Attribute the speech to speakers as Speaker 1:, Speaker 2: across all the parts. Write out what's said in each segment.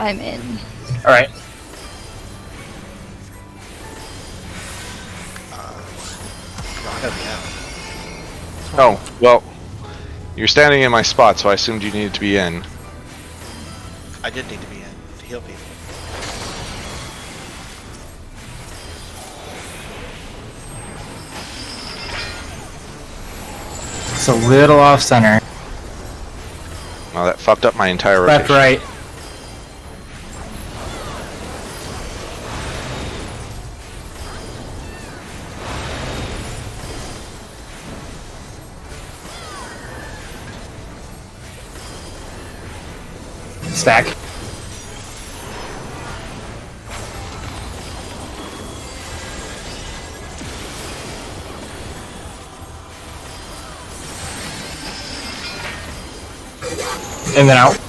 Speaker 1: I'm in.
Speaker 2: All right.
Speaker 3: No, I gotta be out.
Speaker 4: Oh, well, you're standing in my spot, so I assumed you needed to be in.
Speaker 3: I did need to be in to heal people.
Speaker 2: It's a little off center.
Speaker 4: Oh, that fucked up my entire rotation.
Speaker 2: Left, right. Stack. In then out.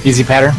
Speaker 2: Easy pattern.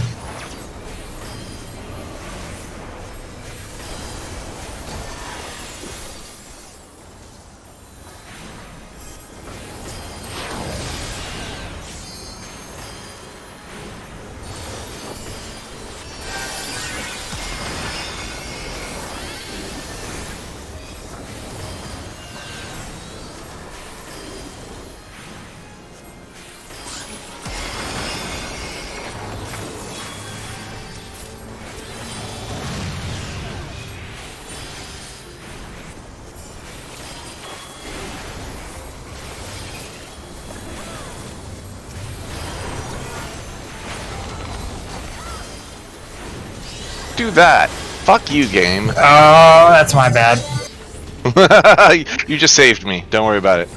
Speaker 4: Do that. Fuck you, game.
Speaker 2: Oh, that's my bad.
Speaker 4: You just saved me. Don't worry about it.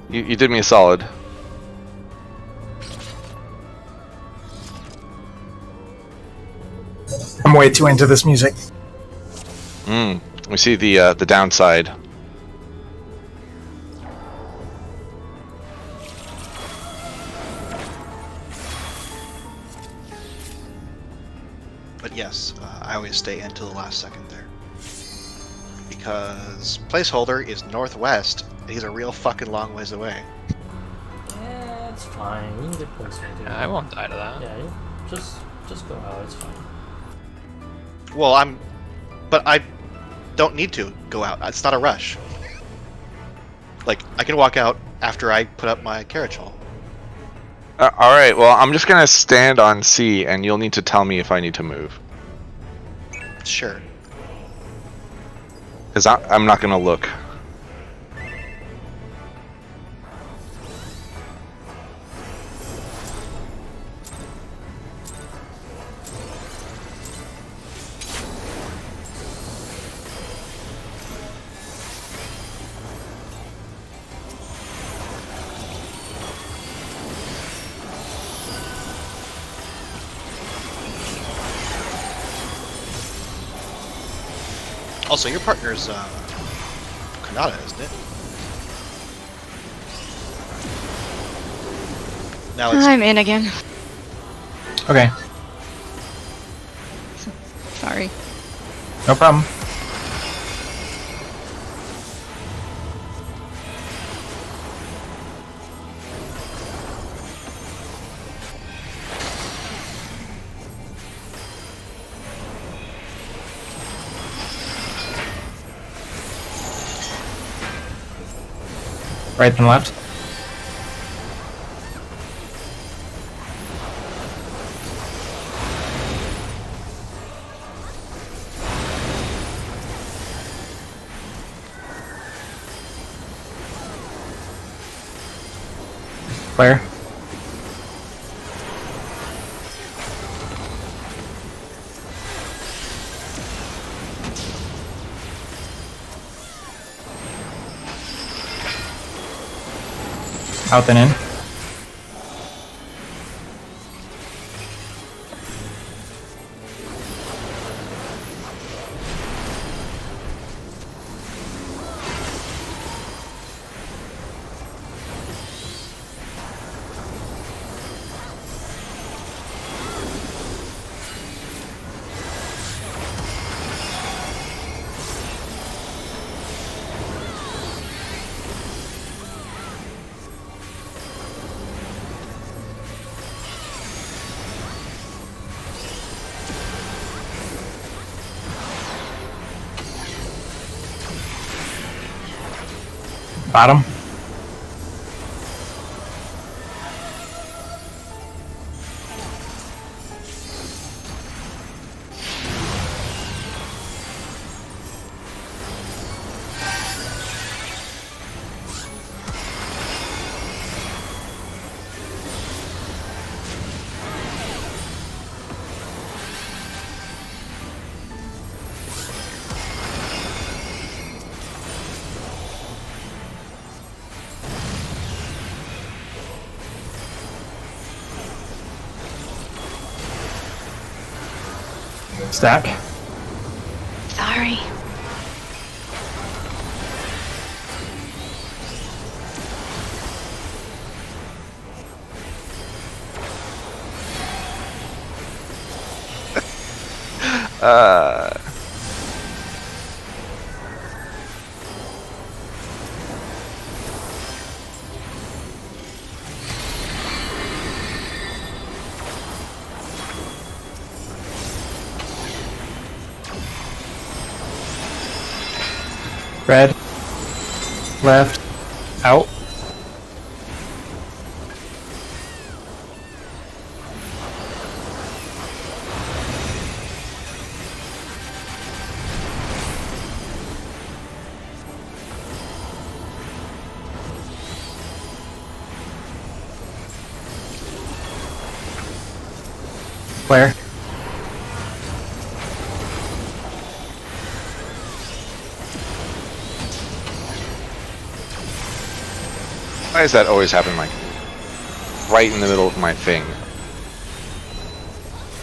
Speaker 4: You did me a solid.
Speaker 2: I'm way too into this music.
Speaker 4: We see the downside.
Speaker 3: But yes, I always stay in till the last second there. Because placeholder is northwest, and he's a real fucking long ways away.
Speaker 5: Yeah, it's fine. We can get closer.
Speaker 6: Yeah, I won't die to that.
Speaker 5: Yeah, just go out. It's fine.
Speaker 3: Well, but I don't need to go out. It's not a rush. Like, I can walk out after I put up my carriage hole.
Speaker 4: Alright, well, I'm just gonna stand on C, and you'll need to tell me if I need to move.
Speaker 3: Sure.
Speaker 4: Because I'm not gonna look.
Speaker 3: Also, your partner's, Kanata, isn't it? Now it's...
Speaker 1: I'm in again.
Speaker 2: Okay,
Speaker 1: Sorry.
Speaker 2: no problem. Right and left. Clear. Out then in. Bottom. Stack.
Speaker 1: Sorry.
Speaker 2: Red. Left. Out. Flare.
Speaker 4: Why does that always happen, like, right in the middle of my thing?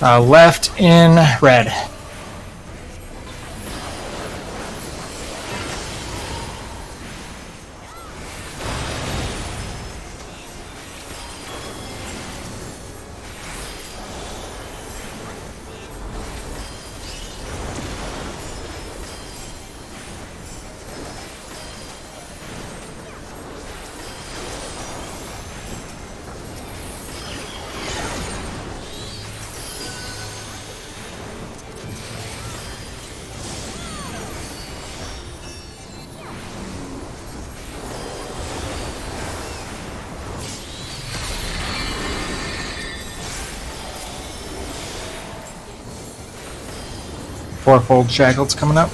Speaker 2: Left in red. Fourfold shackles coming up.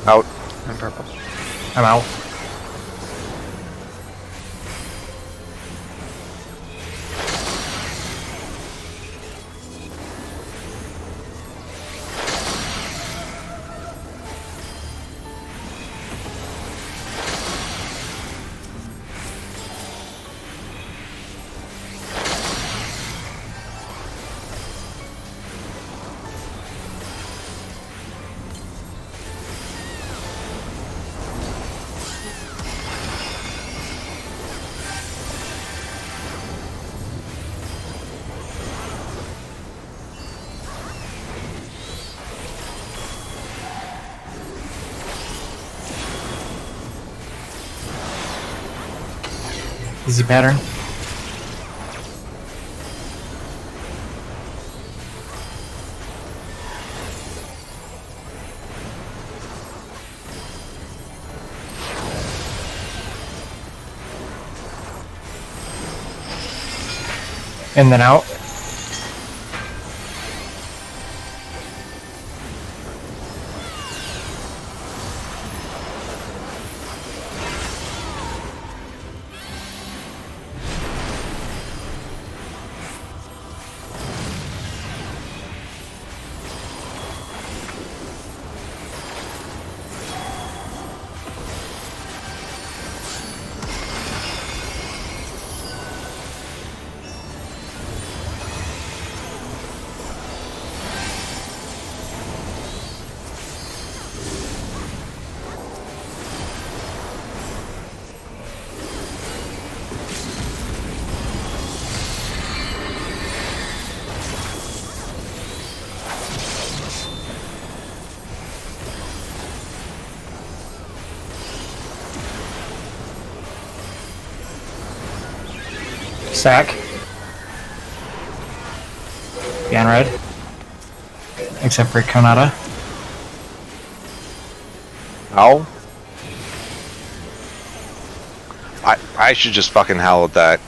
Speaker 4: Out.
Speaker 2: I'm purple. I'm out. Easy pattern. In then out. Sack. Behind red. Except for Konata.
Speaker 4: Ow. I should just fucking howl at that.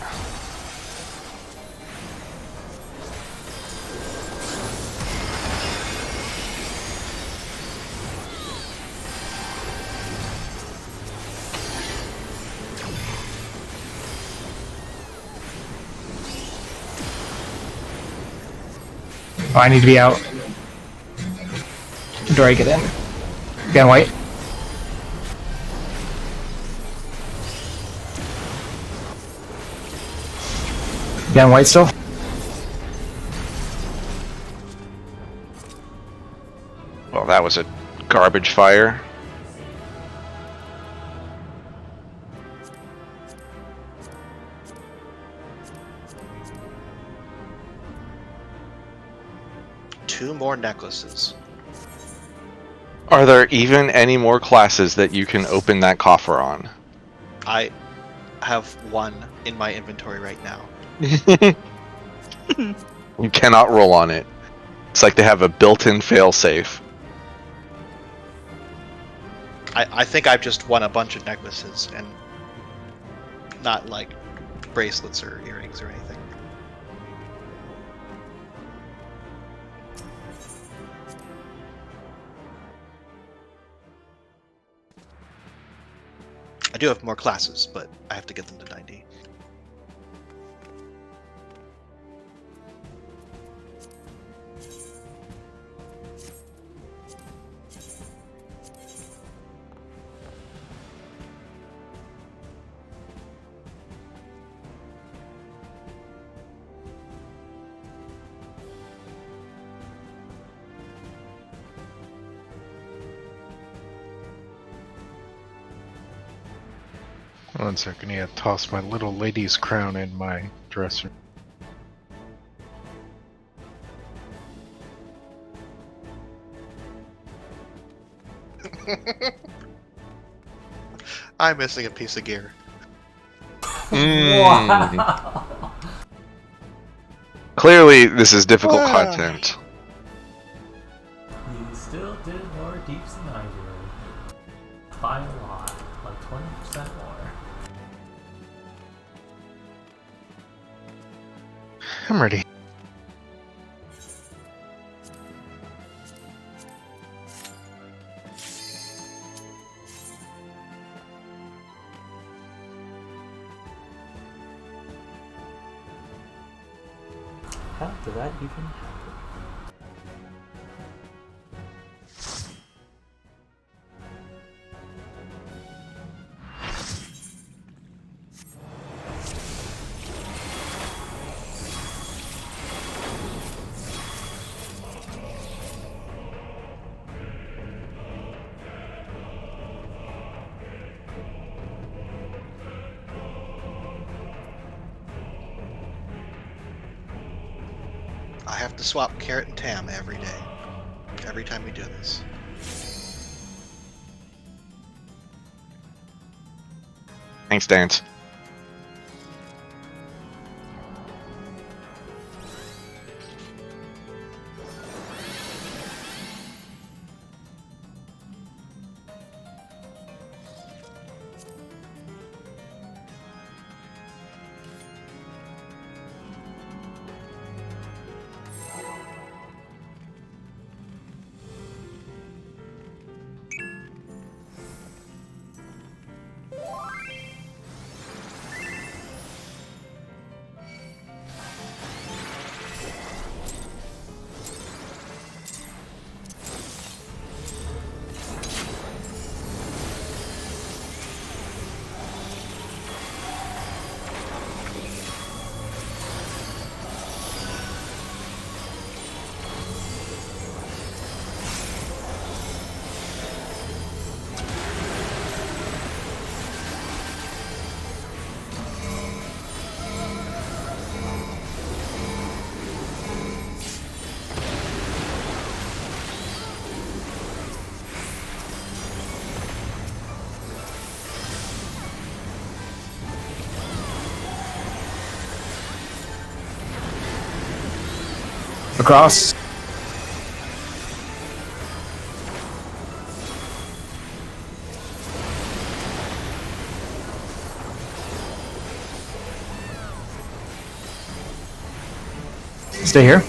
Speaker 2: Oh, I need to be out. Do I get in? Behind white. Behind white still.
Speaker 4: Well, that was a garbage fire.
Speaker 3: Two more necklaces.
Speaker 4: Are there even any more classes that you can open that coffer on?
Speaker 3: I have one in my inventory right now.
Speaker 4: You cannot roll on it. It's like they have a built-in failsafe.
Speaker 3: I think I've just won a bunch of necklaces and not like bracelets or earrings or anything. I do have more classes, but I have to get them to 90.
Speaker 6: One second, yeah, toss my little lady's crown in my dresser.
Speaker 3: I'm missing a piece of gear.
Speaker 5: Wow.
Speaker 4: Clearly, this is difficult
Speaker 3: Ah.
Speaker 4: content.
Speaker 5: You still did more deeps than I did. By a lot. Like 20% more.
Speaker 6: I'm ready.
Speaker 5: How did that even happen?
Speaker 3: I have to swap carrot and tam every day. Every time we do this.
Speaker 4: Thanks, Dance.
Speaker 2: Across. Stay here.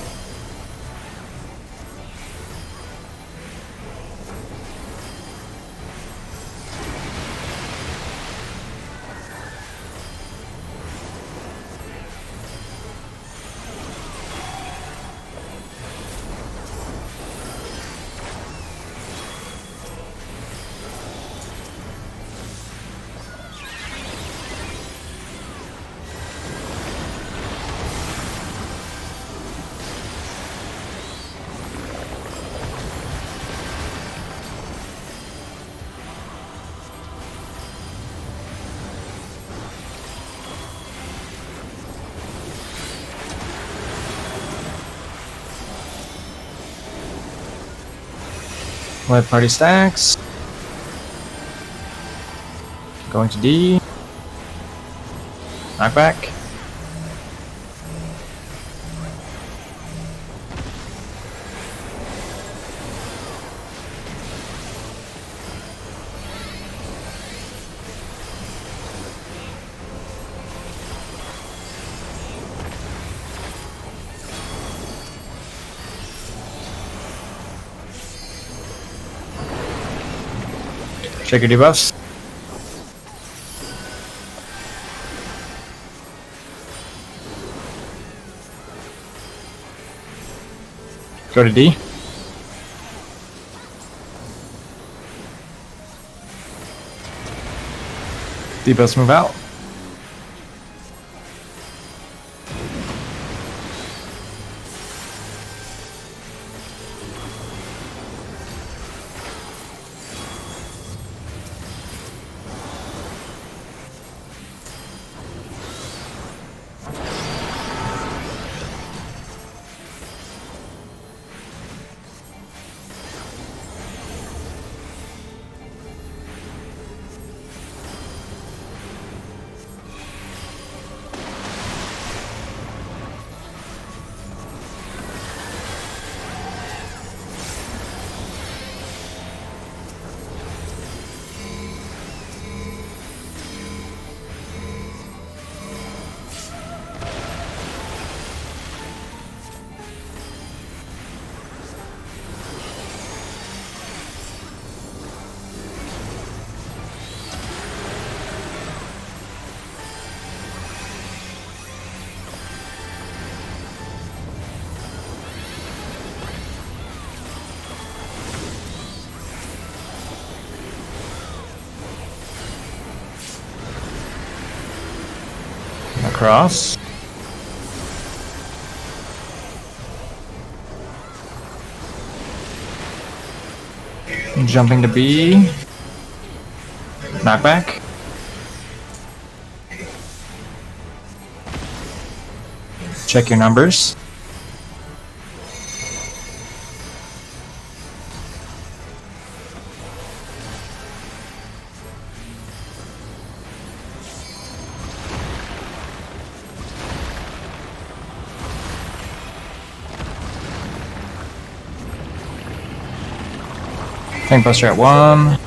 Speaker 2: Live party stacks. Going to D. Knockback. Check your debuffs. Go to D. Debuffs move out. Across. Jumping to B. Knockback. Check your numbers. Tank Buster at 1.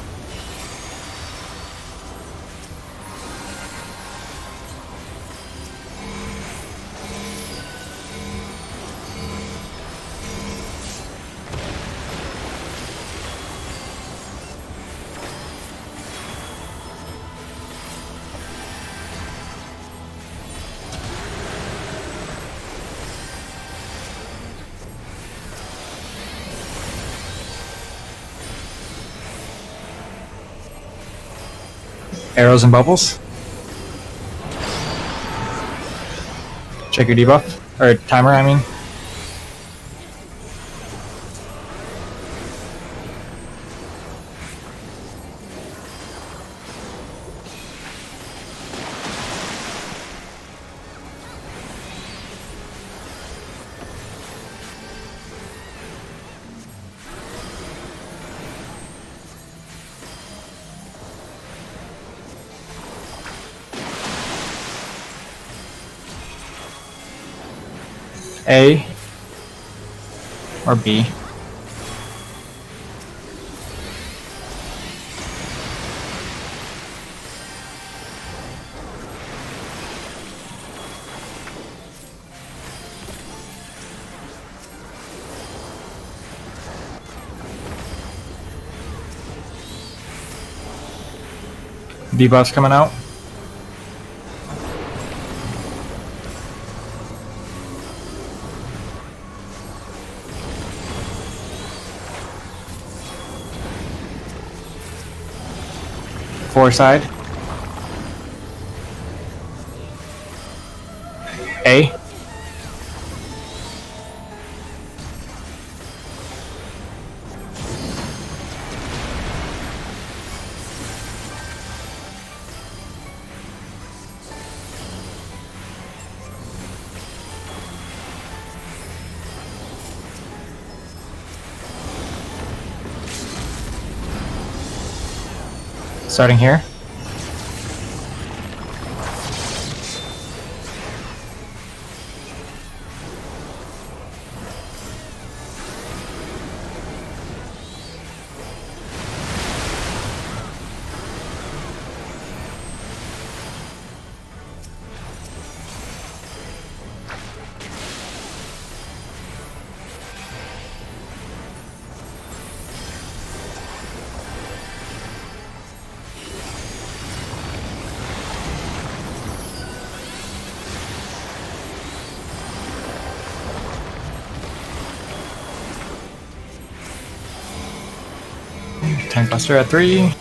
Speaker 2: Arrows and bubbles. Check your debuff. Or timer, I mean. A. Or B. Debuffs coming out. Four side. A. Starting here. Tank Buster at 3.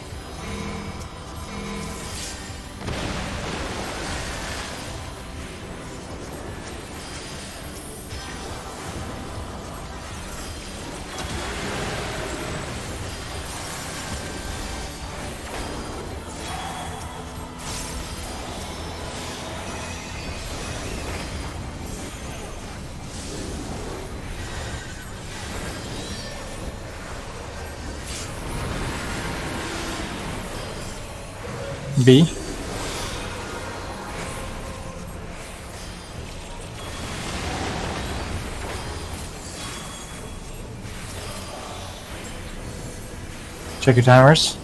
Speaker 2: B. Check your timers.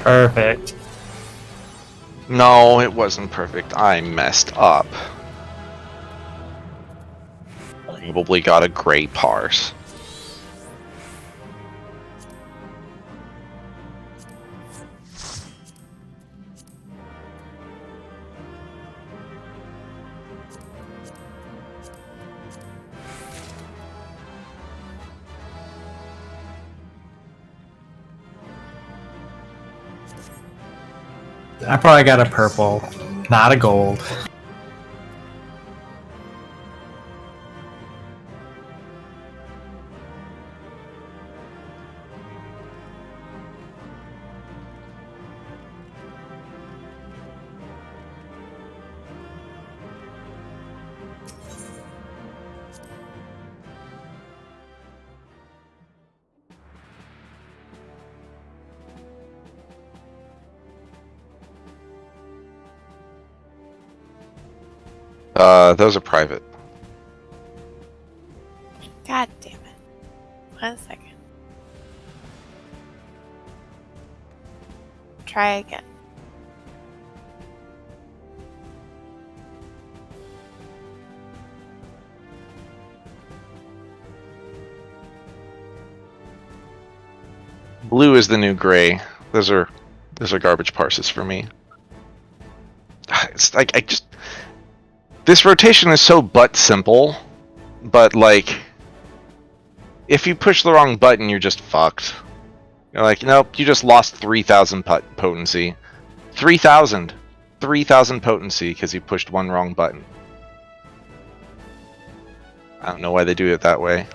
Speaker 2: Perfect.
Speaker 4: No, it wasn't perfect. I messed up. Probably got a great parse.
Speaker 2: I probably got a purple, not a gold.
Speaker 4: Those are private.
Speaker 1: God damn it. 1 second. Try again.
Speaker 4: Blue is the new gray. Those are garbage parses for me. It's like this rotation is so butt simple, but like if you push the wrong button, you're just fucked. You're like, nope, you just lost 3,000 potency. 3,000 potency because you pushed one wrong button. I don't know why they do it that way.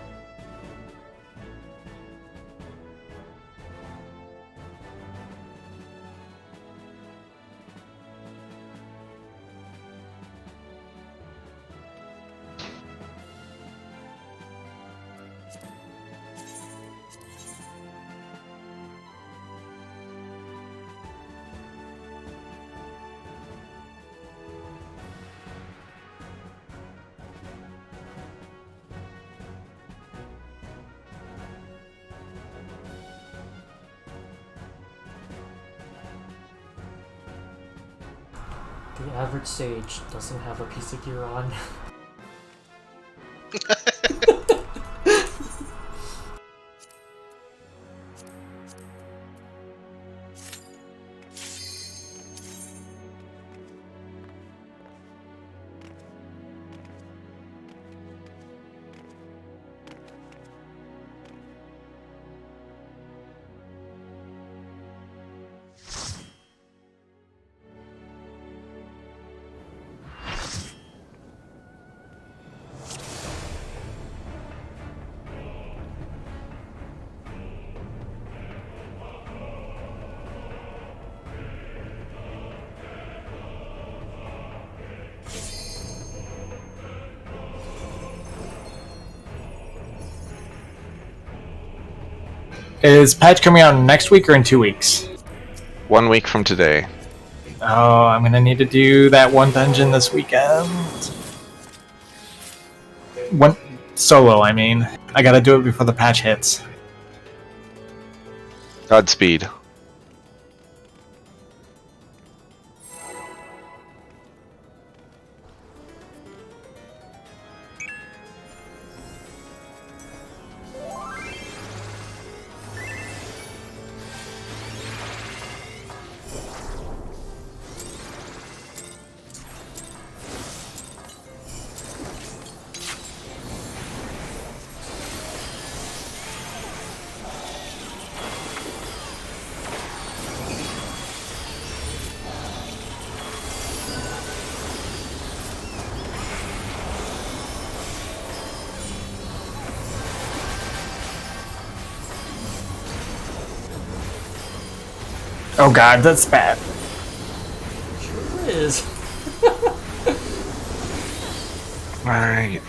Speaker 5: The average sage doesn't have a piece of gear on.
Speaker 2: Is patch coming out next week or in 2 weeks?
Speaker 4: 1 week from today.
Speaker 2: Oh, I'm gonna need to do that one dungeon this weekend. One solo, I mean. I gotta do it before the patch hits.
Speaker 4: Godspeed.
Speaker 2: Oh god, that's bad.
Speaker 5: Sure is.
Speaker 4: Alright.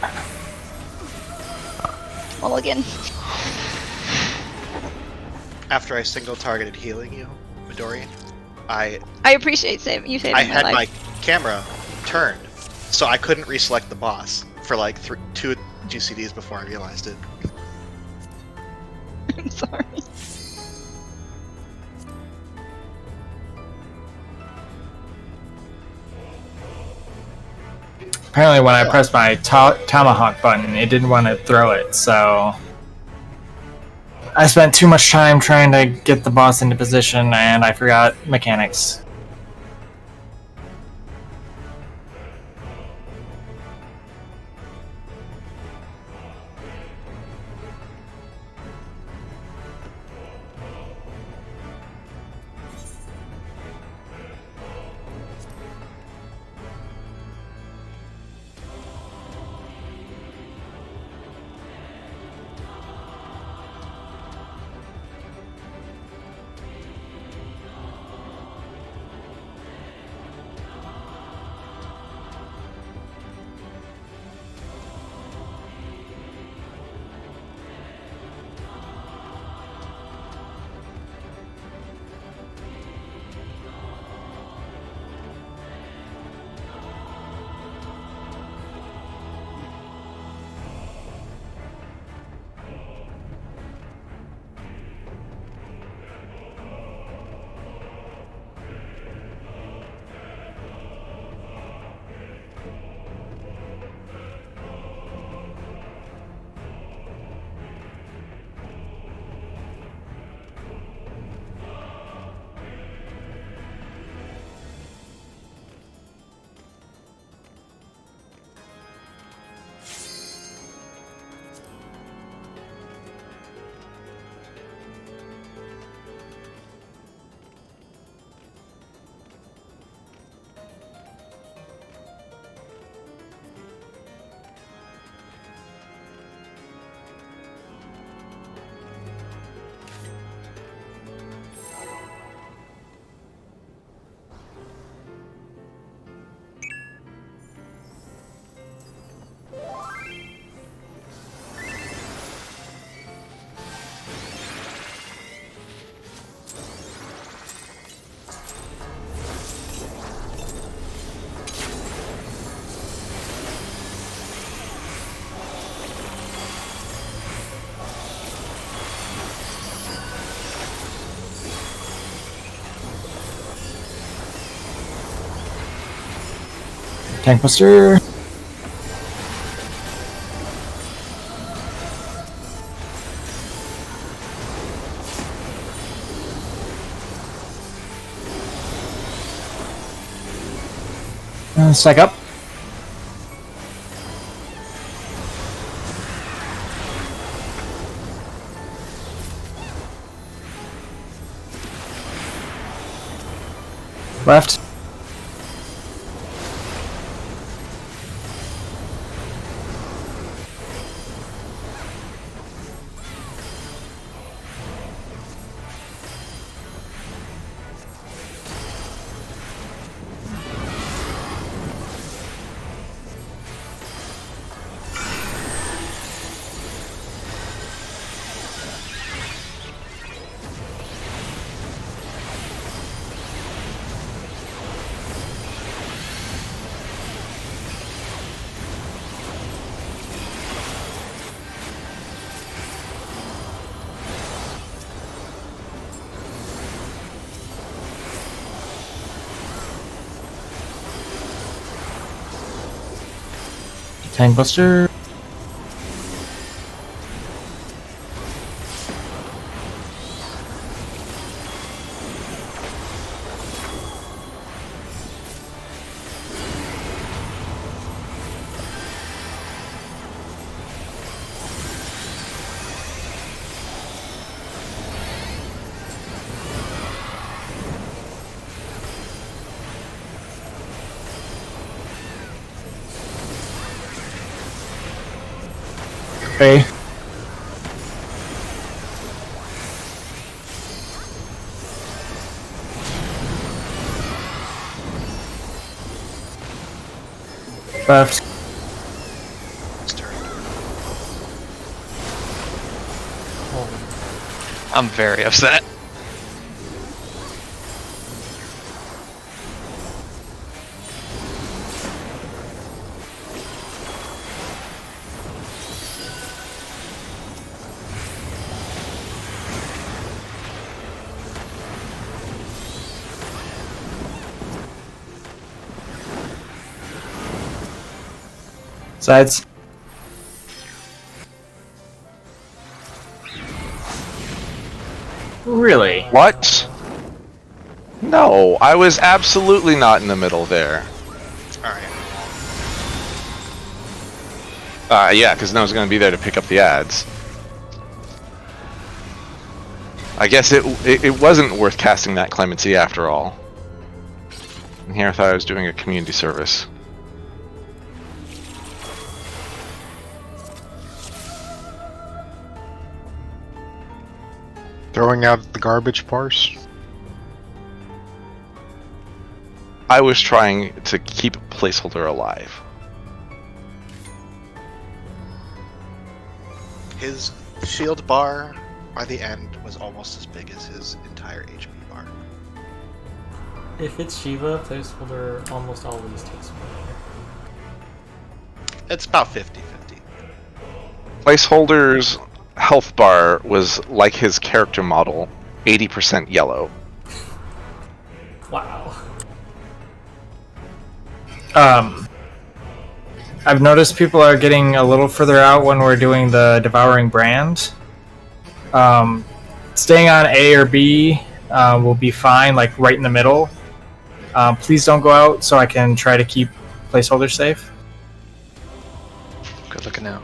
Speaker 7: Mulligan.
Speaker 3: After I single targeted healing you, Midori, I
Speaker 7: appreciate you saving my
Speaker 3: had
Speaker 7: life.
Speaker 3: my camera turned, so I couldn't reselect the boss for like 2 GCDs before I realized it.
Speaker 7: I'm sorry.
Speaker 2: Apparently when I pressed my tomahawk button, it didn't want to throw it, so... I spent too much time trying to get the boss into position, and I forgot mechanics. Tank Buster. Stack up. Left. Tank Buster. Okay. Left.
Speaker 8: I'm very upset.
Speaker 2: Sides. Really?
Speaker 4: What? No, I was absolutely not in the middle there.
Speaker 3: Alright.
Speaker 4: Yeah, because no one's going to be there to pick up the ads. I guess it wasn't worth casting that clemency after all. And here I thought I was doing a community service.
Speaker 6: Throwing out the garbage parse?
Speaker 4: I was trying to keep a placeholder alive.
Speaker 3: His shield bar by the end was almost as big as his entire HP bar.
Speaker 5: If it's Shiva, placeholder almost always takes me.
Speaker 3: It's about 50-50.
Speaker 4: Placeholder's health bar was like his character model, 80% yellow.
Speaker 5: Wow.
Speaker 2: I've noticed people are getting a little further out when we're doing the Devouring Brand. Staying on A or B will be fine, like right in the middle. Please don't go out so I can try to keep placeholders safe.
Speaker 8: Good looking out.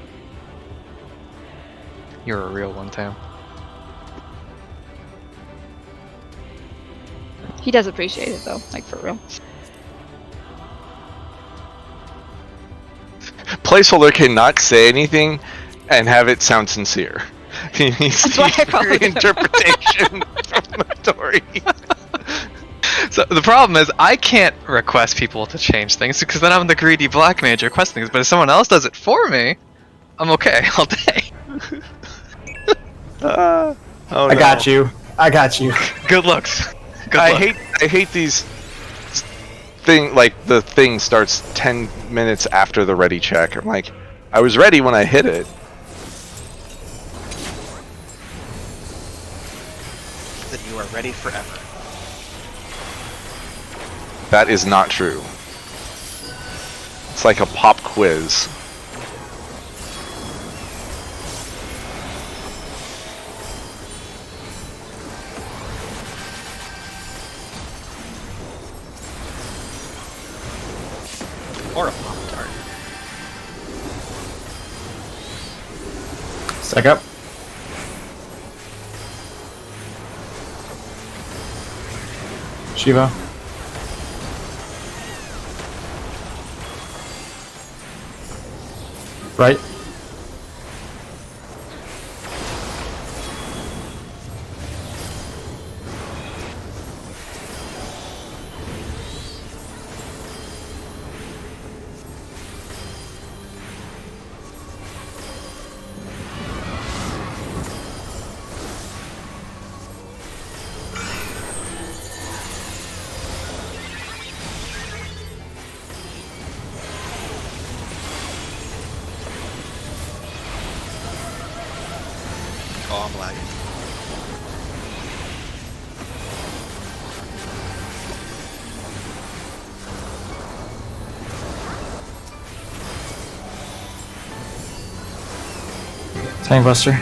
Speaker 8: You're a real one, Tam.
Speaker 7: He does appreciate it though, like for real.
Speaker 4: Placeholder cannot say anything and have it sound sincere. He needs
Speaker 7: That's why I call it
Speaker 4: interpretation from the story.
Speaker 8: So the problem is I can't request people to change things because then I'm the greedy black mage requesting things. But if someone else does it for me, I'm okay all day.
Speaker 4: Oh,
Speaker 2: I got you. I got you.
Speaker 8: Good looks. Good
Speaker 4: I
Speaker 8: luck.
Speaker 4: hate these the thing starts 10 minutes after the ready check. I'm like, I was ready when I hit it.
Speaker 3: Then you are ready forever.
Speaker 4: That is not true. It's like a pop quiz.
Speaker 3: Or a Pop-Tart.
Speaker 2: Stack up. Shiva. Right.
Speaker 3: Oh, I'm lagging.
Speaker 2: Tank Buster.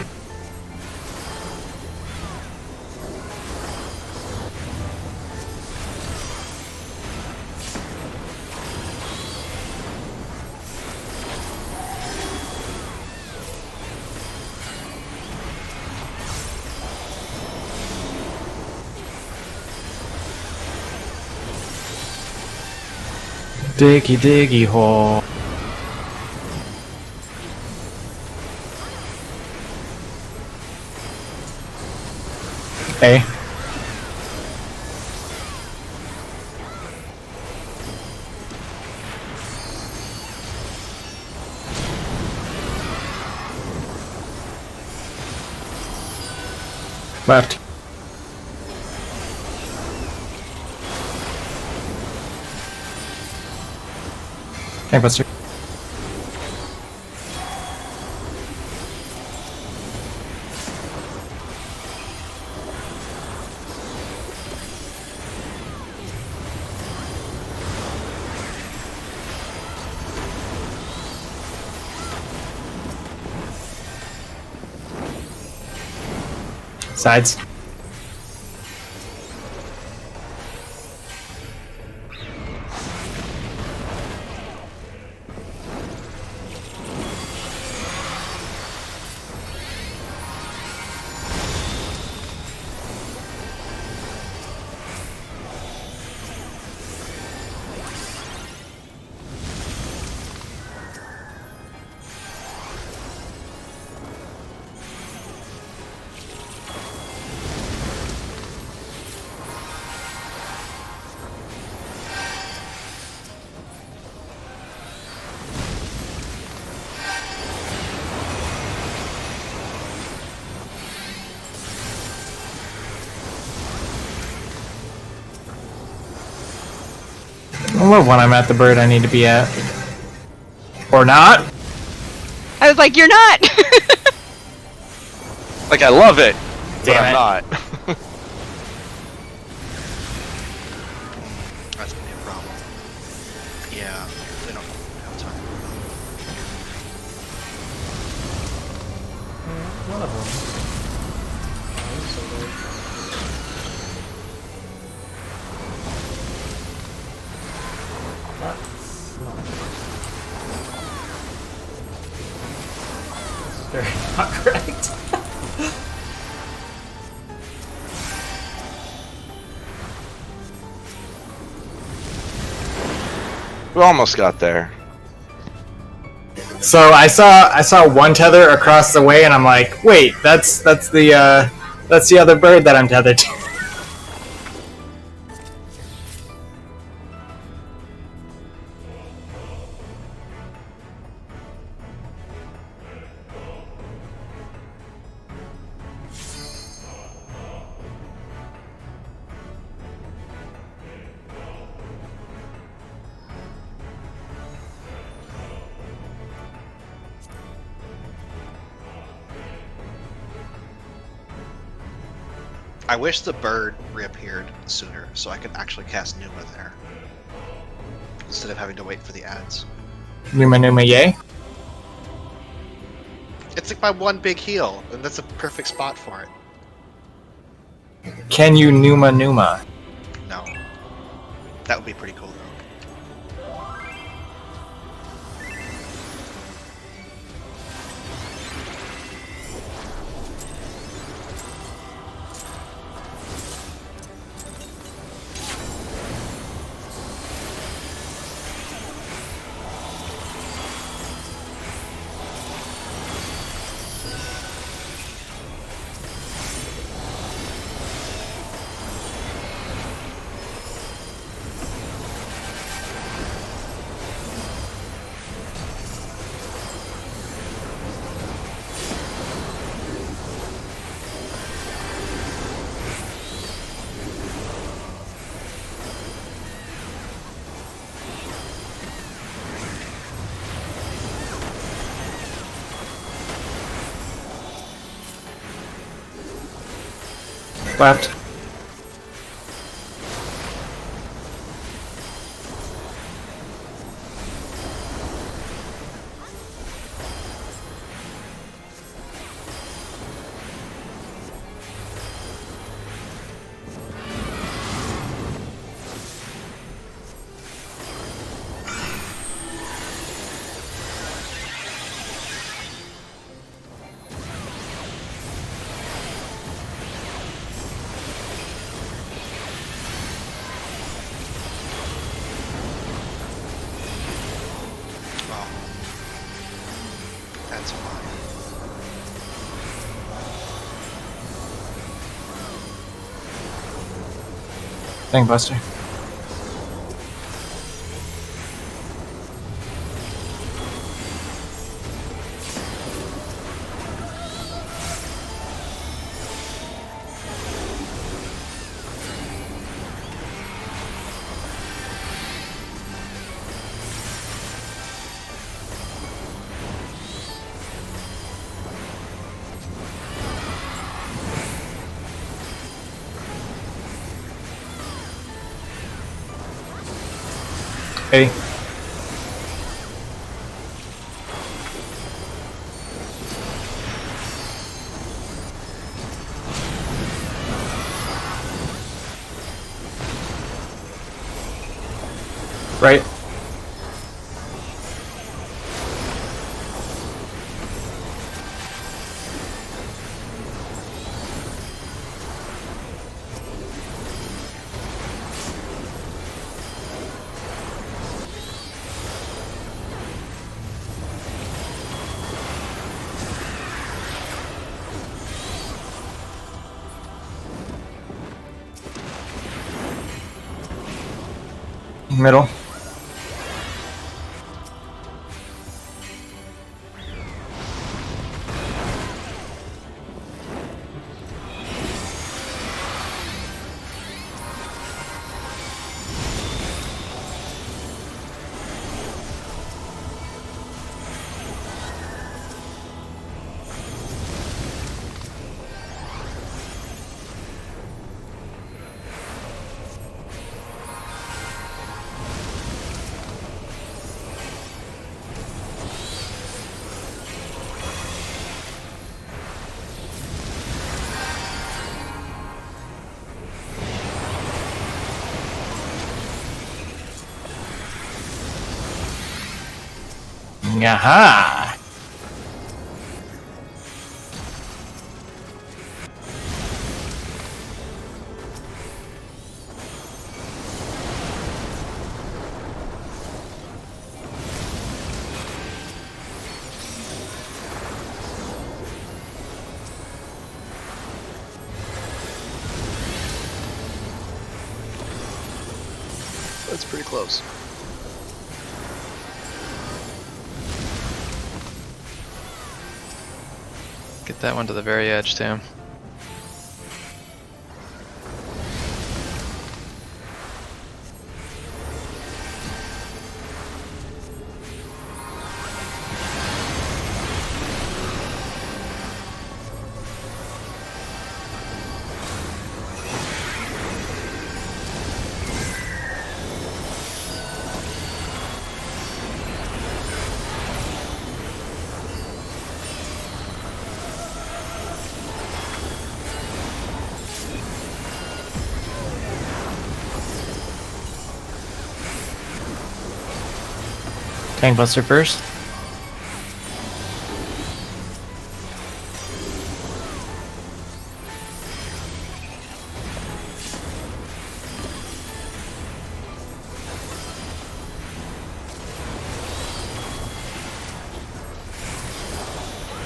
Speaker 2: Diggy diggy hole. A. Left. Tank Buster. Sides. I love when I'm at the bird I need to be at. Or not.
Speaker 7: I was like, you're not!
Speaker 4: Like, I love it, but
Speaker 2: Damn
Speaker 4: I'm
Speaker 2: it.
Speaker 4: not.
Speaker 3: That's gonna be a problem. Yeah, they don't have time.
Speaker 5: One of them. That's not. It's very not correct.
Speaker 4: We almost got there.
Speaker 2: So I saw one tether across the way, and I'm like, wait, that's the other bird that I'm tethered to.
Speaker 3: I wish the bird reappeared sooner so I could actually cast Numa there. Instead of having to wait for the ads.
Speaker 2: Numa Numa Yay?
Speaker 3: It's like my one big heal, and that's a perfect spot for it.
Speaker 2: Can you Numa Numa?
Speaker 3: No. That would be pretty cool, though.
Speaker 2: Left.
Speaker 3: Oh. That's fine.
Speaker 2: Thing Buster. Hey. Right. Middle. Yaha!
Speaker 8: That's pretty close. Get that one to the very edge, too.
Speaker 2: Tank Buster first.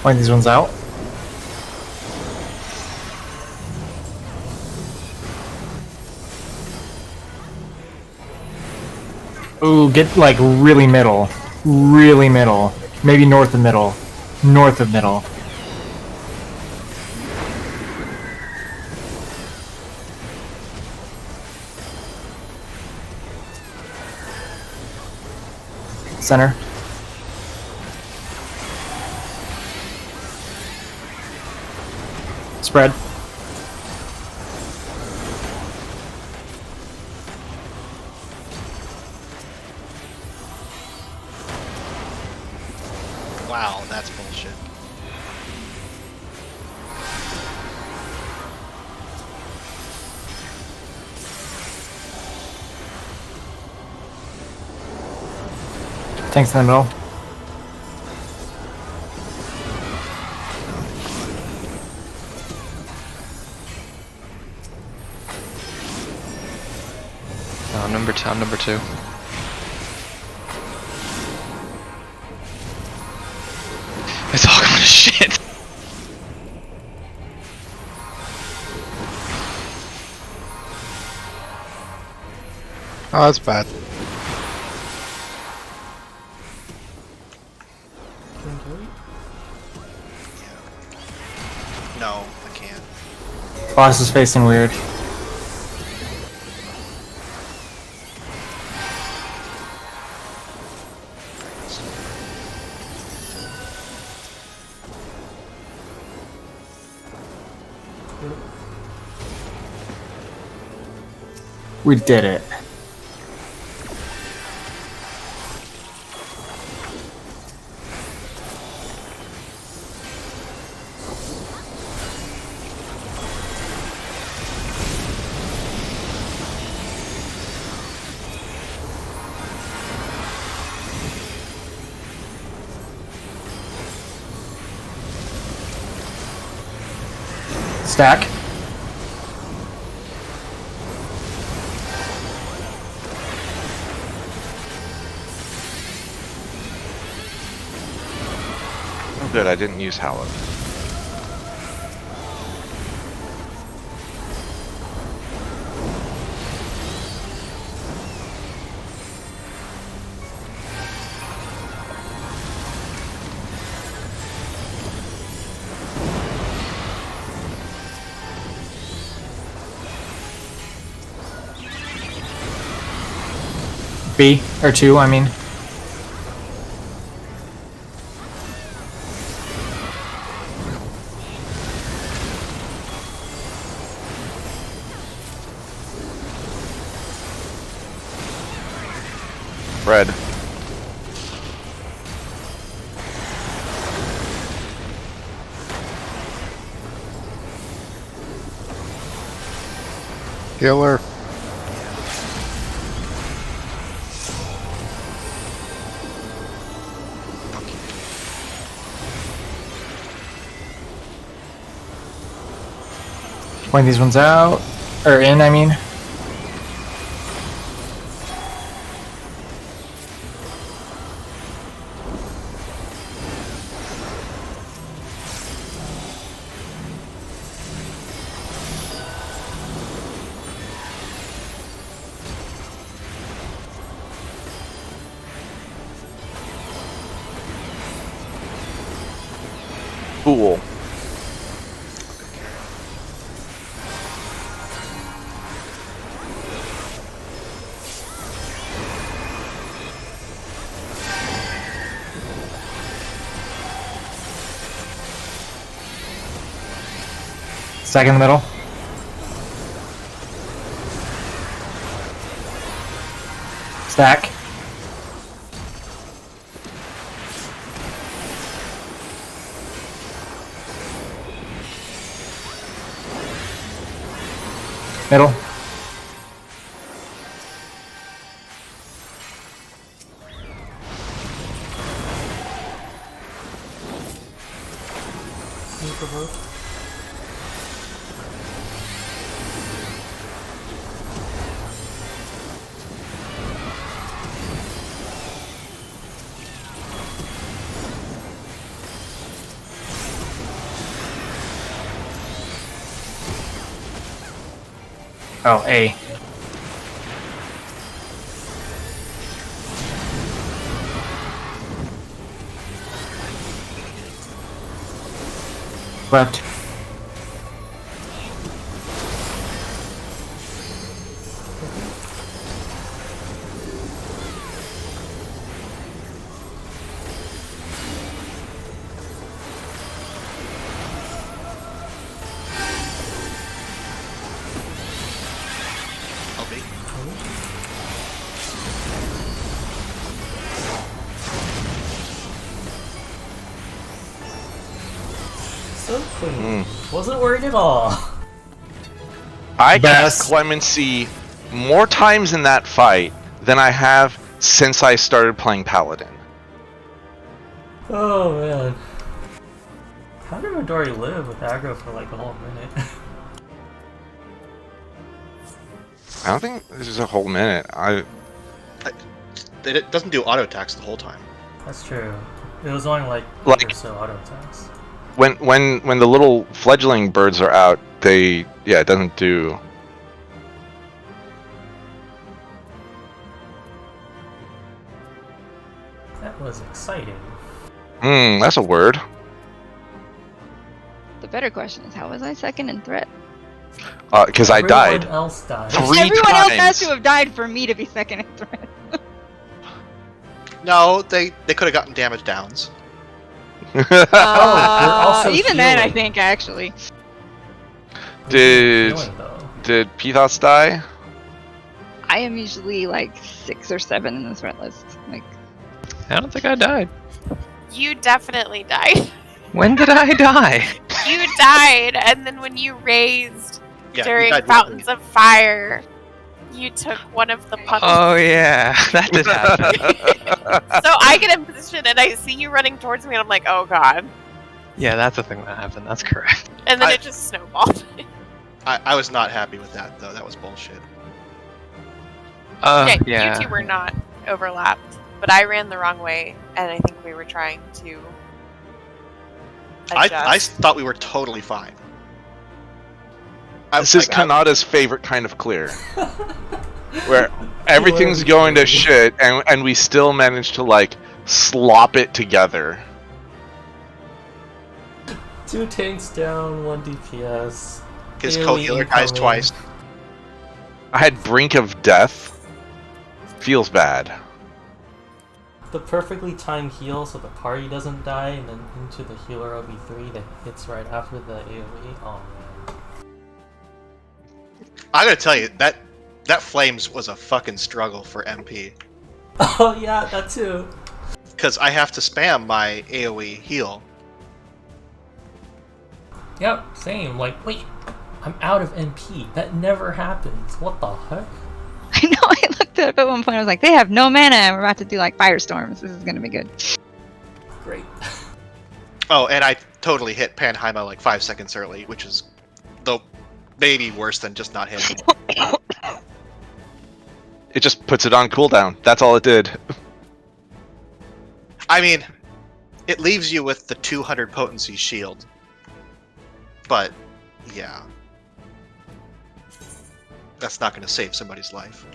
Speaker 2: Point these ones out. Ooh, get like really middle. Really middle. Maybe north of middle. North of middle. Center. Spread.
Speaker 3: Wow, that's bullshit.
Speaker 2: Tanks in the middle.
Speaker 8: I'm number two. I'm number two. It's all going to shit.
Speaker 6: Oh, that's bad.
Speaker 5: Can kill you?
Speaker 3: No, I can't.
Speaker 2: Boss is facing weird. We did it. Stack.
Speaker 4: Oh, good, I didn't use Hallowed.
Speaker 2: B, or 2, I mean.
Speaker 4: Red.
Speaker 6: Healer.
Speaker 2: Point these ones out. Or in, I mean.
Speaker 4: Fool.
Speaker 2: Stack in the middle. Stack. Middle.
Speaker 5: for both.
Speaker 2: Oh, A. Left.
Speaker 3: I'll be.
Speaker 5: So clean. Wasn't worried at all.
Speaker 4: I
Speaker 2: Best.
Speaker 4: cast Clemency more times in that fight than I have since I started playing Paladin.
Speaker 5: Oh man. How did Midori live with aggro for like a whole minute?
Speaker 4: I don't think this is a whole minute.
Speaker 3: It doesn't do auto attacks the whole time.
Speaker 5: That's true. It was only like
Speaker 4: Like-
Speaker 5: 8 or so auto attacks.
Speaker 4: when the little fledgling birds are out, it doesn't do.
Speaker 5: That was exciting.
Speaker 4: That's a word.
Speaker 7: The better question is, how was I second in threat?
Speaker 4: Because I died.
Speaker 5: Everyone else died.
Speaker 4: 3
Speaker 7: Everyone else has
Speaker 4: times.
Speaker 7: to have died for me to be second in threat.
Speaker 3: No, they could have gotten damage downs.
Speaker 5: also
Speaker 7: Even then, I
Speaker 5: healing.
Speaker 7: think actually.
Speaker 4: Did
Speaker 5: Healing, though.
Speaker 4: did Pithos die?
Speaker 7: I am usually like 6 or 7 in the threat list. Like,
Speaker 8: I don't think I died.
Speaker 1: You definitely died.
Speaker 8: When did I die?
Speaker 1: You died, and then when you raised
Speaker 3: Yeah,
Speaker 1: during
Speaker 3: you died
Speaker 1: Fountains of Fire, you took one of the puppets.
Speaker 8: Oh yeah, that did happen.
Speaker 1: So I get in position and I see you running towards me, and I'm like, oh god.
Speaker 8: Yeah, that's the thing that happened. That's correct.
Speaker 1: And then
Speaker 3: I-
Speaker 1: it just snowballed.
Speaker 3: I was not happy with that though. That was bullshit.
Speaker 8: Yeah.
Speaker 1: You two were not overlapped, but I ran the wrong way, and I think we were trying to
Speaker 3: I
Speaker 1: adjust.
Speaker 3: thought we were totally fine.
Speaker 4: This is Kanada's favorite kind of clear, where everything's going to shit, and we still manage to like slop it together.
Speaker 5: 2 tanks down, 1 DPS.
Speaker 3: His
Speaker 5: AoE
Speaker 3: co-healer dies
Speaker 5: incoming.
Speaker 3: twice.
Speaker 4: I had brink of death. Feels bad.
Speaker 5: The perfectly timed heal so the party doesn't die, and then into the healer OB3 that hits right after the AoE. Oh man.
Speaker 3: I gotta tell you that flames was a fucking struggle for MP
Speaker 5: Oh yeah, that too.
Speaker 3: because I have to spam my AOE heal.
Speaker 5: Yep, same. Like, wait, I'm out of MP. That never happens. What the heck?
Speaker 7: I know, I looked up at one point, I was like, they have no mana, and we're about to do like firestorms. This is gonna be good.
Speaker 5: Great.
Speaker 3: Oh, and I totally hit Panheima like 5 seconds early, which is though maybe worse than just not hitting.
Speaker 4: It just puts it on cooldown. That's all it did.
Speaker 3: I mean, it leaves you with the 200 potency shield. But, yeah. That's not going to save somebody's life.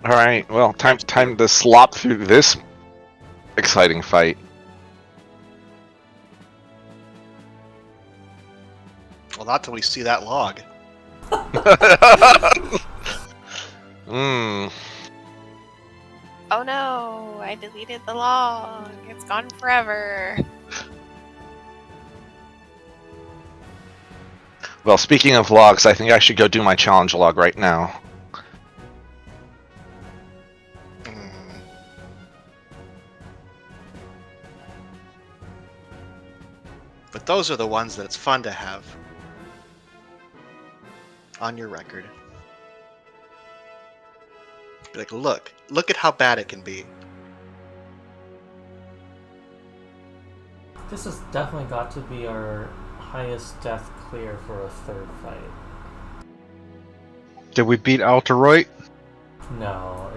Speaker 4: All right. Well, time to slop through this exciting fight.
Speaker 3: Well, not till we see that log.
Speaker 4: Mmm.
Speaker 1: Oh no, I deleted the log. It's gone forever.
Speaker 4: Well, speaking of logs, I think I should go do my challenge log right now.
Speaker 3: Mm. But those are the ones that it's fun to have on your record. Be like, look at how bad it can be.
Speaker 5: This has definitely got to be our highest death clear for a third fight.
Speaker 6: Did we beat Alteroid?
Speaker 5: No,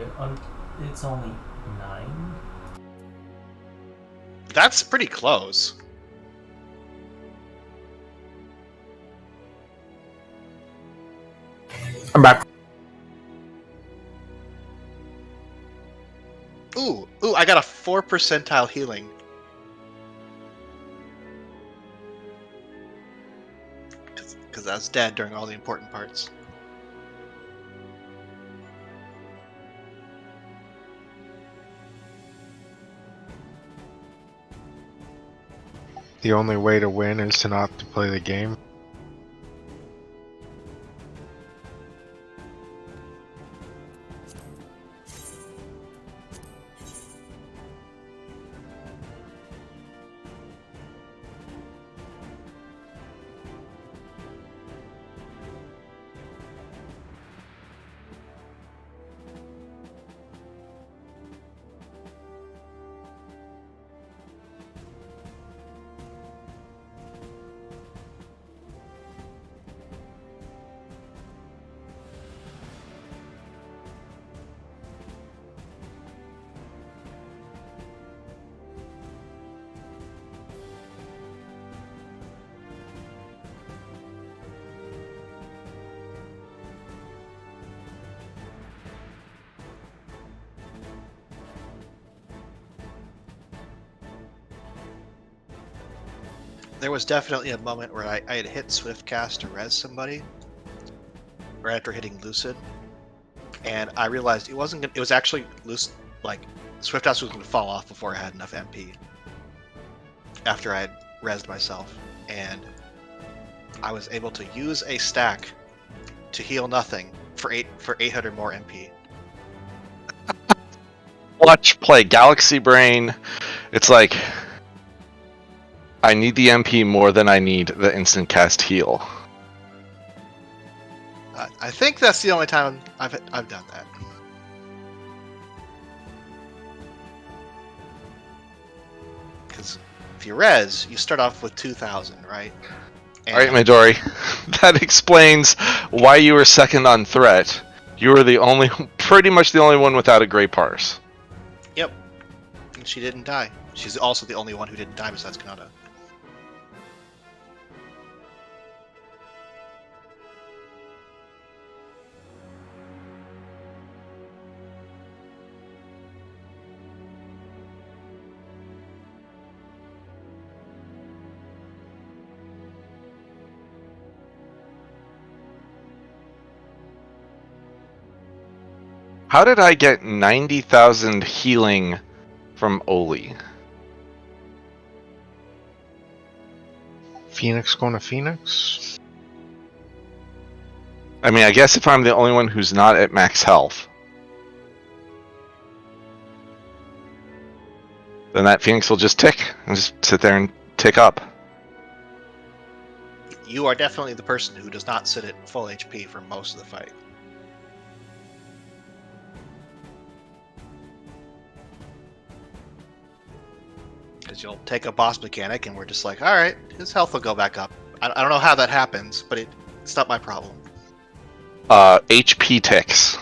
Speaker 5: it's only 9.
Speaker 3: That's pretty close.
Speaker 2: I'm back.
Speaker 3: Ooh, I got a 4 percentile healing. Because I was dead during all the important parts.
Speaker 6: The only way to win is to not to play the game.
Speaker 3: There was definitely a moment where I had hit Swiftcast to res somebody right after hitting Lucid, and I realized it wasn't. It was actually Swiftcast was going to fall off before I had enough MP. After I had resed myself, and I was able to use a stack to heal nothing for 800 more MP.
Speaker 4: Watch play Galaxy Brain. It's like I need the MP more than I need the instant cast heal.
Speaker 3: I think that's the only time I've done that. Because if you res, you start off with 2,000, right? And
Speaker 4: Alright, Midori. That explains why you were second on threat. You were pretty much the only one without a gray parse.
Speaker 3: Yep. And she didn't die. She's also the only one who didn't die besides Kanata.
Speaker 4: How did I get 90,000 healing from Oli?
Speaker 6: Phoenix going to Phoenix?
Speaker 4: I mean, I guess if I'm the only one who's not at max health, then that Phoenix will just tick and just sit there and tick up.
Speaker 3: You are definitely the person who does not sit at full HP for most of the fight. Because you'll take a boss mechanic and we're just like, alright, his health will go back up. I don't know how that happens, but it's not my problem.
Speaker 4: HP ticks.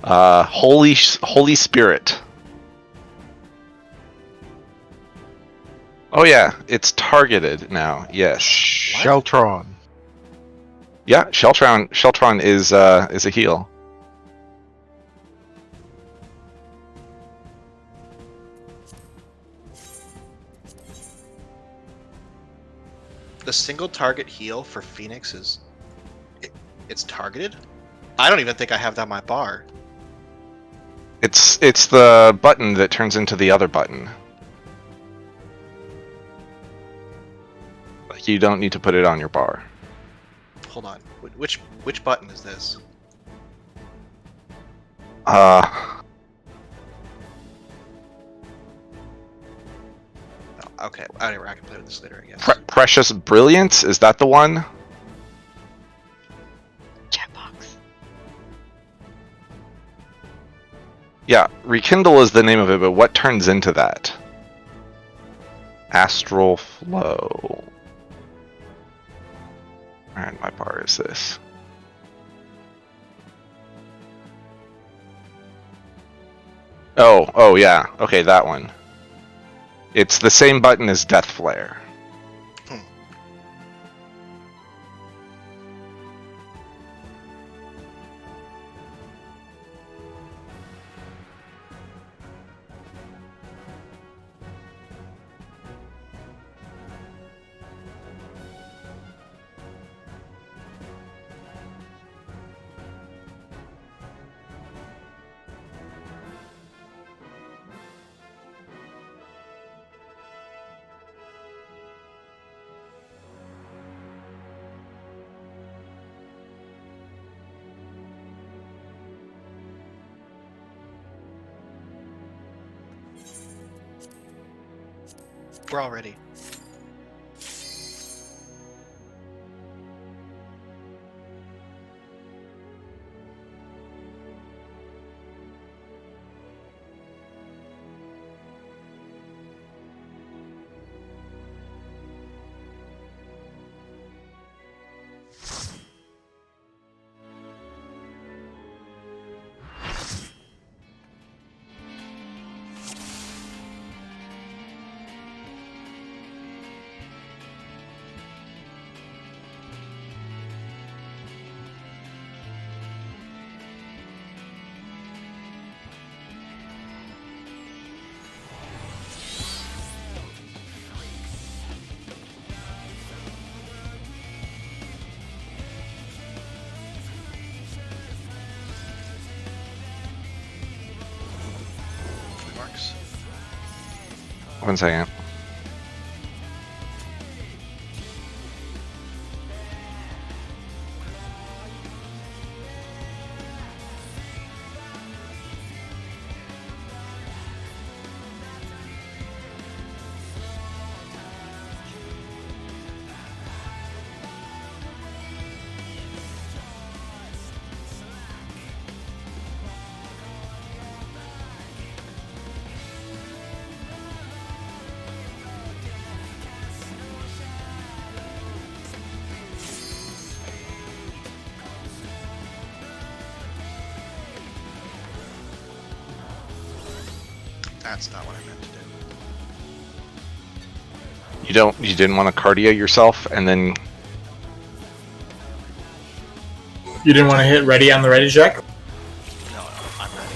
Speaker 4: Holy Spirit. Oh yeah, it's targeted now. Yes.
Speaker 6: Sheltron.
Speaker 4: Yeah, Sheltron is a heal.
Speaker 3: The single target heal for Phoenix it's targeted? I don't even think I have that on my bar.
Speaker 4: It's the button that turns into the other button. Like you don't need to put it on your bar.
Speaker 3: Hold on. Which button is this? Okay, I can play with this later, I guess.
Speaker 4: Precious Brilliance, is that the one?
Speaker 7: Chatbox.
Speaker 4: Yeah, Rekindle is the name of it, but what turns into that? Astral Flow. And my bar is this. Oh yeah. Okay, that one. It's the same button as Death Flare.
Speaker 3: We're all ready. Marks.
Speaker 4: 1 second.
Speaker 3: That's not what I meant to do.
Speaker 4: You didn't want to cardio yourself and then
Speaker 2: You didn't want to hit ready on the ready check?
Speaker 3: No, I'm ready.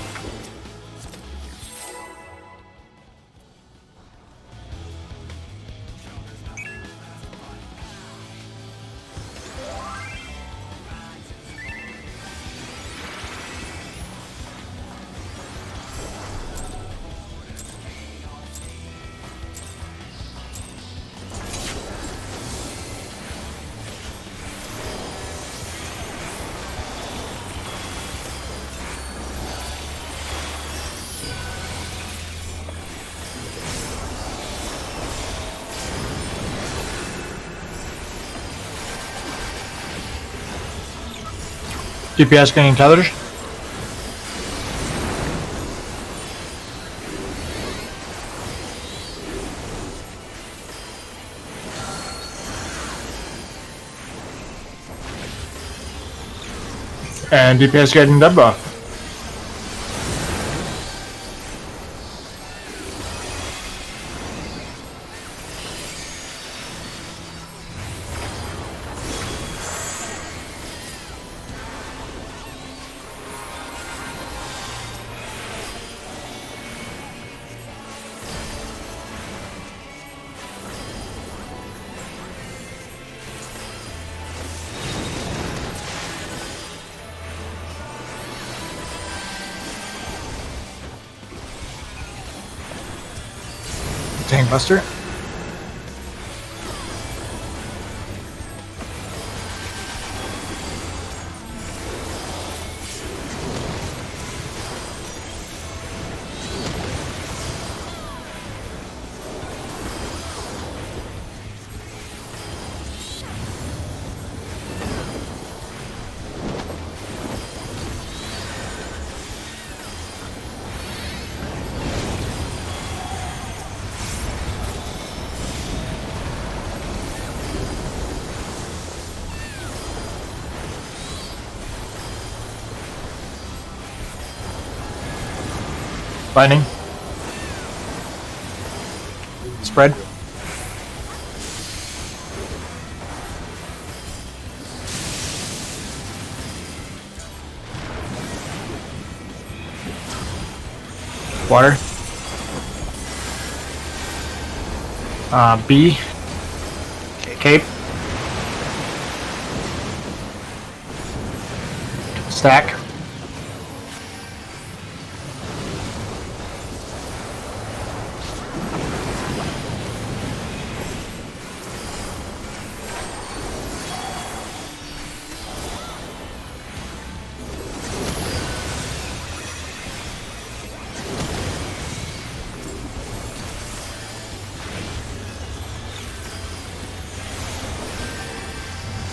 Speaker 2: DPS getting tethered. And DPS getting dead buff. Tank Buster. Lightning. Spread. Water. B. Cape. Stack.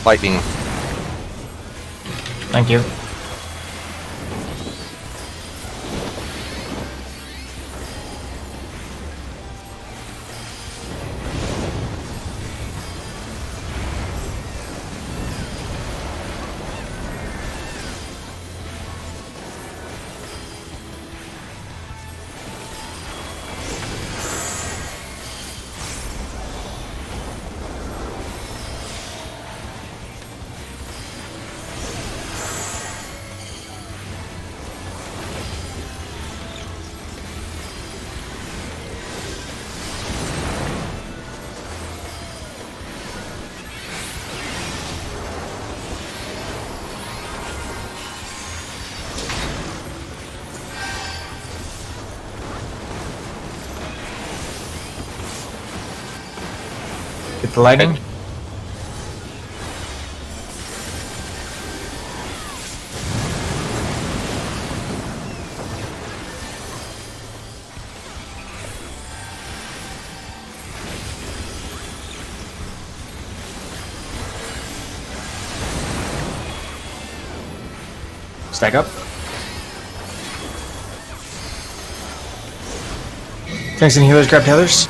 Speaker 4: Lightning.
Speaker 2: Thank you. Get the lightning. Stack up. Tanks and healers grab tethers.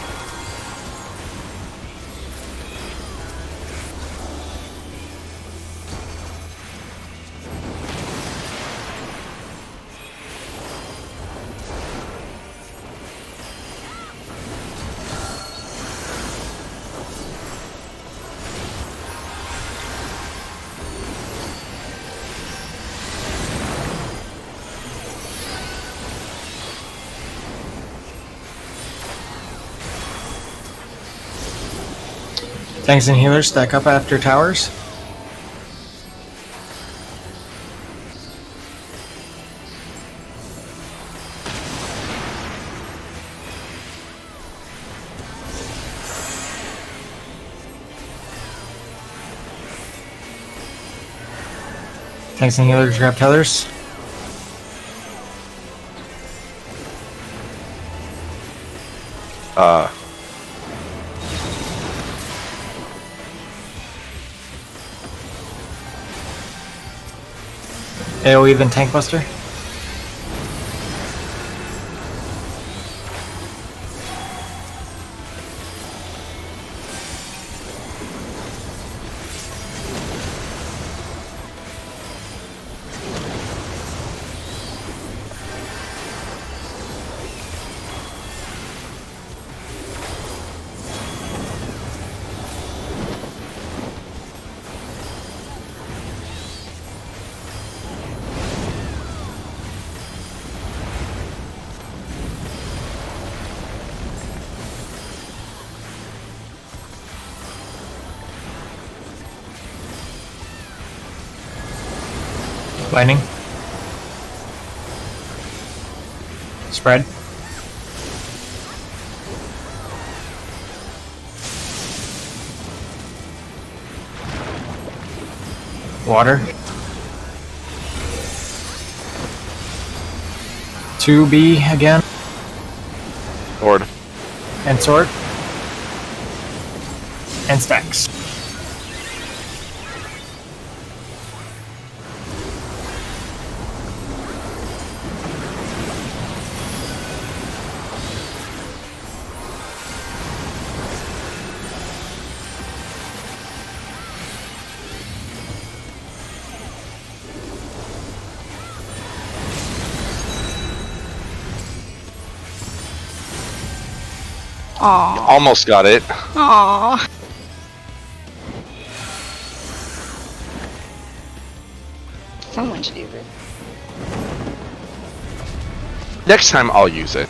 Speaker 2: Tanks and healers stack up after towers. Tanks and healers grab tethers. AoE then tank buster. Lightning. Spread. Water. 2B again.
Speaker 4: Sword.
Speaker 2: And sword. And stacks.
Speaker 7: Aw.
Speaker 4: Almost got it.
Speaker 7: Aw. Someone should use it.
Speaker 4: Next time I'll use it.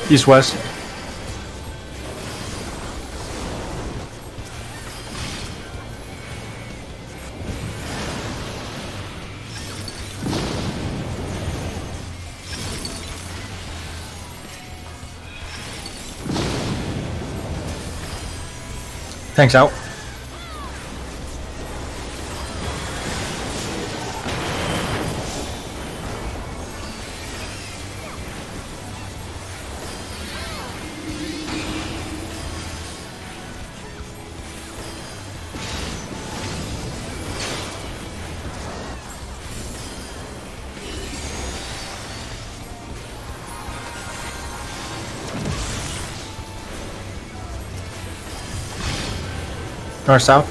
Speaker 2: East west. Thanks, out. North south.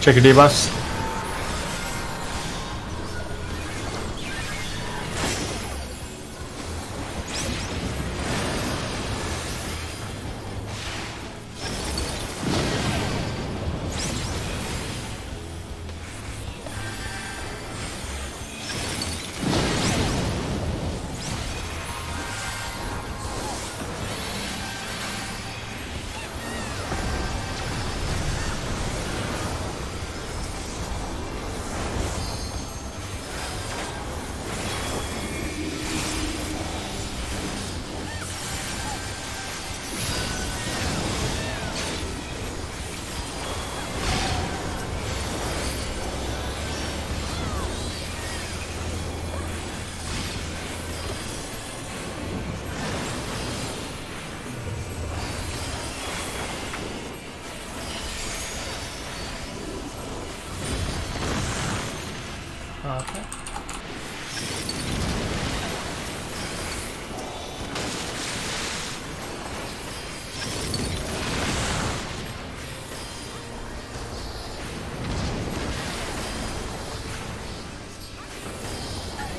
Speaker 2: Check your debuffs.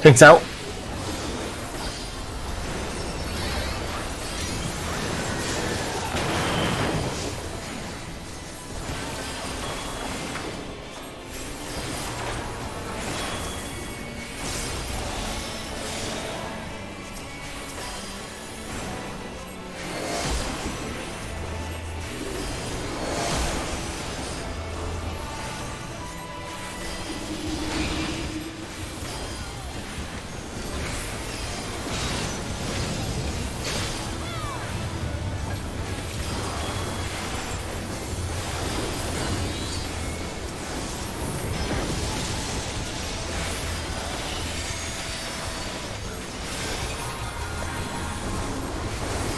Speaker 2: Pink's out.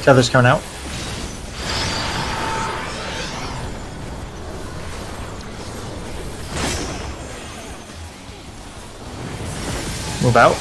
Speaker 2: Tether's coming out. Move out.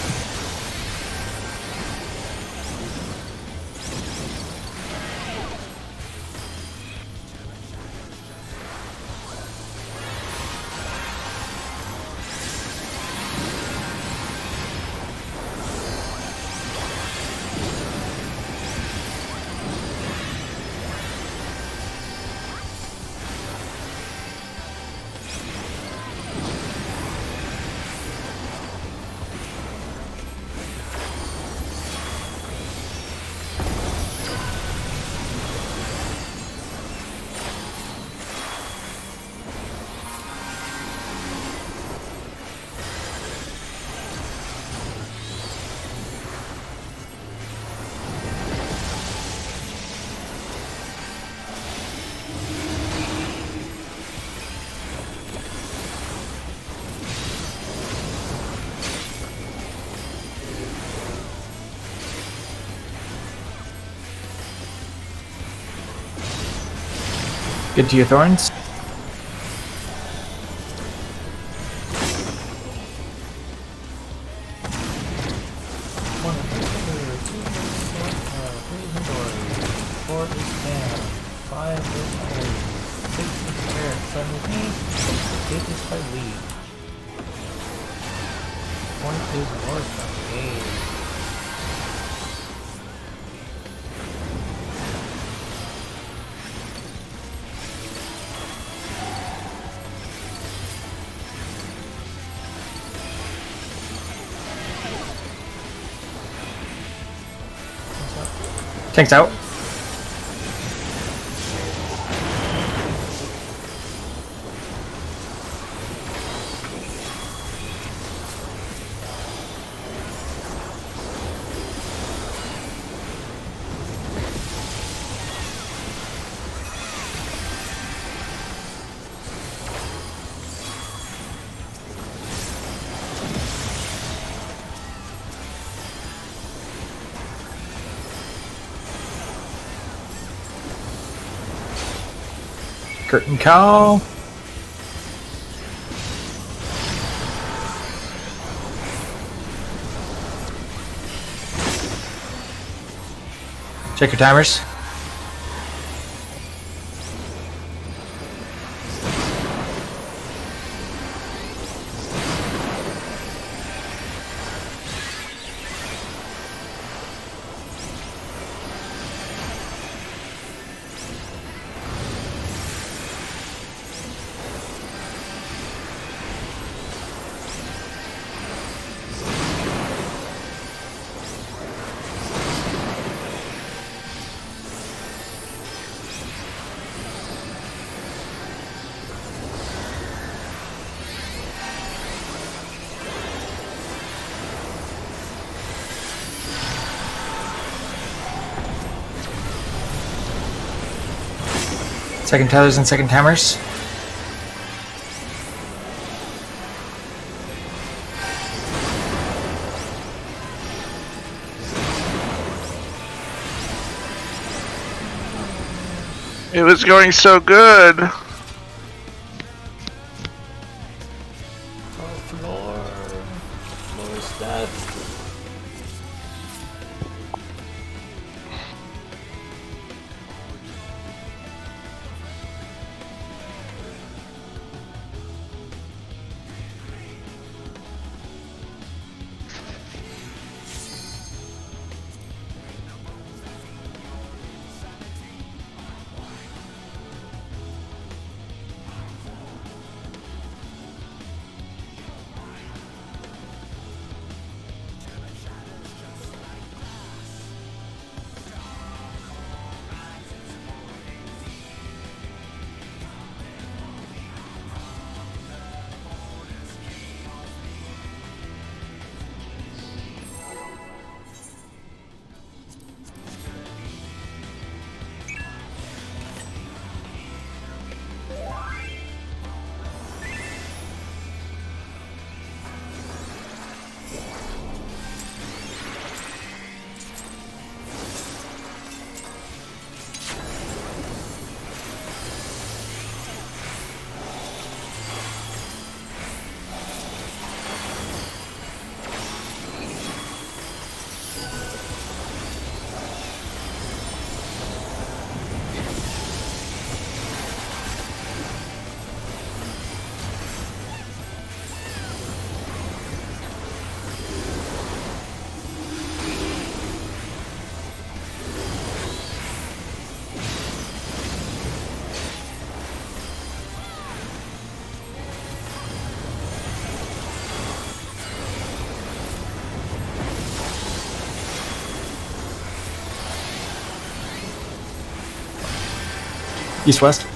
Speaker 2: Good to your thorns.
Speaker 5: One inventory, 2 3 inventory, 4 is spam, 5 is iron, 6 is spirit, 7 is me, 8 is by lead. 20 is north, okay.
Speaker 2: Tank's out. Curtain call. Check your timers. Second tethers and second timers.
Speaker 4: It was going so good.
Speaker 5: Floor stats.
Speaker 2: East west.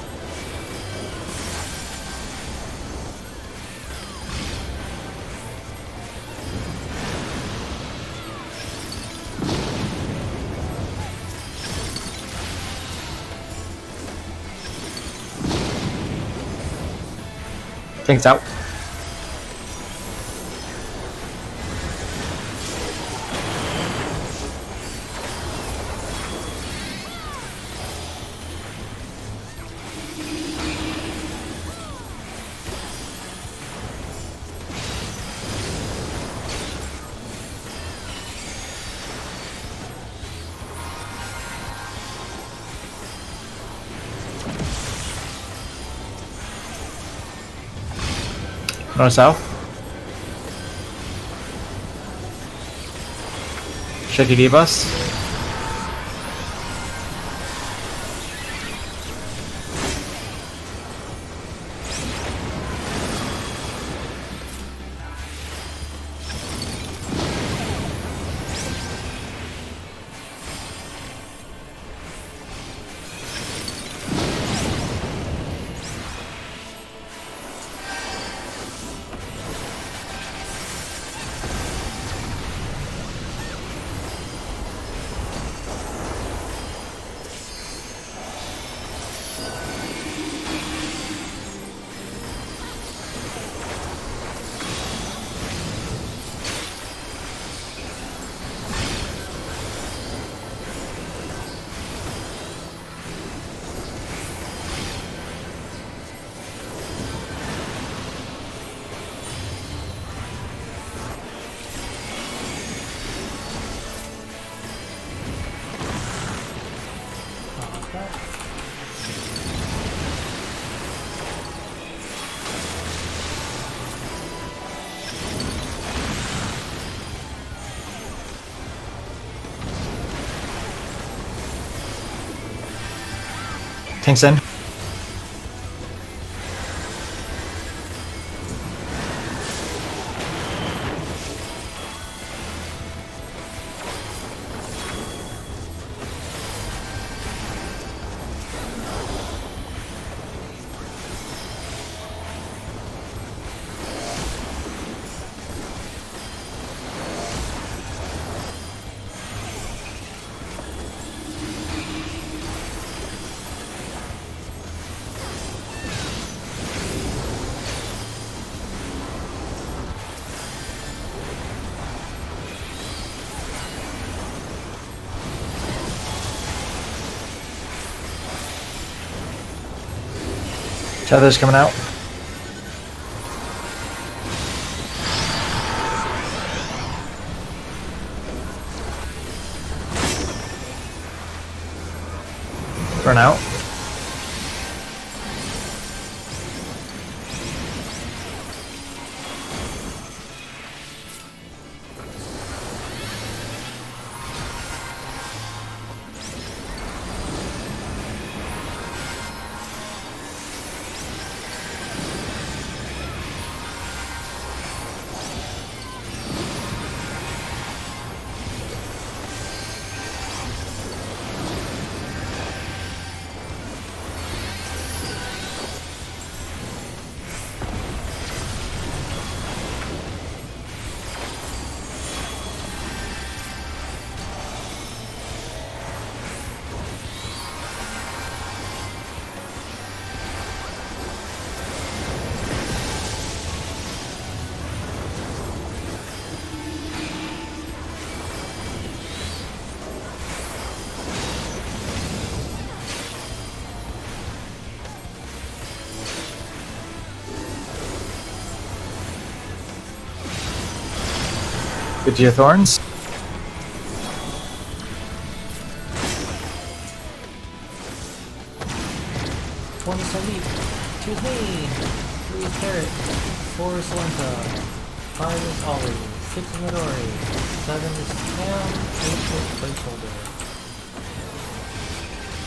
Speaker 2: Things out. North south. Shaky D bus. Tanks in. Tether's coming out. Run out. Good to your thorns.
Speaker 5: Two hay, 3 is carrot, 4 is Solenta, 5 is Ollie, 6 is Midori, 7 is Ham, 8 is placeholder.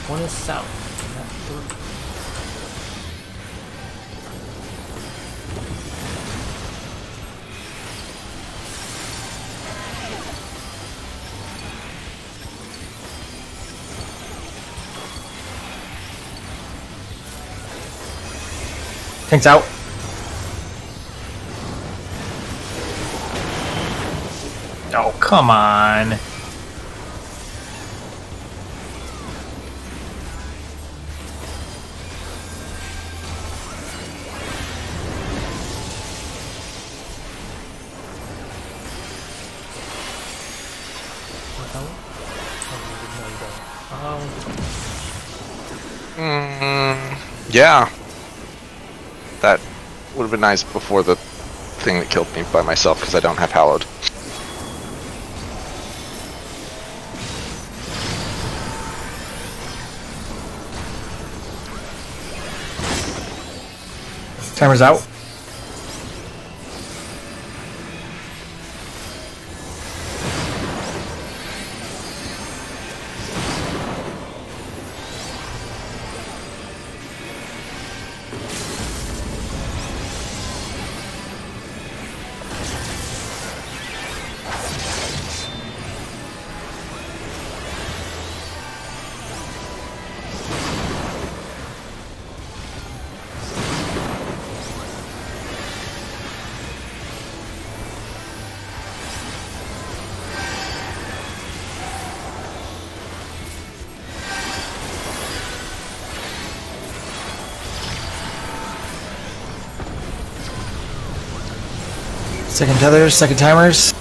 Speaker 5: 1 is south, and that's 3.
Speaker 2: Tanks out. Oh, come on.
Speaker 4: Yeah. That would have been nice before the thing that killed me by myself, because I don't have Hallowed.
Speaker 2: Timer's out. Second tethers, second timers.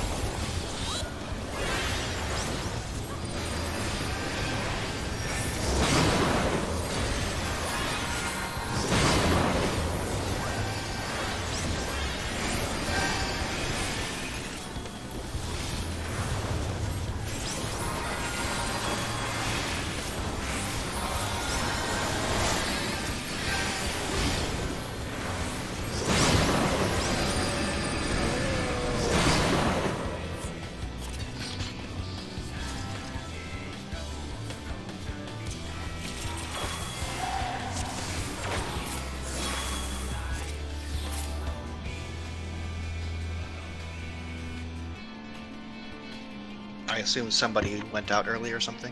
Speaker 3: I assume somebody went out early or something?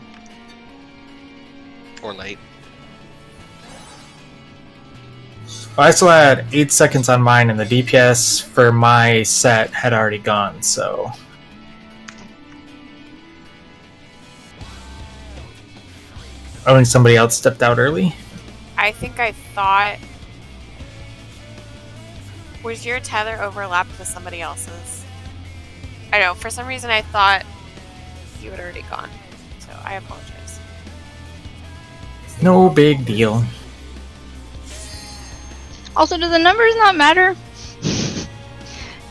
Speaker 3: Or late?
Speaker 2: Well, I still had 8 seconds on mine, and the DPS for my set had already gone, so. I think somebody else stepped out early.
Speaker 1: I think I thought. Was your tether overlapped with somebody else's? I know, for some reason I thought you had already gone. So I apologize.
Speaker 2: No big deal.
Speaker 7: Also, do the numbers not matter? Because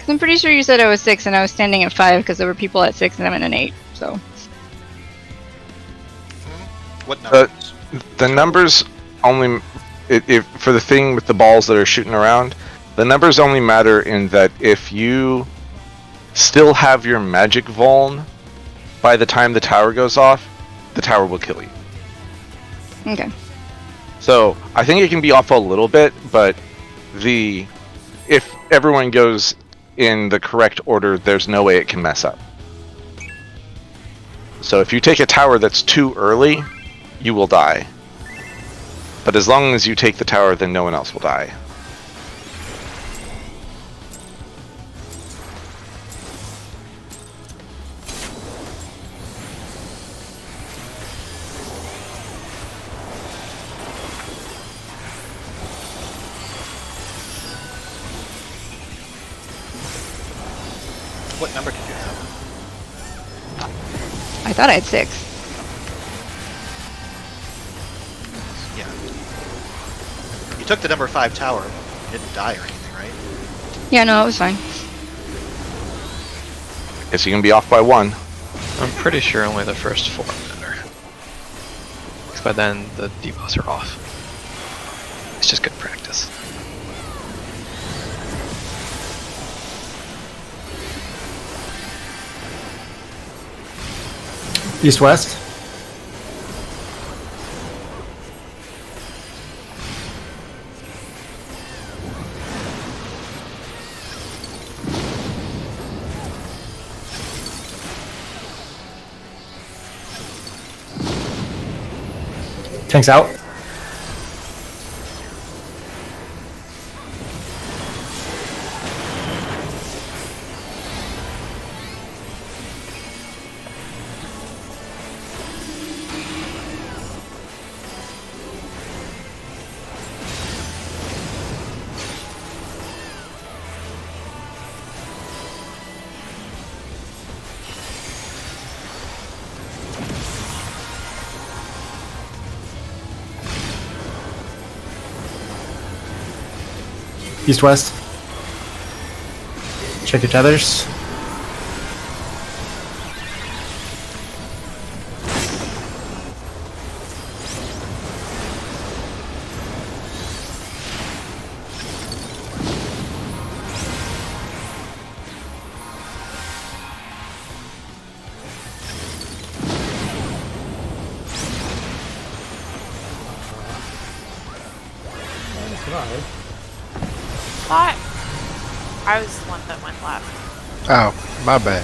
Speaker 7: I'm pretty sure you said I was 6 and I was standing at 5 because there were people at 6 and I'm at an 8. So.
Speaker 3: What numbers?
Speaker 4: The numbers only, if for the thing with the balls that are shooting around, the numbers only matter in that if you still have your magic vuln by the time the tower goes off, the tower will kill you.
Speaker 7: Okay.
Speaker 4: So I think it can be off a little bit, but if everyone goes in the correct order, there's no way it can mess up. So if you take a tower that's too early, you will die. But as long as you take the tower, then no one else will die.
Speaker 3: What number did you have?
Speaker 7: I thought I had 6.
Speaker 3: Yeah. You took the number 5 tower. You didn't die or anything, right?
Speaker 7: Yeah, no, it was fine.
Speaker 4: Guess you can be off by 1.
Speaker 8: I'm pretty sure only the first 4 matter. Because by then the debuffs are off. It's just good practice.
Speaker 2: East west. Tanks out. East-west. Check your tethers.
Speaker 5: I survived.
Speaker 1: Thought I was the one that went left.
Speaker 6: Oh, my bad.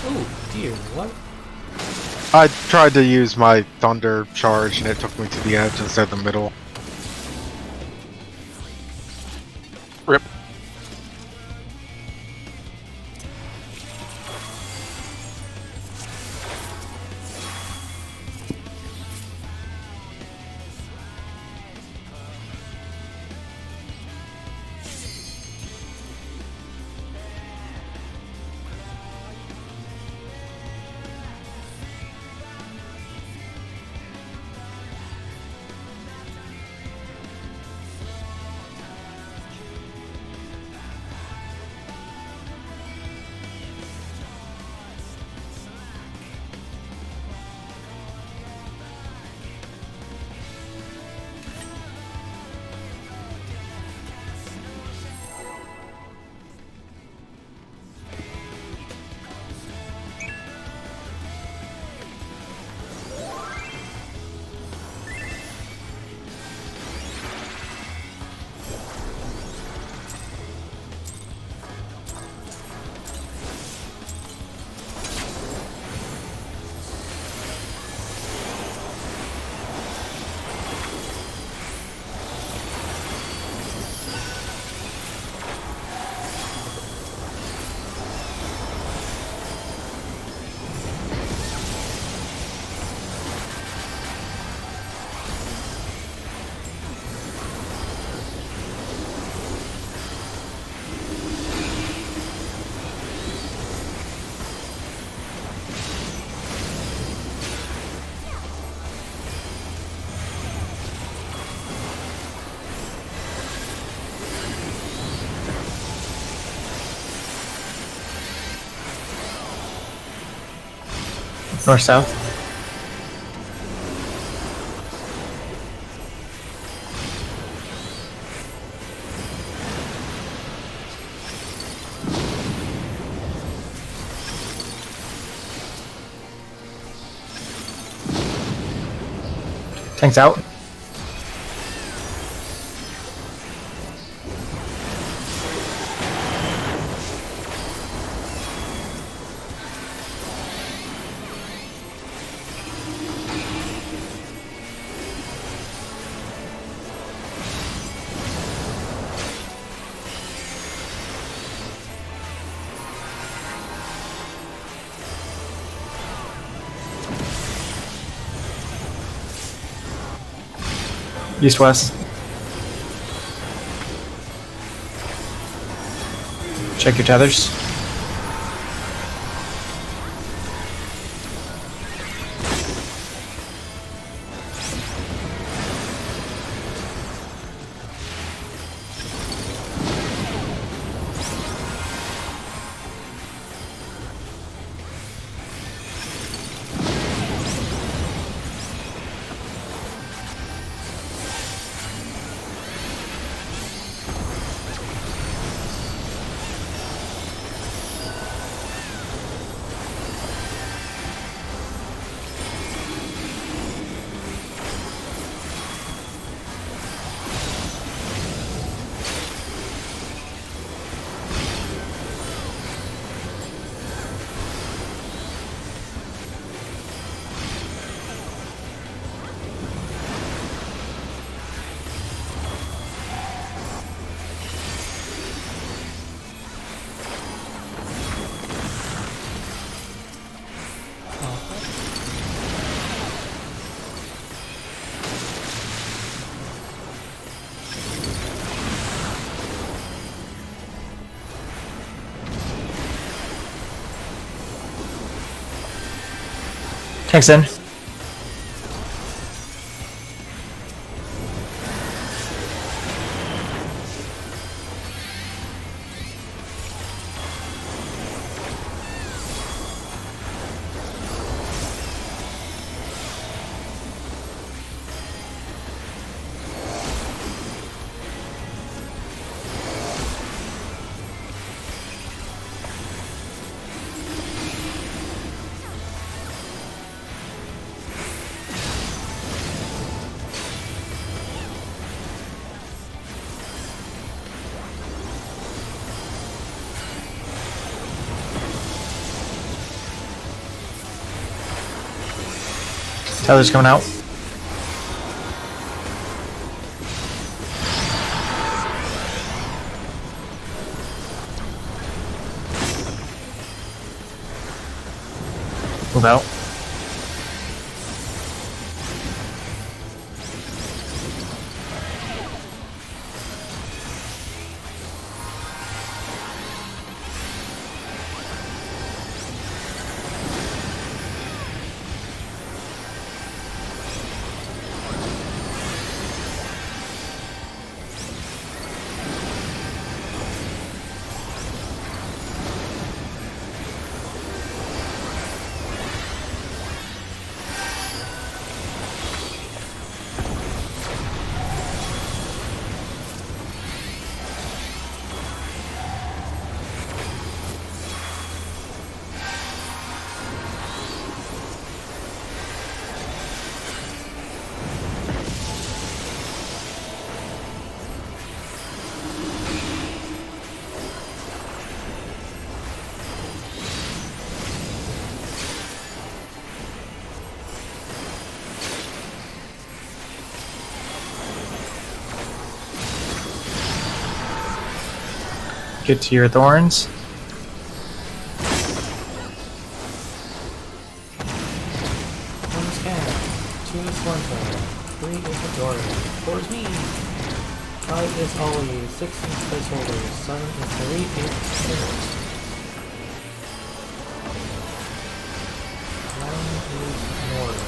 Speaker 5: Oh dear, what?
Speaker 6: I tried to use my thunder charge and it took me to the edge instead of the middle.
Speaker 4: Rip.
Speaker 2: North-south. Tanks out. East-west. Check your tethers. Tanks in. Tether's coming out. Move out. Get to your thorns.
Speaker 5: One scan. 2 is Swarmfire. 3 is Majority. 4 is me. 5 is Ollie. 6 is Placeholder. 7 is Delete. 8 is Spirit. 9 is North.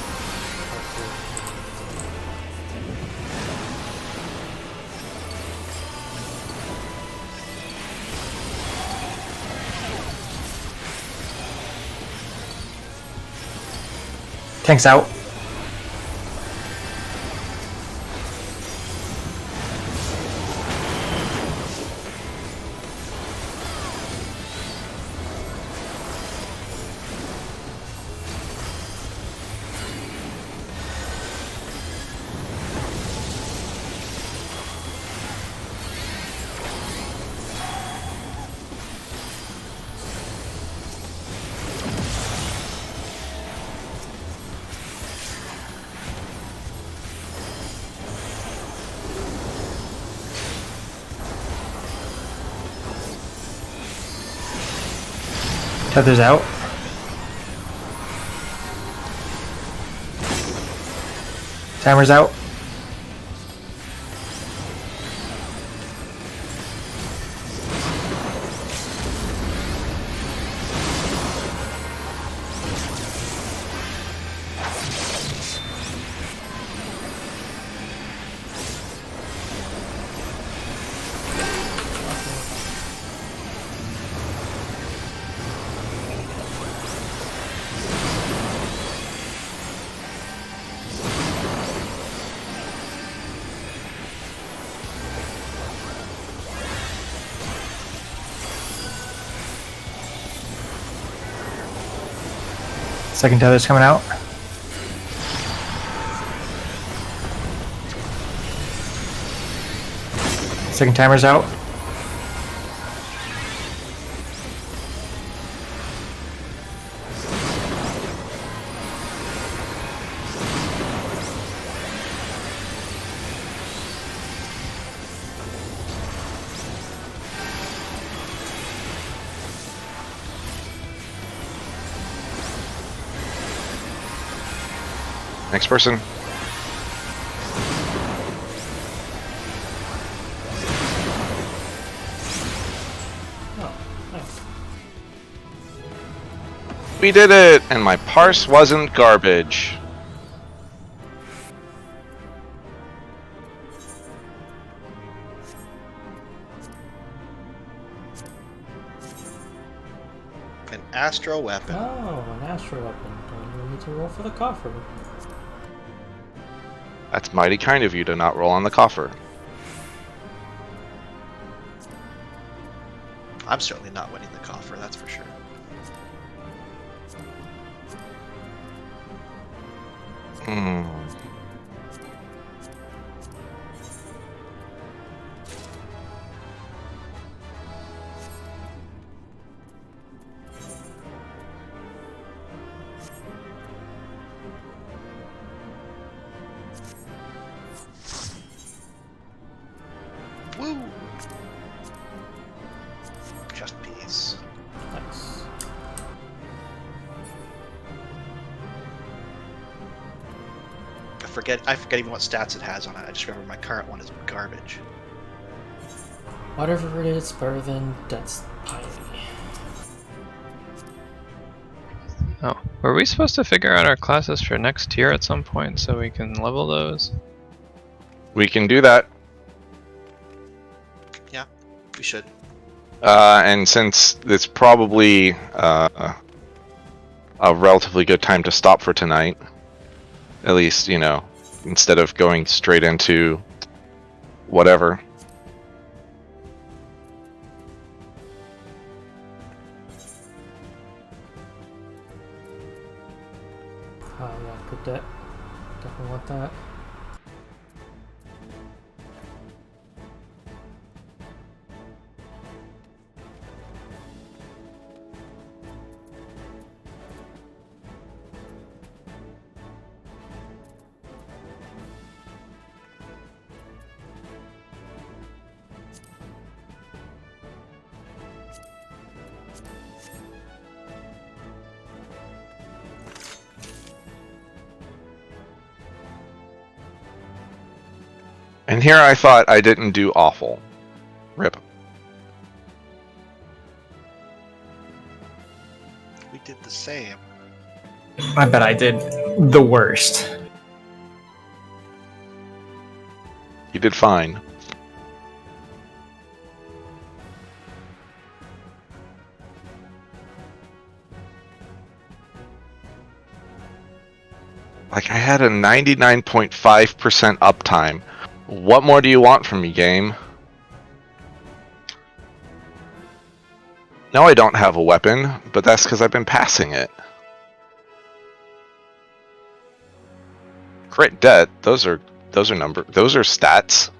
Speaker 2: Tanks out. Tether's out. Timer's out. Second tether's coming out. Second timer's out.
Speaker 4: Next person.
Speaker 5: Oh, nice.
Speaker 4: We did it! And my parse wasn't garbage.
Speaker 3: An astro weapon.
Speaker 5: Oh, an astro weapon. Don't you need to roll for the coffer?
Speaker 4: That's mighty kind of you to not roll on the coffer.
Speaker 3: I'm certainly not winning the coffer, that's for sure.
Speaker 4: Hmm.
Speaker 3: Woo! Just peace.
Speaker 5: Nice.
Speaker 3: I forget even what stats it has on it. I just remember my current one is garbage.
Speaker 5: Whatever it is, better than Death's Piety.
Speaker 8: Oh, were we supposed to figure out our classes for next tier at some point so we can level those?
Speaker 4: We can do that.
Speaker 3: Yeah, we should.
Speaker 4: And since it's probably a relatively good time to stop for tonight, at least, you know, instead of going straight into whatever.
Speaker 5: Oh yeah, good debt. Definitely want that.
Speaker 4: And here I thought I didn't do awful. Rip.
Speaker 3: We did the same.
Speaker 2: I bet I did the worst.
Speaker 4: You did fine. Like, I had a 99.5% uptime. What more do you want from me, game? No, I don't have a weapon, but that's because I've been passing it. Crit debt, those are stats.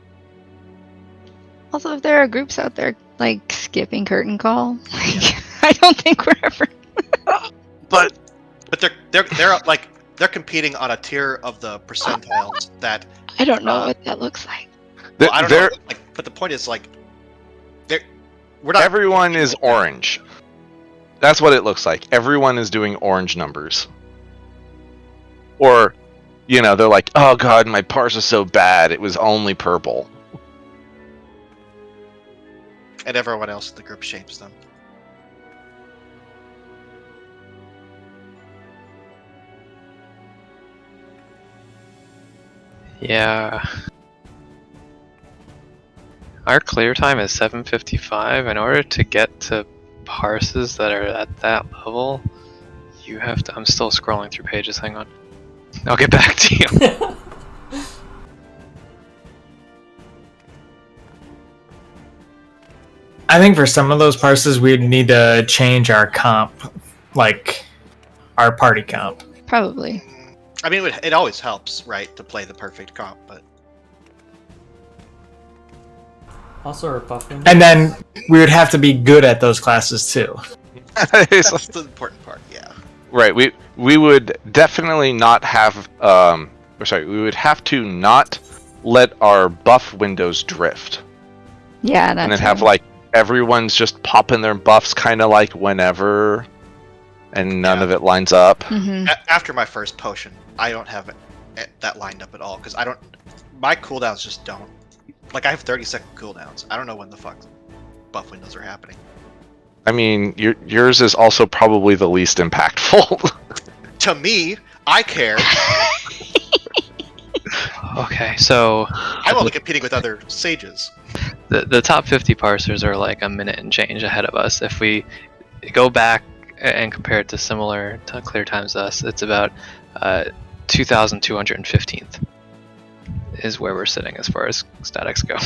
Speaker 7: Also, if there are groups out there like skipping curtain call, like, I don't think we're ever.
Speaker 3: But they're competing on a tier of the percentiles that
Speaker 7: I don't know what that looks like.
Speaker 3: well, I don't know. Like, but the point is like we're not.
Speaker 4: Everyone is orange. That's what it looks like. Everyone is doing orange numbers. Or, you know, they're like, oh god, my parse is so bad, it was only purple.
Speaker 3: And everyone else in the group shames them.
Speaker 8: Yeah. Our clear time is 7:55. In order to get to parses that are at that level, you have to. I'm still scrolling through pages. Hang on. I'll get back to you.
Speaker 2: I think for some of those parses, we'd need to change our comp, like our party comp.
Speaker 7: Probably.
Speaker 3: I mean, it always helps, right, to play the perfect comp, but
Speaker 5: Also, our buffing.
Speaker 2: And then we would have to be good at those classes too.
Speaker 3: that's the important part. Yeah.
Speaker 4: Right, we would definitely not have we would have to not let our buff windows drift.
Speaker 7: Yeah, that's
Speaker 4: And then have like everyone's just popping their buffs kind of like whenever, and none of it lines up.
Speaker 7: Mm-hmm.
Speaker 3: After my first potion, I don't have that lined up at all because my cooldowns just don't. Like, I have 30-second cooldowns. I don't know when the fuck buff windows are happening.
Speaker 4: I mean, yours is also probably the least impactful.
Speaker 3: To me, I care.
Speaker 8: Okay, so
Speaker 3: I'm only competing with other sages.
Speaker 8: the top 50 parsers are like a minute and change ahead of us. If we go back and compare it to similar clear times to us, it's about 2,215th is where we're sitting as far as statics go.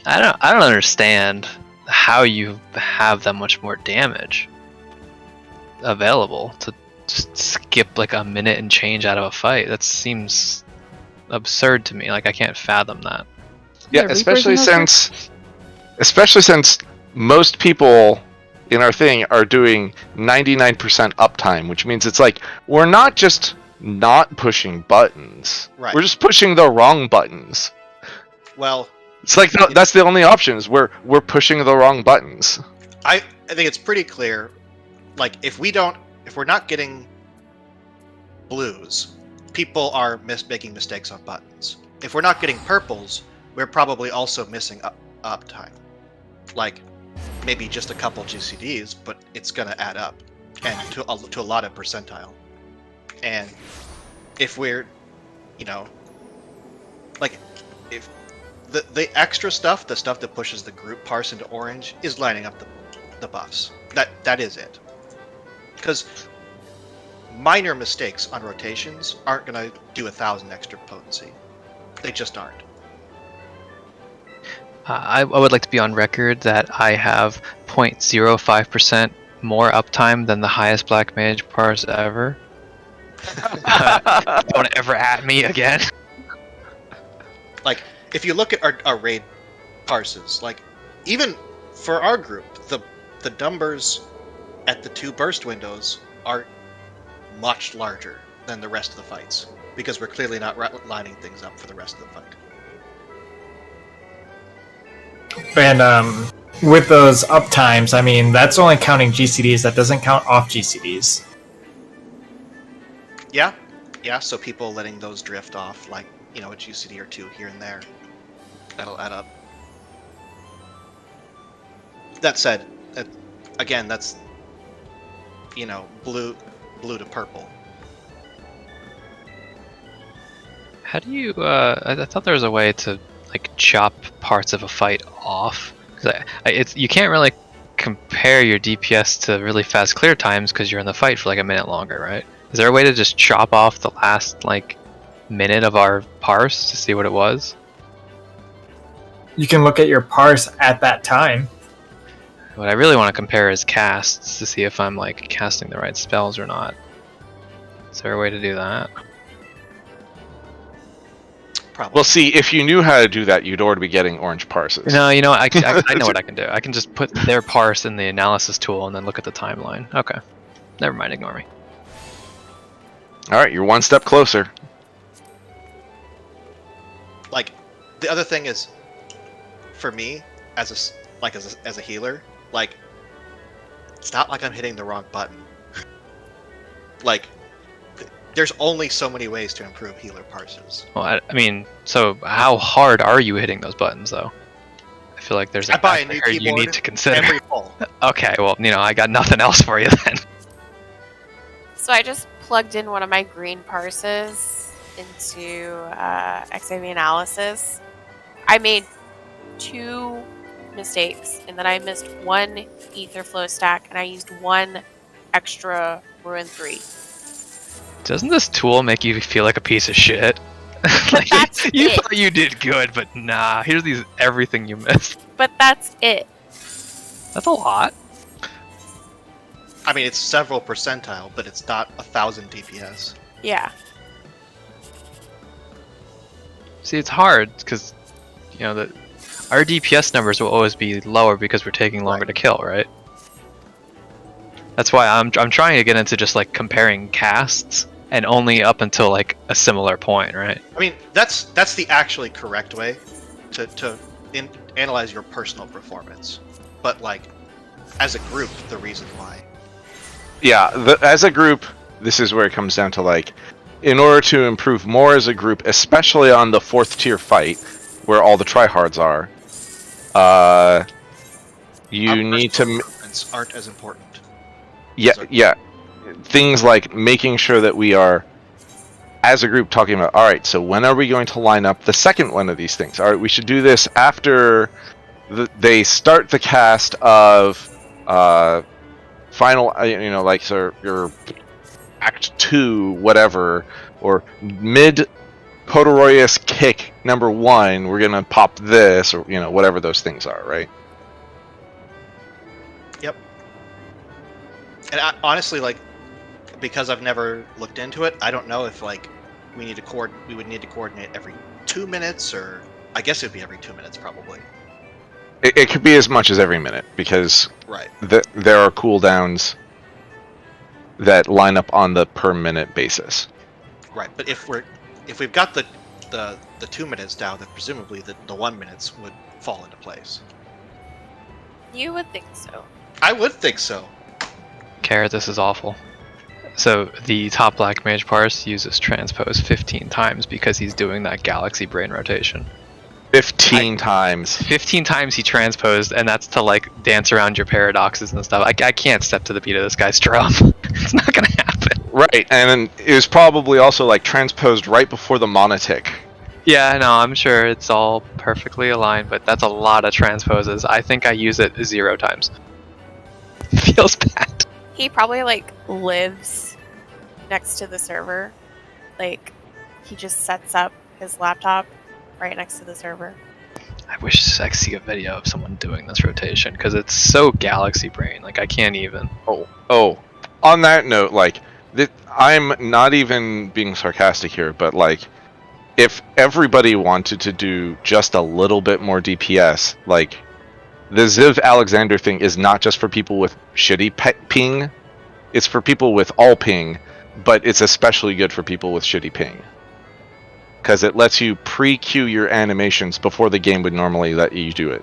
Speaker 8: I don't understand how you have that much more damage available to just skip like a minute and change out of a fight. That seems absurd to me. Like, I can't fathom that.
Speaker 4: Yeah,
Speaker 7: Reapers
Speaker 4: especially
Speaker 7: in those
Speaker 4: since most people in our thing are doing 99% uptime, which means it's like we're not just not pushing buttons.
Speaker 3: Right.
Speaker 4: We're just pushing the wrong buttons.
Speaker 3: Well,
Speaker 4: It's like that's the only option is we're pushing the wrong buttons.
Speaker 3: I think it's pretty clear. Like, if we're not getting blues, people are making mistakes on buttons. If we're not getting purples, we're probably also missing uptime. Like, maybe just a couple GCDs, but it's gonna add up, and to a lot of percentile. And if we're, like, if the extra stuff, the stuff that pushes the group parse into orange, is lining up the buffs. That is it. Because minor mistakes on rotations aren't gonna do 1,000 extra potency. They just aren't.
Speaker 8: I would like to be on record that I have 0.05% more uptime than the highest black mage parse ever. Don't ever at me again.
Speaker 3: Like, if you look at our raid parses, like, even for our group, the numbers at the 2 burst windows are much larger than the rest of the fights, because we're clearly not lining things up for the rest of the fight.
Speaker 2: And with those uptimes, I mean, that's only counting GCDs. That doesn't count off GCDs.
Speaker 3: Yeah, so people letting those drift off, like, a GCD or 2 here and there. That'll add up. That said, again, that's, blue to purple.
Speaker 8: How do you? I thought there was a way to like chop parts of a fight off. Because you can't really compare your DPS to really fast clear times because you're in the fight for like a minute longer, right? Is there a way to just chop off the last like minute of our parse to see what it was?
Speaker 2: You can look at your parse at that time.
Speaker 8: What I really want to compare is casts to see if I'm like casting the right spells or not. Is there a way to do that?
Speaker 3: Probably.
Speaker 4: Well, see, if you knew how to do that, you'd already be getting orange parses.
Speaker 8: No, I know what I can do. I can just put their parse in the analysis tool and then look at the timeline. Okay. Never mind, ignore me.
Speaker 4: Alright, you're one step closer.
Speaker 3: Like, the other thing is, for me, as a healer, like, it's not like I'm hitting the wrong button. Like, there's only so many ways to improve healer parses.
Speaker 8: Well, I mean, so how hard are you hitting those buttons, though? I feel like there's a
Speaker 3: buy a new
Speaker 8: factor you
Speaker 3: keyboard
Speaker 8: need to consider.
Speaker 3: every fall.
Speaker 8: Okay, well, I got nothing else for you then.
Speaker 1: So I just plugged in one of my green parses into FFXIV analysis. I made 2 mistakes, and then I missed 1 ether flow stack, and I used 1 extra ruin 3.
Speaker 8: Doesn't this tool make you feel like a piece of shit?
Speaker 1: But that's
Speaker 8: you
Speaker 1: it.
Speaker 8: thought you did good, but nah. Here's everything you missed.
Speaker 1: But that's it.
Speaker 8: That's a lot.
Speaker 3: I mean, it's several percentile, but it's not 1,000 DPS.
Speaker 1: Yeah.
Speaker 8: See, it's hard because our DPS numbers will always be lower because we're taking longer to kill, right? That's why I'm trying to get into just like comparing casts and only up until like a similar point, right?
Speaker 3: I mean, that's the actually correct way to analyze your personal performance. But, like, as a group, the reason why.
Speaker 4: Yeah, as a group, this is where it comes down to, like, in order to improve more as a group, especially on the 4th tier fight, where all the tryhards are. You need to.
Speaker 3: Improvements aren't as important.
Speaker 4: Yeah. Things like making sure that we are, as a group, talking about, all right, so when are we going to line up the second one of these things? All right, we should do this after they start the cast of final, like so your Act 2, whatever, or mid Podoroyus kick number 1, we're going to pop this, or, whatever those things are, right?
Speaker 3: Yep. And honestly, like, because I've never looked into it, I don't know if like we would need to coordinate every 2 minutes, or I guess it'd be every 2 minutes probably.
Speaker 4: It could be as much as every minute, because
Speaker 3: Right.
Speaker 4: there are cooldowns that line up on the per minute basis.
Speaker 3: Right, but if we've got the 2 minutes down, then presumably the 1 minutes would fall into place.
Speaker 1: You would think so.
Speaker 3: I would think so.
Speaker 8: Carrot, this is awful. So the top black mage parse uses transpose 15 times because he's doing that galaxy brain rotation.
Speaker 4: 15 times.
Speaker 8: 15 times he transposed, and that's to like dance around your paradoxes and stuff. I can't step to the beat of this guy's drum. It's not gonna happen.
Speaker 4: Right, and it was probably also like transposed right before the monotic.
Speaker 8: Yeah, no, I'm sure it's all perfectly aligned, but that's a lot of transposes. I think I use it 0 times. Feels bad.
Speaker 1: He probably like lives next to the server. Like he just sets up his laptop right next to the server.
Speaker 8: I wish I could see a video of someone doing this rotation because it's so galaxy brain. Like I can't even.
Speaker 4: Oh. On that note, like I'm not even being sarcastic here, but like if everybody wanted to do just a little bit more DPS, like the Ziv Alexander thing is not just for people with shitty ping, it's for people with all ping, but it's especially good for people with shitty ping. Because it lets you pre-queue your animations before the game would normally let you do it.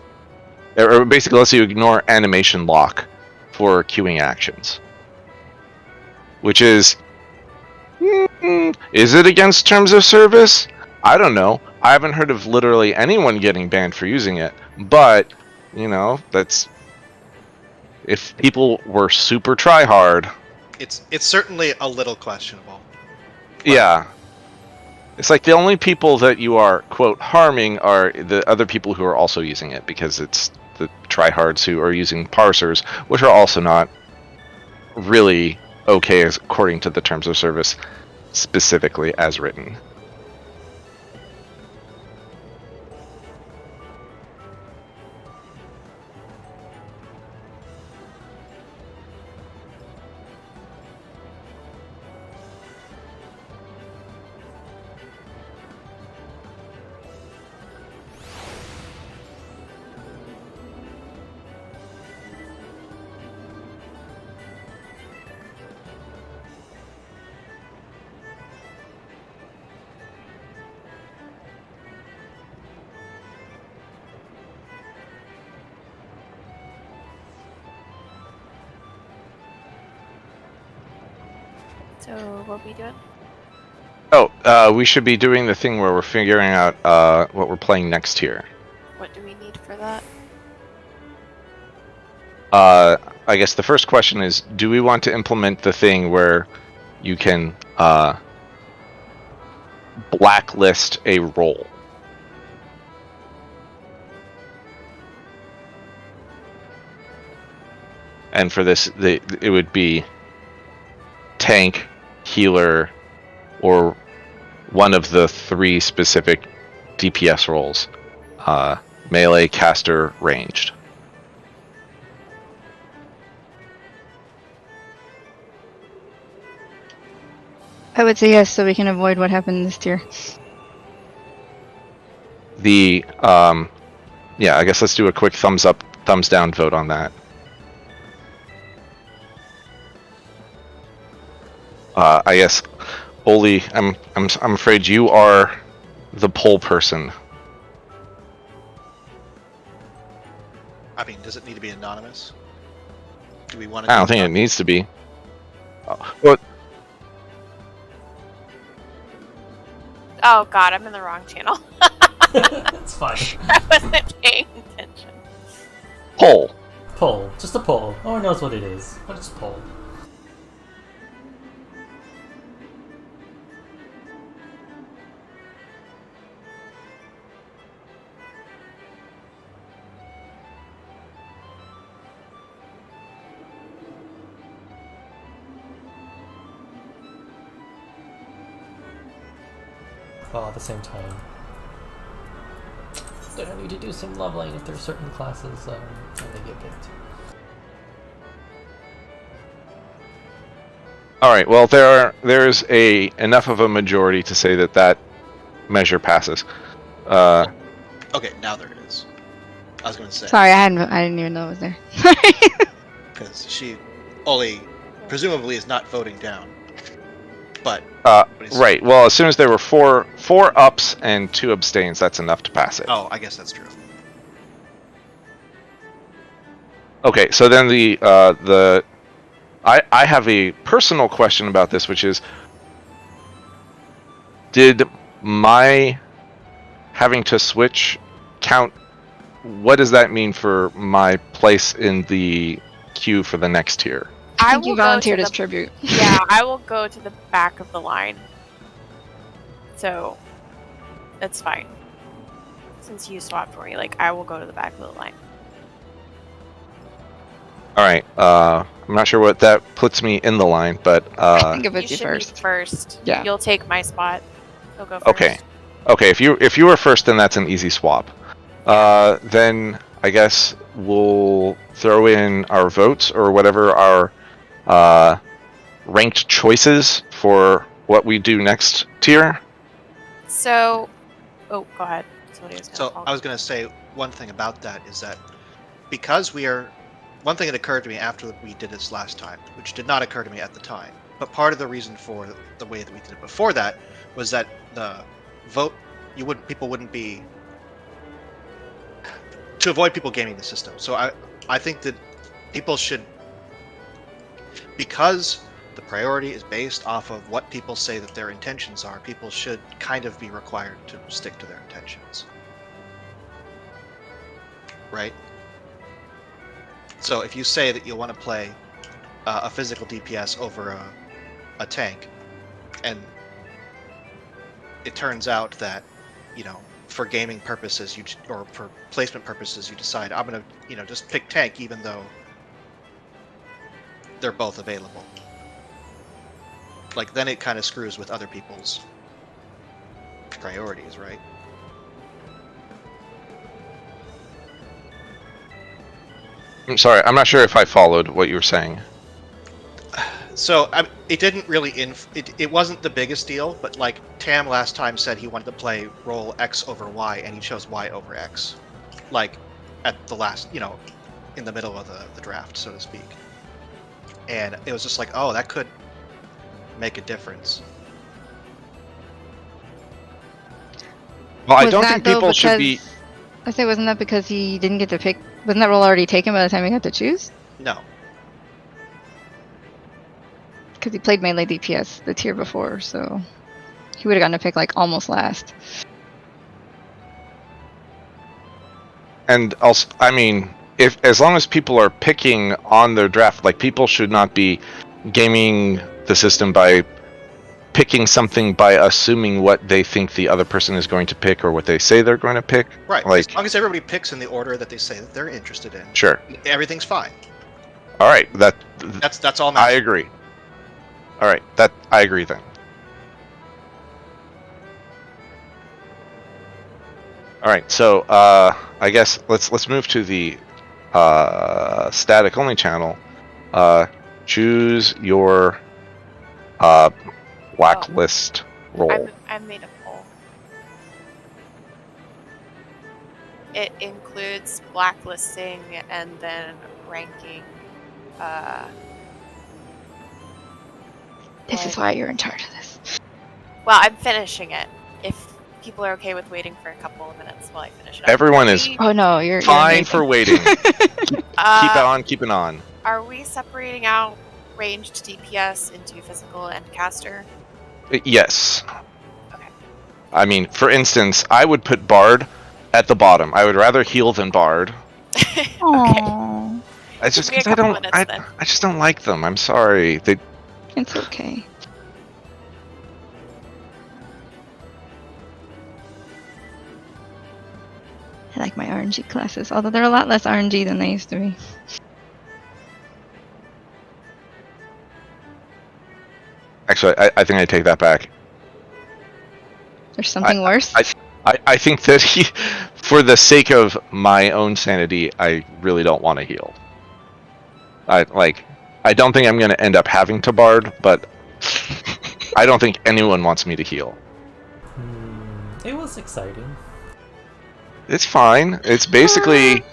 Speaker 4: Or basically lets you ignore animation lock for queuing actions. Which is it against terms of service? I don't know. I haven't heard of literally anyone getting banned for using it, but that's if people were super try-hard.
Speaker 3: It's certainly a little questionable.
Speaker 4: Yeah. It's like the only people that you are, quote, harming are the other people who are also using it, because it's the tryhards who are using parsers, which are also not really okay according to the terms of service specifically as written.
Speaker 1: So what are we doing?
Speaker 4: We should be doing the thing where we're figuring out what we're playing next here.
Speaker 1: What do we need for that?
Speaker 4: I guess the first question is, do we want to implement the thing where you can blacklist a role? And for this, it would be tank, healer, or one of the 3 specific DPS roles. Melee, caster, ranged.
Speaker 7: I would say yes, so we can avoid what happened this tier.
Speaker 4: Yeah, I guess let's do a quick thumbs up, thumbs down vote on that. I guess, Oli, I'm afraid you are the poll person.
Speaker 3: I mean, does it need to be anonymous? Do we want to?
Speaker 4: I don't think it needs to be. But
Speaker 1: Oh god, I'm in the wrong channel.
Speaker 5: It's fine.
Speaker 1: I wasn't paying attention.
Speaker 4: Pull.
Speaker 5: Pull. Just a pull. No one knows what it is, but it's pull. While at the same time, then I need to do some leveling if there's certain classes and they get picked.
Speaker 4: All right. Well, there's enough of a majority to say that measure passes.
Speaker 3: Okay, now there it is. I was going to say.
Speaker 7: Sorry, I didn't even know it was there.
Speaker 3: Because Oli presumably is not voting down. But
Speaker 4: right. Well, as soon as there were four ups and 2 abstains, that's enough to pass it.
Speaker 3: Oh, I guess that's true.
Speaker 4: Okay. So then I have a personal question about this, which is, did my having to switch count? What does that mean for my place in the queue for the next tier?
Speaker 7: I think you
Speaker 1: will go
Speaker 7: volunteered
Speaker 1: to
Speaker 7: as
Speaker 1: the-
Speaker 7: tribute.
Speaker 1: Yeah, I will go to the back of the line. So, it's fine. Since you swapped for me, I will go to the back of the line.
Speaker 4: All right. I'm not sure what that puts me in the line, but
Speaker 7: I think it puts you
Speaker 1: should
Speaker 7: first.
Speaker 1: be first.
Speaker 7: Yeah.
Speaker 1: You'll take my spot. You'll go first.
Speaker 4: okay. Okay. If you were first, then that's an easy swap. Then I guess we'll throw in our votes or whatever our ranked choices for what we do next tier.
Speaker 1: So, oh, go ahead. Somebody was gonna
Speaker 3: So
Speaker 1: talk.
Speaker 3: I was going to say one thing about that is that because one thing that occurred to me after we did this last time, which did not occur to me at the time, but part of the reason for the way that we did it before that was that the vote people wouldn't be to avoid people gaming the system. So I think that people should, because the priority is based off of what people say that their intentions are, people should kind of be required to stick to their intentions. Right? So if you say that you want to play a physical DPS over a tank, and it turns out that, for gaming purposes or for placement purposes, you decide I'm gonna, just pick tank even though they're both available. Then it kind of screws with other people's priorities, right?
Speaker 4: I'm sorry, I'm not sure if I followed what you were saying.
Speaker 3: So it didn't really it wasn't the biggest deal, but Tam last time said he wanted to play roll X over Y, and he chose Y over X, at the last, in the middle of the draft, so to speak. And it was just oh, that could make a difference.
Speaker 4: Well, I
Speaker 7: Was
Speaker 4: don't
Speaker 7: that,
Speaker 4: think
Speaker 7: though,
Speaker 4: people should be.
Speaker 7: because- I say, wasn't that because he didn't get to pick? Wasn't that role already taken by the time he got to choose?
Speaker 3: No,
Speaker 7: Because he played melee DPS the tier before, so he would have gotten to pick almost last.
Speaker 4: And also, I mean, as long as people are picking on their draft, people should not be gaming the system by picking something by assuming what they think the other person is going to pick or what they say they're going to pick.
Speaker 3: right. As long as everybody picks in the order that they say that they're interested in,
Speaker 4: Sure.
Speaker 3: everything's fine.
Speaker 4: All right.
Speaker 3: That's all.
Speaker 4: I agree. All right. I agree then. All right. So I guess let's move to the static only channel. Choose your blacklist role.
Speaker 1: I made a poll. It includes blacklisting and then ranking.
Speaker 7: This is why you're in charge of this.
Speaker 1: Well, I'm finishing it. If people are okay with waiting for a couple of minutes while I finish it up.
Speaker 4: Everyone is
Speaker 7: Oh no, you're
Speaker 4: fine
Speaker 7: amazing.
Speaker 4: for waiting. Keep it on.
Speaker 1: Are we separating out ranged DPS into physical and caster?
Speaker 4: Yes.
Speaker 1: Okay.
Speaker 4: I mean, for instance, I would put Bard at the bottom. I would rather heal than Bard.
Speaker 1: Okay.
Speaker 7: Aww.
Speaker 4: It's just
Speaker 1: Give me a
Speaker 4: because
Speaker 1: couple minutes then.
Speaker 4: I just don't like them. I'm sorry. They
Speaker 7: It's okay. I like my RNG classes, although they're a lot less RNG than they used to be.
Speaker 4: actually, I think I take that back.
Speaker 7: There's something worse.
Speaker 4: I think that for the sake of my own sanity, I really don't want to heal. I don't think I'm going to end up having to Bard, but I don't think anyone wants me to heal.
Speaker 5: It was exciting.
Speaker 4: It's fine. It's basically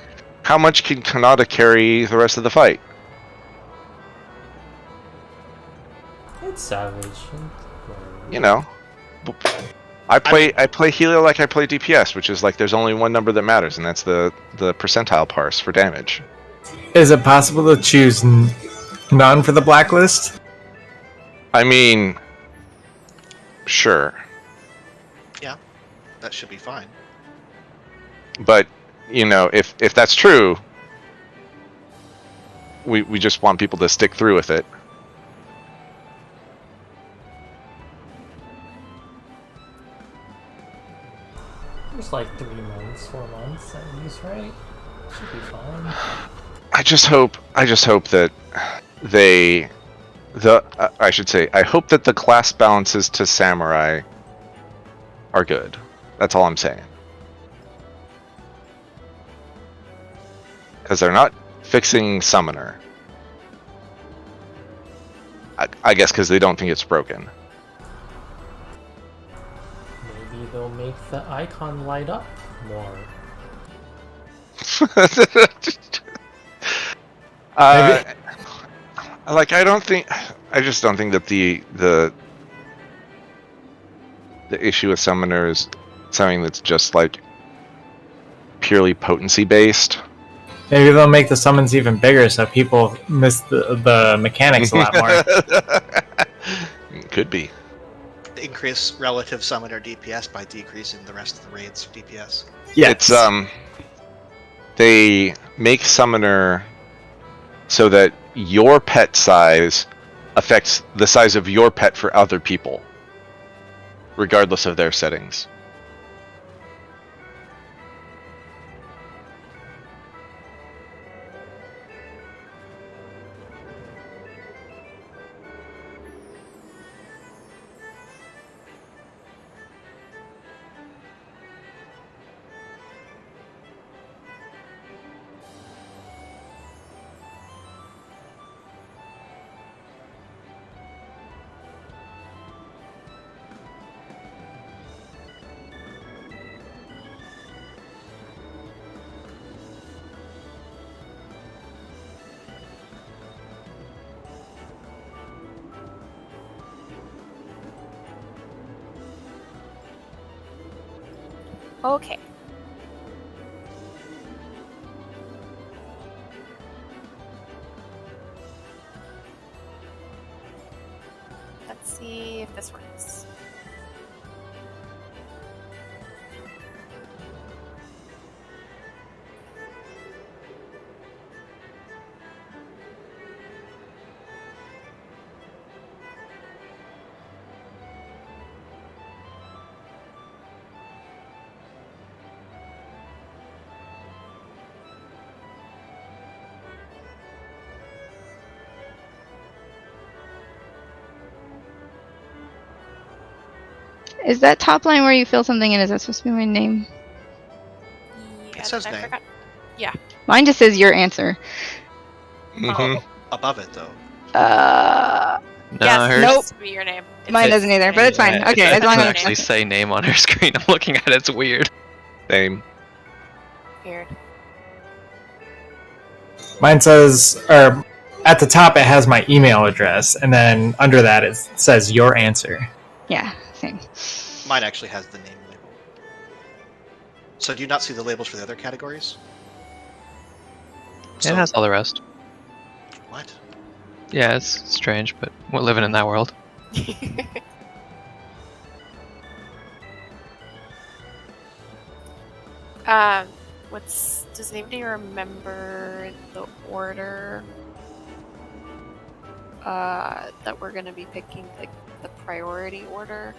Speaker 4: how much can Kanata carry the rest of the fight?
Speaker 5: It's savage.
Speaker 4: You know, I play healer like I play DPS, which is like there's only one number that matters, and that's the percentile parse for damage.
Speaker 2: Is it possible to choose none for the blacklist?
Speaker 4: I mean, sure,
Speaker 3: Yeah, that should be fine.
Speaker 4: but you know, if that's true, we just want people to stick through with it.
Speaker 5: There's like 3 months, 4 months at least, right? Should be fine.
Speaker 4: I just hope that I should say, I hope that the class balances to samurai are good. That's all I'm saying. Because they're not fixing summoner. I guess because they don't think it's broken.
Speaker 5: Maybe they'll make the icon light up more.
Speaker 4: I just don't think that the issue with summoner is something that's just like purely potency based.
Speaker 2: Maybe they'll make the summons even bigger so people miss the mechanics a lot more.
Speaker 4: Could be.
Speaker 3: Increase relative summoner DPS by decreasing the rest of the raid's DPS.
Speaker 2: Yes.
Speaker 4: It's they make summoner so that your pet size affects the size of your pet for other people, regardless of their settings.
Speaker 1: Okay. Let's see if this works.
Speaker 7: Is that top line where you feel something in? Is that supposed to be my name?
Speaker 1: Yeah,
Speaker 3: It says
Speaker 1: I
Speaker 3: name.
Speaker 1: forgot.
Speaker 7: Mine just says your answer.
Speaker 4: Mhm.
Speaker 3: Above it, though.
Speaker 8: No,
Speaker 1: Yes,
Speaker 8: hers,
Speaker 7: Nope.
Speaker 1: supposed to be your name. It
Speaker 7: Mine
Speaker 1: says
Speaker 7: doesn't either, but it's fine.
Speaker 8: Yeah,
Speaker 7: Okay,
Speaker 8: it
Speaker 7: as long
Speaker 8: doesn't
Speaker 7: as
Speaker 8: actually say name on her screen. I'm looking at it. It's weird.
Speaker 4: Same.
Speaker 1: Weird.
Speaker 2: Mine says, or at the top it has my email address, and then under that it says your answer.
Speaker 7: Yeah, same.
Speaker 3: Mine actually has the name label. So do you not see the labels for the other categories?
Speaker 8: It has all the rest.
Speaker 3: What?
Speaker 8: Yeah, it's strange, but we're living in that world.
Speaker 1: Does anybody remember the order that we're gonna be picking, the priority order?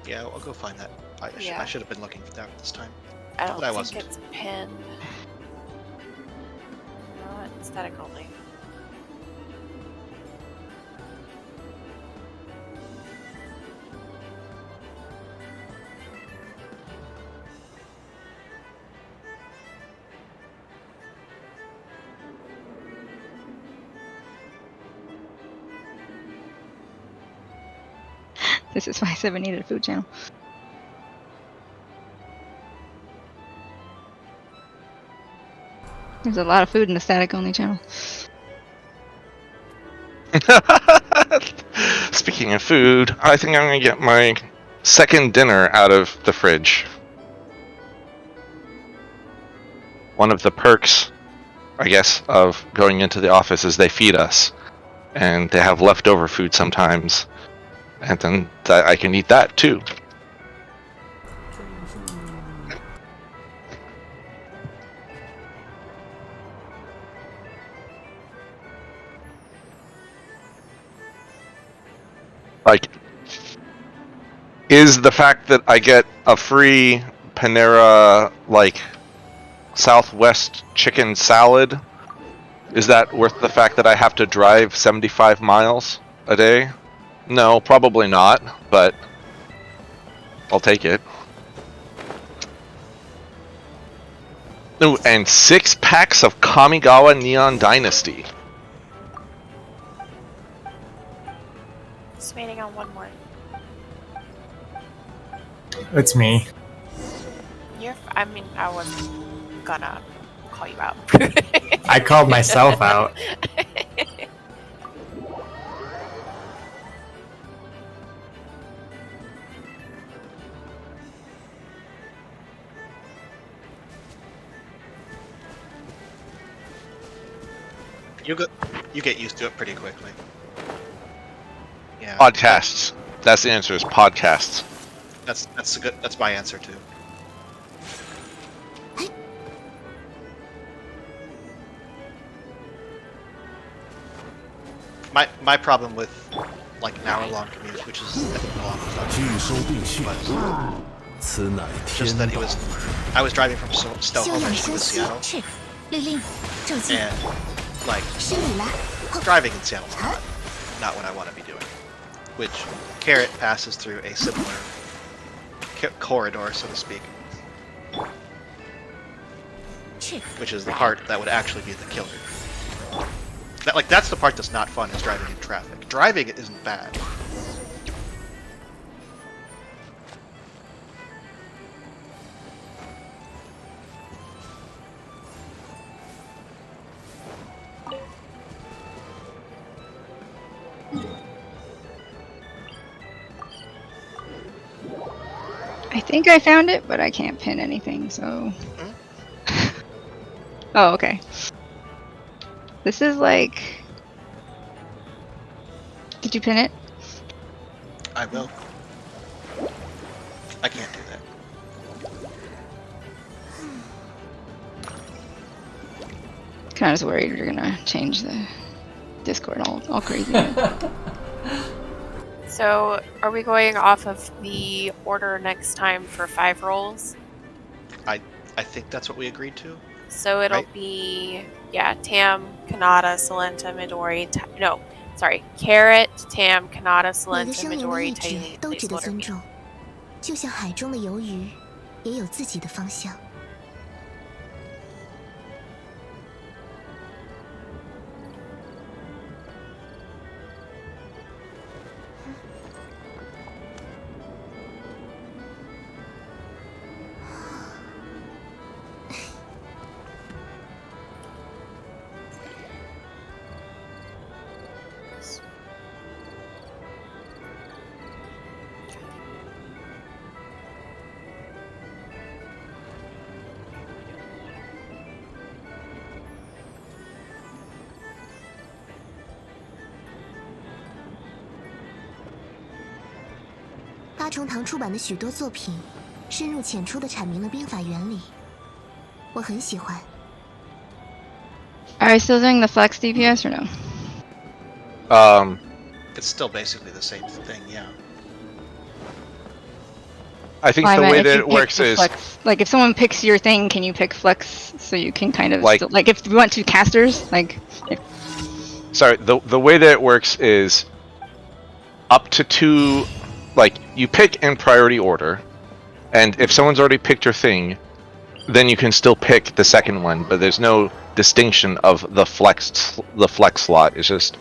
Speaker 3: Yeah, I'll go find that. I
Speaker 1: Yeah.
Speaker 3: should have been looking for that this time.
Speaker 1: I don't
Speaker 3: But I
Speaker 1: think
Speaker 3: wasn't.
Speaker 1: it's pinned. Not static only.
Speaker 7: This is why I said we needed a food channel. There's a lot of food in the static only channel.
Speaker 4: Speaking of food, I think I'm gonna get my second dinner out of the fridge. One of the perks, I guess, of going into the office is they feed us. And they have leftover food sometimes. And then I can eat that too. Like, is the fact that I get a free Panera, like, Southwest chicken salad, is that worth the fact that I have to drive 75 miles a day? No, probably not, but I'll take it. Ooh, and 6 packs of Kamigawa Neon Dynasty.
Speaker 1: Just waiting on one more.
Speaker 2: It's me.
Speaker 1: I mean, I wasn't gonna call you out.
Speaker 2: I called myself out.
Speaker 3: You get used to it pretty quickly. Yeah.
Speaker 4: Podcasts. That's the answer, is podcasts.
Speaker 3: That's my answer too. My problem with like an hour-long commute, which is long, just that I was driving from Stockholm to Seattle, and like driving in Seattle is not what I want to be doing. Which Carrot passes through a similar corridor, so to speak, which is the part that would actually be the killer. That's the part that's not fun, is driving in traffic. Driving isn't bad.
Speaker 7: I think I found it, but I can't pin anything, so... Oh, okay. This is like... Did you pin it?
Speaker 3: I will. I can't do that.
Speaker 7: Kinda was worried you're gonna change the Discord all crazy.
Speaker 1: So, are we going off of the order next time for 5 rolls?
Speaker 3: I think that's what we agreed to.
Speaker 1: So it'll
Speaker 3: Right.
Speaker 1: be, yeah, Tam, Kanata, Salenta, Midori, Carrot, Tam, Kanata,
Speaker 9: 每个
Speaker 1: Salenta,
Speaker 9: 生灵的
Speaker 1: Midori,
Speaker 9: 意志
Speaker 1: Taili,
Speaker 9: 都值得
Speaker 1: placeholder
Speaker 9: 尊
Speaker 1: me.
Speaker 9: 重，就像海中的游鱼，也有自己的方向。八重堂出版的许多作品，深入浅出地阐明了兵法原理，我很喜欢。
Speaker 7: Are we still doing the flex DPS or no?
Speaker 3: It's still basically the same thing, yeah.
Speaker 4: I think
Speaker 7: Well, I
Speaker 4: the
Speaker 7: meant
Speaker 4: way
Speaker 7: if
Speaker 4: that
Speaker 7: you
Speaker 4: it
Speaker 7: pick
Speaker 4: works
Speaker 7: the
Speaker 4: is
Speaker 7: flex, like if someone picks your thing, can you pick flex so you can kind of
Speaker 4: Like-
Speaker 7: still, like if we went to casters, like
Speaker 4: sorry. The way that it works is up to 2. Like you pick in priority order, and if someone's already picked your thing, then you can still pick the second one. But there's no distinction of the flex slot. It's just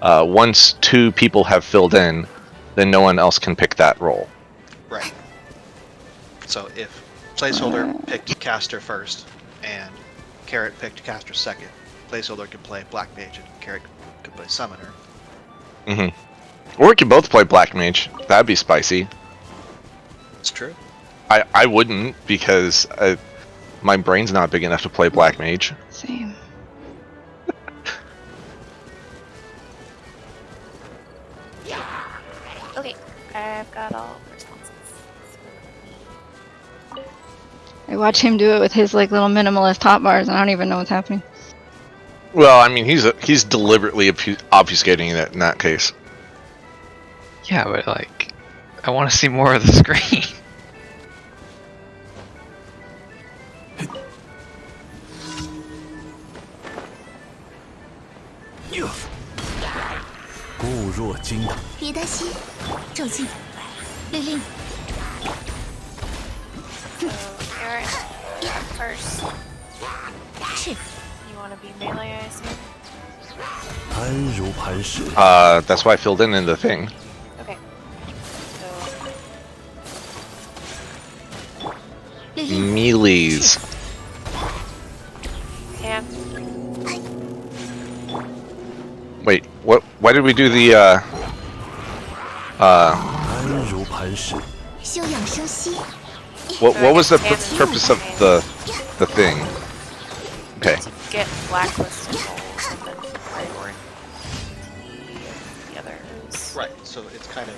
Speaker 4: once 2 people have filled in, then no one else can pick that role.
Speaker 3: Right. So if Placeholder picked Caster first, and Carrot picked Caster second, Placeholder could play Black Mage, and Carrot could play Summoner.
Speaker 4: Or we could both play Black Mage. That'd be spicy.
Speaker 3: It's true.
Speaker 4: I wouldn't, because my brain's not big enough to play Black Mage.
Speaker 7: same.
Speaker 1: Okay, I've got all the responses.
Speaker 7: I watch him do it with his like little minimalist hotbars, and I don't even know what's happening.
Speaker 4: Well, I mean, he's deliberately obfuscating it in that case.
Speaker 8: Yeah, but like, I want to see more of the screen.
Speaker 9: 别担心，照镜，令令。
Speaker 1: So, Eric, first.
Speaker 9: 是，
Speaker 1: You want to be melee, I assume?
Speaker 4: That's why I filled in the thing.
Speaker 1: Okay. So,
Speaker 9: 令令。
Speaker 4: Melees.
Speaker 1: Tam,
Speaker 4: Wait, what? Why did we do the
Speaker 9: 休养生息。
Speaker 4: what was the purpose of the thing? Okay.
Speaker 1: to get blacklisted roles and then priority the others.
Speaker 3: Right. So it's kind of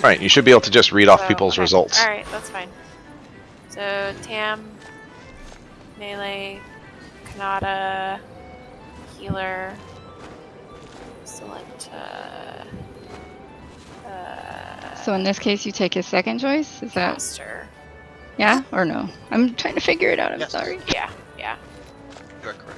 Speaker 4: Right, you should be able to just read off
Speaker 1: So,
Speaker 4: people's
Speaker 1: okay.
Speaker 4: results.
Speaker 1: Alright, that's fine. So, Tam, melee, Kanata, healer, select,
Speaker 7: So in this case, you take his second choice. Is that
Speaker 1: caster.
Speaker 7: yeah or no? I'm trying to figure it out. I'm
Speaker 3: Yes.
Speaker 7: sorry.
Speaker 1: Yeah, yeah.
Speaker 3: you're correct.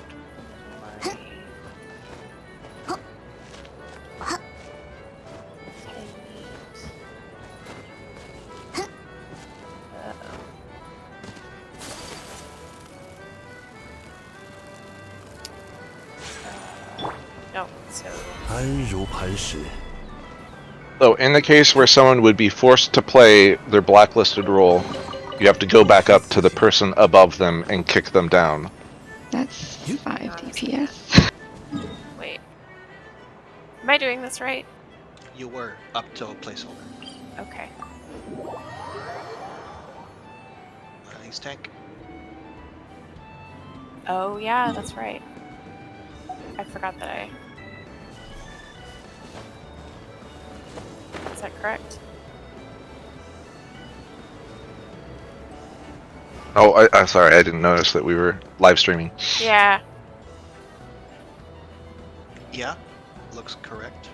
Speaker 1: No, so
Speaker 4: So, in the case where someone would be forced to play their blacklisted role, you have to go back up to the person above them and kick them down.
Speaker 7: That's 5 DPS.
Speaker 1: wait. Am I doing this right?
Speaker 3: You were up to a placeholder.
Speaker 1: Okay.
Speaker 3: He's tank.
Speaker 1: Oh yeah, that's right. I forgot that I. Is that correct?
Speaker 4: Oh, I'm sorry, I didn't notice that we were live streaming.
Speaker 1: Yeah.
Speaker 3: Yeah, looks correct.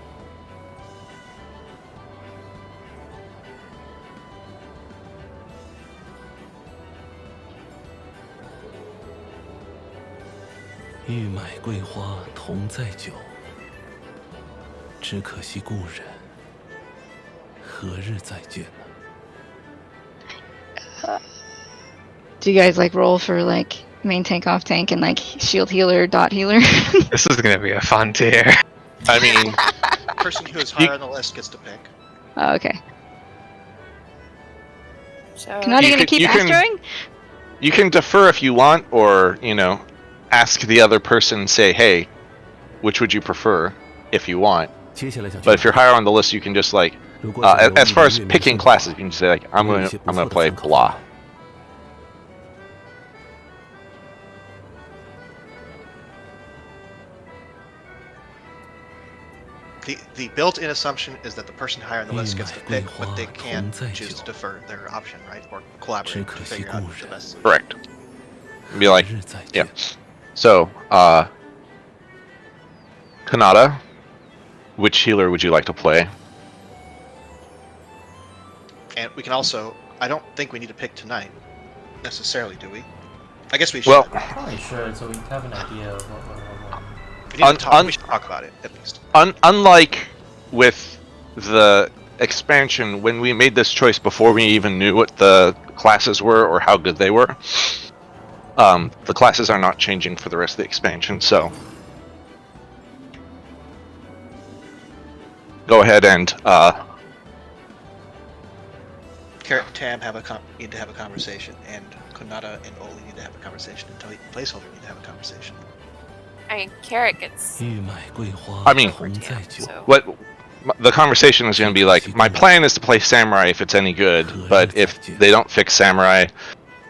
Speaker 7: Do you guys like roll for like main tank, off tank, and like shield healer, dot healer?
Speaker 8: This is gonna be a fun tier.
Speaker 4: I mean,
Speaker 3: Person who is higher on the list gets to pick.
Speaker 7: Oh, okay.
Speaker 1: So.
Speaker 7: Kanata,
Speaker 4: You
Speaker 7: gonna
Speaker 4: could-
Speaker 7: keep
Speaker 4: you can-
Speaker 7: astroing?
Speaker 4: you can defer if you want, or, ask the other person, say, hey, which would you prefer, if you want. But if you're higher on the list, you can just, like, as far as picking classes, you can just say, like, I'm gonna play blah.
Speaker 3: The built-in assumption is that the person higher on the list gets to pick, but they can choose to defer their option, right? Or collaborate to figure out the best solution.
Speaker 4: Correct. and be like, yeah. So, Kanata, which healer would you like to play?
Speaker 3: And we can also. I don't think we need to pick tonight, necessarily, do we? I guess we should.
Speaker 4: Well,
Speaker 5: Probably should, so we have an idea of what we're leveling.
Speaker 3: We should talk about it, at least.
Speaker 4: Unlike with the expansion, when we made this choice before we even knew what the classes were or how good they were, the classes are not changing for the rest of the expansion, so go ahead and
Speaker 3: Carrot and Tam need to have a conversation, and Konata and Oli need to have a conversation, and Placeholder need to have a conversation.
Speaker 1: I mean, Carrot gets.
Speaker 4: I mean,
Speaker 1: over Tam, so.
Speaker 4: what the conversation is going to be like, my plan is to play Samurai if it's any good, but if they don't fix Samurai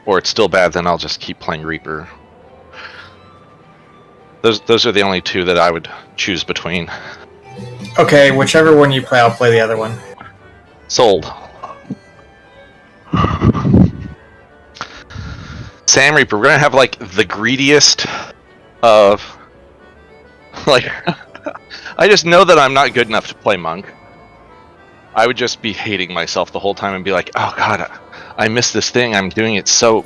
Speaker 4: or it's still bad, then I'll just keep playing Reaper. Those are the only two that I would choose between.
Speaker 2: Okay, whichever one you play, I'll play the other one.
Speaker 4: Sold. Sam Reaper, we're gonna have like the greediest of like I just know that I'm not good enough to play Monk. I would just be hating myself the whole time and be like, oh god, I missed this thing, I'm doing it so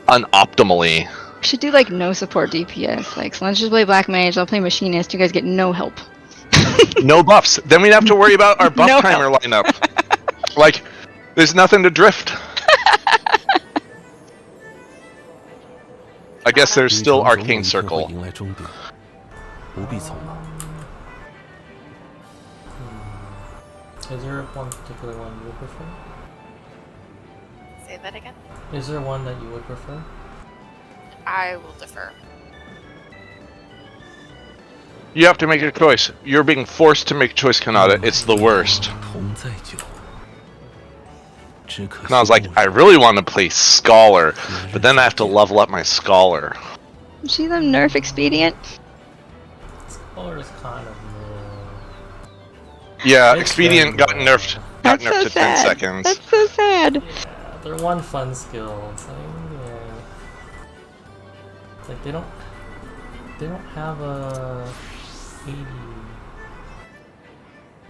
Speaker 4: unoptimally.
Speaker 7: We should do like no support DPS. Like, so let's just play Black Mage, I'll play Machinist, you guys get no help.
Speaker 4: No buffs. Then we'd have to worry about our buff timer lineup. Like, there's nothing to drift. I guess there's still Arcane Circle.
Speaker 5: Is there one particular one you would prefer?
Speaker 1: Say that again?
Speaker 5: Is there one that you would prefer?
Speaker 1: I will defer.
Speaker 4: You have to make a choice. You're being forced to make a choice, Kanata. It's the worst. And I was like, I really want to play Scholar, but then I have to level up my Scholar.
Speaker 7: See them nerf expedient?
Speaker 5: Scholar is kind of
Speaker 4: Yeah,
Speaker 5: It's
Speaker 4: Expedient got
Speaker 5: very
Speaker 4: nerfed. Got
Speaker 7: That's
Speaker 4: nerfed
Speaker 7: so
Speaker 4: to 10
Speaker 7: sad.
Speaker 4: seconds.
Speaker 7: That's so sad.
Speaker 5: yeah, they're one fun skill. It's like, yeah. Like they don't have a 80.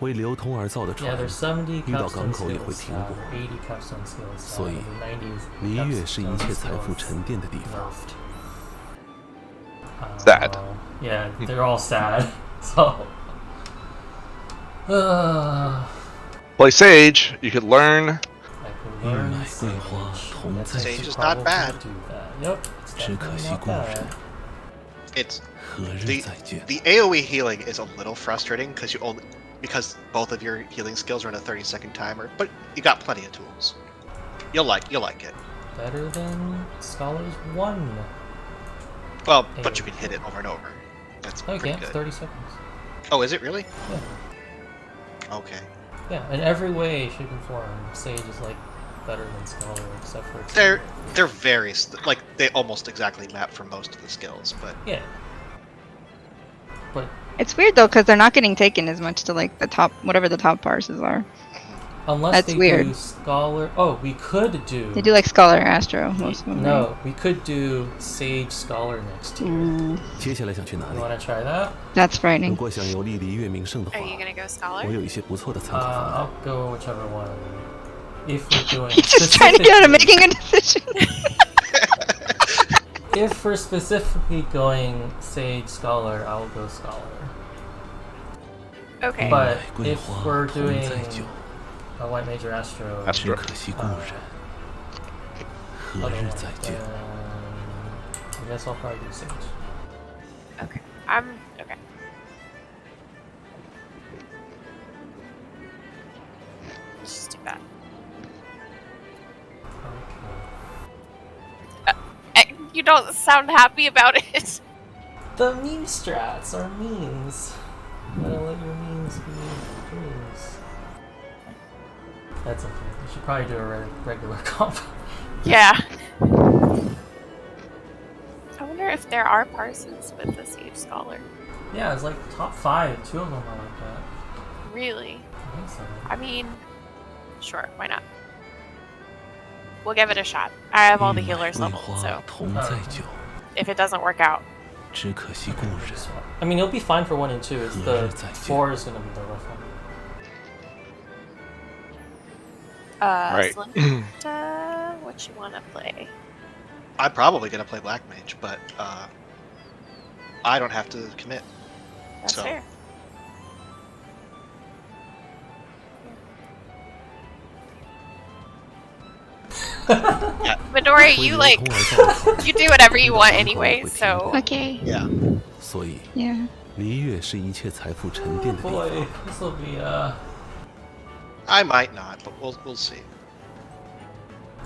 Speaker 10: 为流通而造的船
Speaker 5: Yeah, there's 70
Speaker 10: 遇到
Speaker 5: capstone
Speaker 10: 港口也会
Speaker 5: skills,
Speaker 10: 停过，
Speaker 5: 80 capstone skills,
Speaker 10: 所以
Speaker 5: 90
Speaker 10: 璃月是一切财富沉淀的地方。
Speaker 4: Sad.
Speaker 5: Yeah, they're all sad. So.
Speaker 4: Play Sage. You could learn.
Speaker 5: I can learn
Speaker 10: 玉乃桂花同在
Speaker 3: Sage
Speaker 10: 酒，
Speaker 3: is not bad.
Speaker 5: do that. Yep. It's
Speaker 10: 只可
Speaker 5: definitely
Speaker 10: 惜
Speaker 5: not
Speaker 10: 故人
Speaker 5: bad.
Speaker 3: It's
Speaker 10: 何日
Speaker 3: the
Speaker 10: 再见？
Speaker 3: the AOE healing is a little frustrating because both of your healing skills are in a 30-second timer, but you got plenty of tools. You'll like it.
Speaker 5: Better than Scholars 1.
Speaker 3: Well, but you can hit it over and over. That's
Speaker 5: Okay,
Speaker 3: pretty
Speaker 5: it's
Speaker 3: good.
Speaker 5: 30 seconds.
Speaker 3: Oh, is it really?
Speaker 5: Yeah.
Speaker 3: Okay.
Speaker 5: Yeah, in every way, shape, and form, Sage is like better than Scholar, except for its
Speaker 3: They're very they almost exactly map for most of the skills, but
Speaker 5: yeah. But
Speaker 7: It's weird though, because they're not getting taken as much to like the top, whatever the top parses are.
Speaker 5: unless
Speaker 7: That's
Speaker 5: they
Speaker 7: weird.
Speaker 5: do Scholar, oh, we could do.
Speaker 7: They do like Scholar Astro, most of them.
Speaker 5: No, we could do Sage Scholar next year.
Speaker 7: Ooh,
Speaker 10: 接下来想去哪
Speaker 5: You
Speaker 10: 里？
Speaker 5: want to try that?
Speaker 7: that's
Speaker 10: 如
Speaker 7: frightening.
Speaker 10: 果想游历璃月名胜的话
Speaker 1: Are，you gonna go Scholar?
Speaker 10: 我有一些不错的参考方案。
Speaker 5: I'll go whichever one. If we're doing
Speaker 7: Just trying to get out of
Speaker 5: specifically-
Speaker 7: making a decision.
Speaker 5: If we're specifically going Sage Scholar, I'll go Scholar.
Speaker 1: Okay.
Speaker 5: But
Speaker 10: 桂
Speaker 5: if
Speaker 10: 花
Speaker 5: we're
Speaker 10: 同
Speaker 5: doing
Speaker 10: 在酒，
Speaker 5: a White Mage or Astro,
Speaker 10: 只可惜故人。何
Speaker 5: other
Speaker 10: 日
Speaker 5: one,
Speaker 10: 再见？
Speaker 5: I guess I'll probably do Sage.
Speaker 1: Okay. Okay. Let's just do that. You don't sound happy about it.
Speaker 5: The meme strats are memes. Gotta let your memes be memes. That's okay. You should probably do a regular comp.
Speaker 1: Yeah. I wonder if there are parsons with the Sage Scholar.
Speaker 5: Yeah, it's like top 5. 2 of them are like that.
Speaker 1: Really?
Speaker 5: I think so.
Speaker 1: I mean, sure, why not? We'll give it a shot. I have all the
Speaker 10: 玉乃
Speaker 1: healers
Speaker 10: 桂
Speaker 1: leveled,
Speaker 10: 花
Speaker 1: so.
Speaker 10: 同在酒，
Speaker 1: if it doesn't work out.
Speaker 10: 只可惜故人
Speaker 5: I mean, it'll be fine for 1 and 2. It's
Speaker 10: 也
Speaker 5: the
Speaker 10: 日再见。
Speaker 5: 4 is gonna be the rough one.
Speaker 4: Right.
Speaker 1: Celesta, what you want to play?
Speaker 3: I'm probably gonna play Black Mage, but I don't have to commit.
Speaker 1: That's
Speaker 3: So-
Speaker 1: fair. Midori, you like you do whatever you want anyway, so
Speaker 7: Okay.
Speaker 3: Yeah.
Speaker 10: 所以
Speaker 7: Yeah.
Speaker 10: 璃月是一切财富沉淀的地
Speaker 5: Boy,
Speaker 10: 方。
Speaker 5: this will be
Speaker 3: I might not, but we'll see.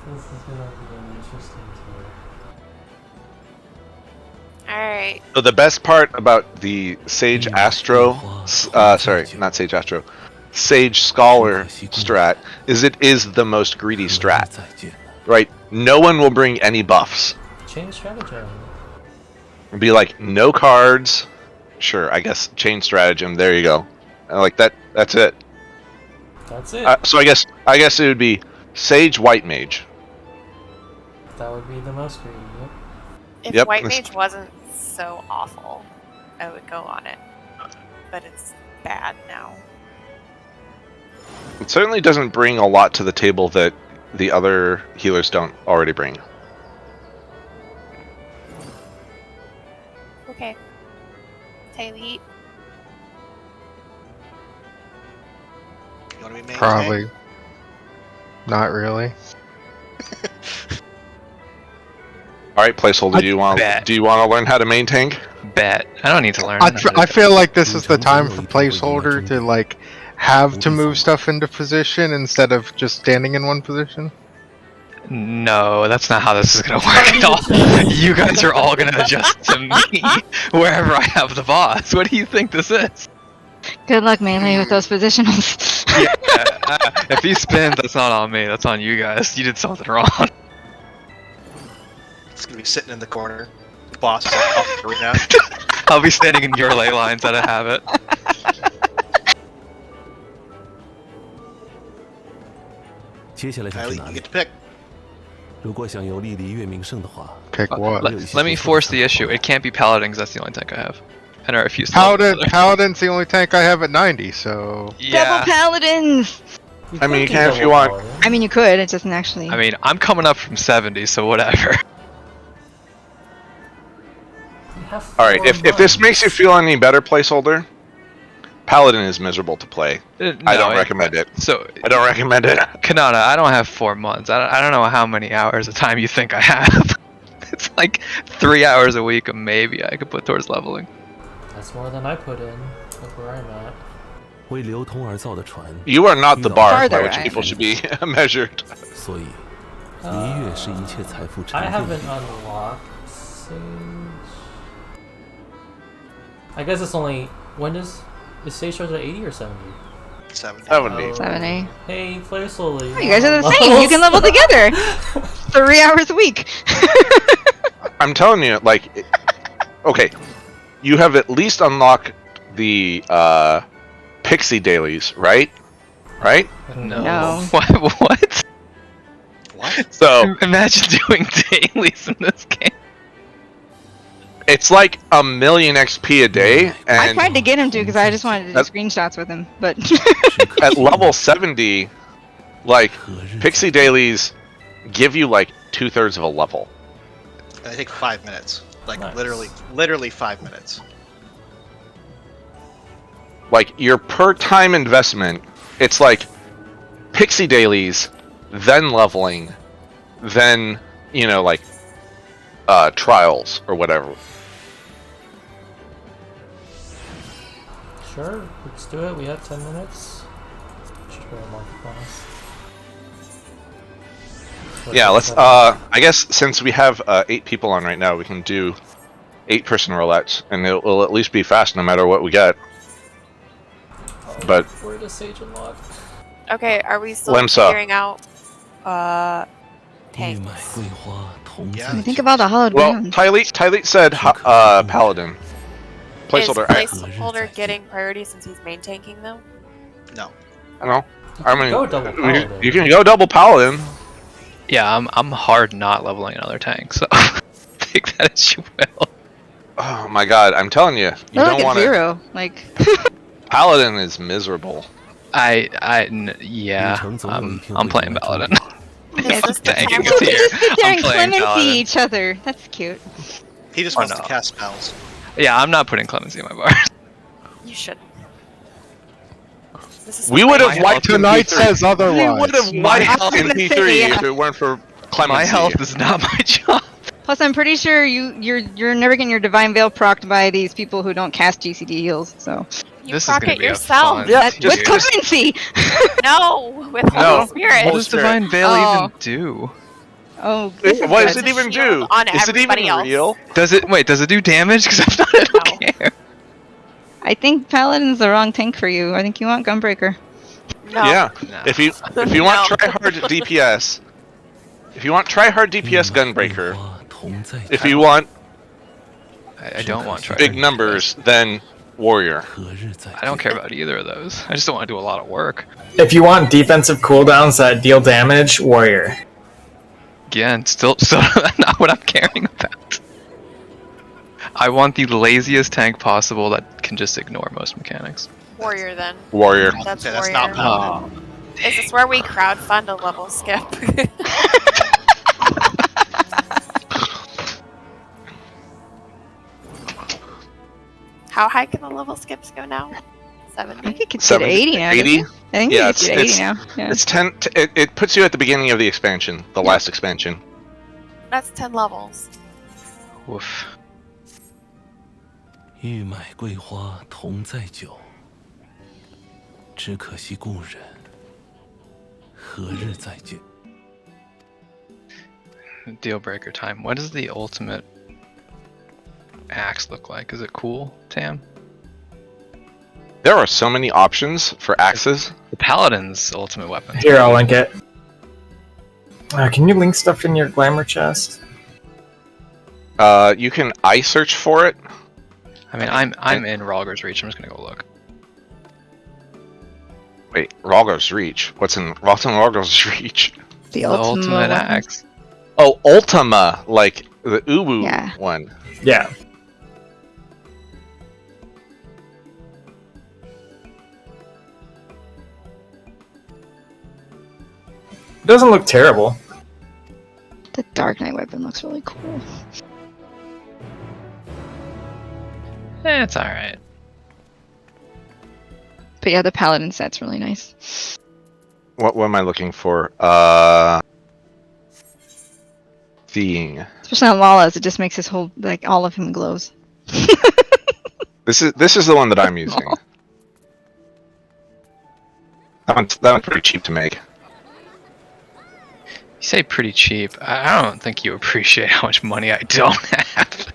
Speaker 5: this is gonna be an interesting tour.
Speaker 1: all right.
Speaker 4: So the best part about the Sage Astro, sorry, not Sage Astro, Sage Scholar strat is it is the most greedy
Speaker 10: 和日
Speaker 4: strat.
Speaker 10: 再见。
Speaker 4: Right? No one will bring any buffs.
Speaker 5: Change stratagem.
Speaker 4: It'd be like no cards. Sure, I guess chain stratagem. There you go. I like that. That's it.
Speaker 5: That's it.
Speaker 4: So I guess it would be Sage White Mage.
Speaker 5: That would be the most greedy. Yep.
Speaker 1: If
Speaker 4: Yep,
Speaker 1: White
Speaker 4: this-
Speaker 1: Mage wasn't so awful, I would go on it. But it's bad now.
Speaker 4: It certainly doesn't bring a lot to the table that the other healers don't already bring.
Speaker 1: Okay. Taylor.
Speaker 3: You want to be main
Speaker 6: Probably. Not really.
Speaker 4: All right, placeholder.
Speaker 6: I-
Speaker 4: Do you want
Speaker 8: Bet.
Speaker 4: to learn how to main tank?
Speaker 8: Bet. I don't need to learn.
Speaker 6: I feel like this is the time for placeholder to like have to move stuff into position instead of just standing in one position.
Speaker 8: No, that's not how this is gonna work at all. You guys are all gonna adjust to me wherever I have the boss. What do you think this is?
Speaker 7: Good luck melee with those positionals.
Speaker 8: If he spins, that's not on me. That's on you guys. You did something wrong.
Speaker 3: It's gonna be sitting in the corner. The boss is like off the arena.
Speaker 8: I'll be standing in your ley lines out of habit.
Speaker 10: 接下来想
Speaker 3: Kylie,
Speaker 10: 去哪
Speaker 3: you
Speaker 10: 里
Speaker 3: get？to pick.
Speaker 10: 如果想游历璃月名胜的话，
Speaker 6: Pick what?
Speaker 8: Let me force the issue. It can't be paladin because that's the only tank I have, and I refuse. To
Speaker 6: Paladin. Paladin's the only tank I have at 90, so
Speaker 7: Double
Speaker 8: Yeah.
Speaker 7: paladins!
Speaker 4: I mean, you
Speaker 5: could
Speaker 4: can
Speaker 5: do
Speaker 4: if you
Speaker 5: double
Speaker 4: want.
Speaker 5: paladin.
Speaker 7: I mean, you could, it doesn't actually.
Speaker 8: I mean, I'm coming up from 70, so whatever.
Speaker 5: We have
Speaker 4: All right,
Speaker 5: 4
Speaker 4: if this
Speaker 5: months.
Speaker 4: makes you feel any better, placeholder, Paladin is miserable to play. I don't recommend it.
Speaker 8: So,
Speaker 4: I don't recommend it.
Speaker 8: Kanana, I don't have 4 months. I don't know how many hours of time you think I have. It's like 3 hours a week, maybe I could put towards leveling.
Speaker 5: That's more than I put in. Look where I'm at.
Speaker 10: 为流通而造的船，
Speaker 4: You are not the bar by
Speaker 7: Farther,
Speaker 4: which
Speaker 7: right?
Speaker 4: people should be measured.
Speaker 10: 所以璃月是一切财富沉
Speaker 5: I
Speaker 10: 淀的
Speaker 5: haven't
Speaker 10: 地方。
Speaker 5: unlocked Sage. I guess it's only is Sage starts at 80 or 70?
Speaker 3: 70.
Speaker 4: 70.
Speaker 7: 70.
Speaker 5: Hey, play slowly.
Speaker 7: Oh, you guys are the same. You can level together. 3 hours a week.
Speaker 4: I'm telling you, like, okay, you have at least unlocked the Pixie dailies, right? Right?
Speaker 8: No.
Speaker 7: No.
Speaker 8: What?
Speaker 3: What?
Speaker 4: So
Speaker 8: Imagine doing dailies in this game.
Speaker 4: it's like 1,000,000 XP a day,
Speaker 7: I
Speaker 4: and
Speaker 7: tried to get him to because I just wanted to do
Speaker 4: That's-
Speaker 7: screenshots with him, but
Speaker 4: at level 70, like,
Speaker 10: 和日
Speaker 4: Pixie dailies give you like 2/3 of a level.
Speaker 3: And they take 5 minutes. Like
Speaker 5: Nice.
Speaker 3: literally 5 minutes.
Speaker 4: Like your per time investment, it's like Pixie dailies, then leveling, then like trials or whatever.
Speaker 5: Sure, let's do it. We have 10 minutes. Should go unlock the class.
Speaker 4: Yeah, let's. I guess since we have 8 people on right now, we can do 8-person roulettes, and it will at least be fast no matter what we get. But
Speaker 5: Where does Sage unlock?
Speaker 1: Okay, are we still
Speaker 4: Limsa.
Speaker 1: figuring out
Speaker 10: 玉麦
Speaker 1: tanks?
Speaker 10: 桂花同在
Speaker 3: Yeah.
Speaker 10: 一
Speaker 7: think
Speaker 10: 起
Speaker 7: about the hollowed
Speaker 4: well,
Speaker 7: ground.
Speaker 4: Tyleet said Paladin. Placeholder.
Speaker 1: Is placeholder getting priority since he's main tanking though?
Speaker 3: No.
Speaker 4: No,
Speaker 5: You
Speaker 4: I
Speaker 5: can
Speaker 4: mean,
Speaker 5: go double paladin.
Speaker 4: you can go double Paladin.
Speaker 8: Yeah, I'm hard not leveling another tank, so take that as you will.
Speaker 4: Oh my god, I'm telling you, you
Speaker 7: They're
Speaker 4: don't
Speaker 7: like
Speaker 4: want
Speaker 7: at
Speaker 4: to.
Speaker 7: 0. Like,
Speaker 4: Paladin is miserable.
Speaker 8: Yeah, I'm playing Paladin.
Speaker 1: Is this the
Speaker 8: Tank
Speaker 1: time
Speaker 8: is
Speaker 1: where
Speaker 7: you
Speaker 8: here.
Speaker 7: just sit there
Speaker 8: I'm
Speaker 7: and
Speaker 8: playing
Speaker 7: clemency
Speaker 8: Paladin.
Speaker 7: each other. That's cute.
Speaker 3: He just
Speaker 8: Oh,
Speaker 3: wants
Speaker 8: no.
Speaker 3: to cast spells.
Speaker 8: Yeah, I'm not putting clemency in my bar.
Speaker 1: you should? This is
Speaker 4: We
Speaker 1: the
Speaker 4: would
Speaker 1: place-
Speaker 4: have wiped in
Speaker 6: Tonight
Speaker 4: P3.
Speaker 6: says
Speaker 4: We
Speaker 6: otherwise.
Speaker 4: would have
Speaker 8: My
Speaker 4: wiped
Speaker 8: health-
Speaker 4: in
Speaker 7: gonna
Speaker 4: P3
Speaker 7: say, yeah.
Speaker 4: if it weren't for clemency.
Speaker 8: My health is not my job.
Speaker 7: Plus, I'm pretty sure you're never getting your Divine Veil procced by these people who don't cast GCD heals. So
Speaker 1: You
Speaker 8: This is
Speaker 1: proc
Speaker 8: gonna
Speaker 1: it
Speaker 8: be a
Speaker 1: yourself.
Speaker 8: fun-
Speaker 7: that's
Speaker 8: Just-
Speaker 7: with clemency.
Speaker 1: No, with
Speaker 8: No.
Speaker 1: Holy Spirit.
Speaker 8: What does
Speaker 4: Spirit.
Speaker 8: Divine Veil
Speaker 7: Oh.
Speaker 8: even do?
Speaker 7: Oh, this is
Speaker 4: What
Speaker 7: good.
Speaker 4: does it even
Speaker 1: Shield
Speaker 4: do?
Speaker 1: on
Speaker 4: Is it even
Speaker 1: everybody else.
Speaker 4: real?
Speaker 8: Does it do damage? Because if not, I don't care.
Speaker 7: I think Paladin's the wrong tank for you. I think you want Gunbreaker.
Speaker 1: No.
Speaker 4: Yeah.
Speaker 8: Nah.
Speaker 4: If you want
Speaker 1: No.
Speaker 4: try hard DPS, if you want try hard DPS Gunbreaker, if you want
Speaker 8: I don't want try.
Speaker 4: big numbers, then Warrior.
Speaker 8: I don't care about either of those. I just don't want to do a lot of work.
Speaker 2: If you want defensive cooldowns that deal damage, Warrior.
Speaker 8: Again, still not what I'm caring about. I want the laziest tank possible that can just ignore most mechanics.
Speaker 1: Warrior then.
Speaker 4: Warrior.
Speaker 1: That's
Speaker 3: Yeah, that's
Speaker 1: Warrior.
Speaker 3: not Paladin.
Speaker 1: Is this where we crowdfund a level skip? How high can the level skips go now?
Speaker 7: I
Speaker 1: 70?
Speaker 7: think it could get
Speaker 4: 70,
Speaker 7: 80 now.
Speaker 4: 80?
Speaker 7: doesn't it? I think
Speaker 4: Yeah,
Speaker 7: it could get 80 now. Yeah.
Speaker 4: It's 10. It puts you at the beginning of the expansion, the last expansion.
Speaker 1: That's 10 levels.
Speaker 8: Oof.
Speaker 10: 欲买桂花同载酒，只可惜故人何日再见？
Speaker 8: Deal breaker time. What does the ultimate axe look like? Is it cool, Tam?
Speaker 4: There are so many options for axes.
Speaker 8: The Paladin's ultimate weapon.
Speaker 2: Here, I'll link it. Can you link stuff in your glamour chest?
Speaker 4: You can eye search for it.
Speaker 8: I mean, I'm in Ralger's reach. I'm just gonna go look.
Speaker 4: Wait, Ralger's reach. What's in Ralger's reach?
Speaker 7: The
Speaker 8: The ultimate
Speaker 7: weapon.
Speaker 8: axe.
Speaker 4: Oh, Ultima, like the Uwu
Speaker 7: Yeah.
Speaker 4: one.
Speaker 2: Yeah. It doesn't look terrible.
Speaker 7: The Dark Knight weapon looks really cool.
Speaker 8: It's alright.
Speaker 7: But yeah, the Paladin set's really nice.
Speaker 4: What am I looking for? Thing.
Speaker 7: Especially on Lala's, it just makes his whole, like, all of him glows.
Speaker 4: This is the one that I'm using. That one's pretty cheap to make.
Speaker 8: You say pretty cheap. I don't think you appreciate how much money I don't have.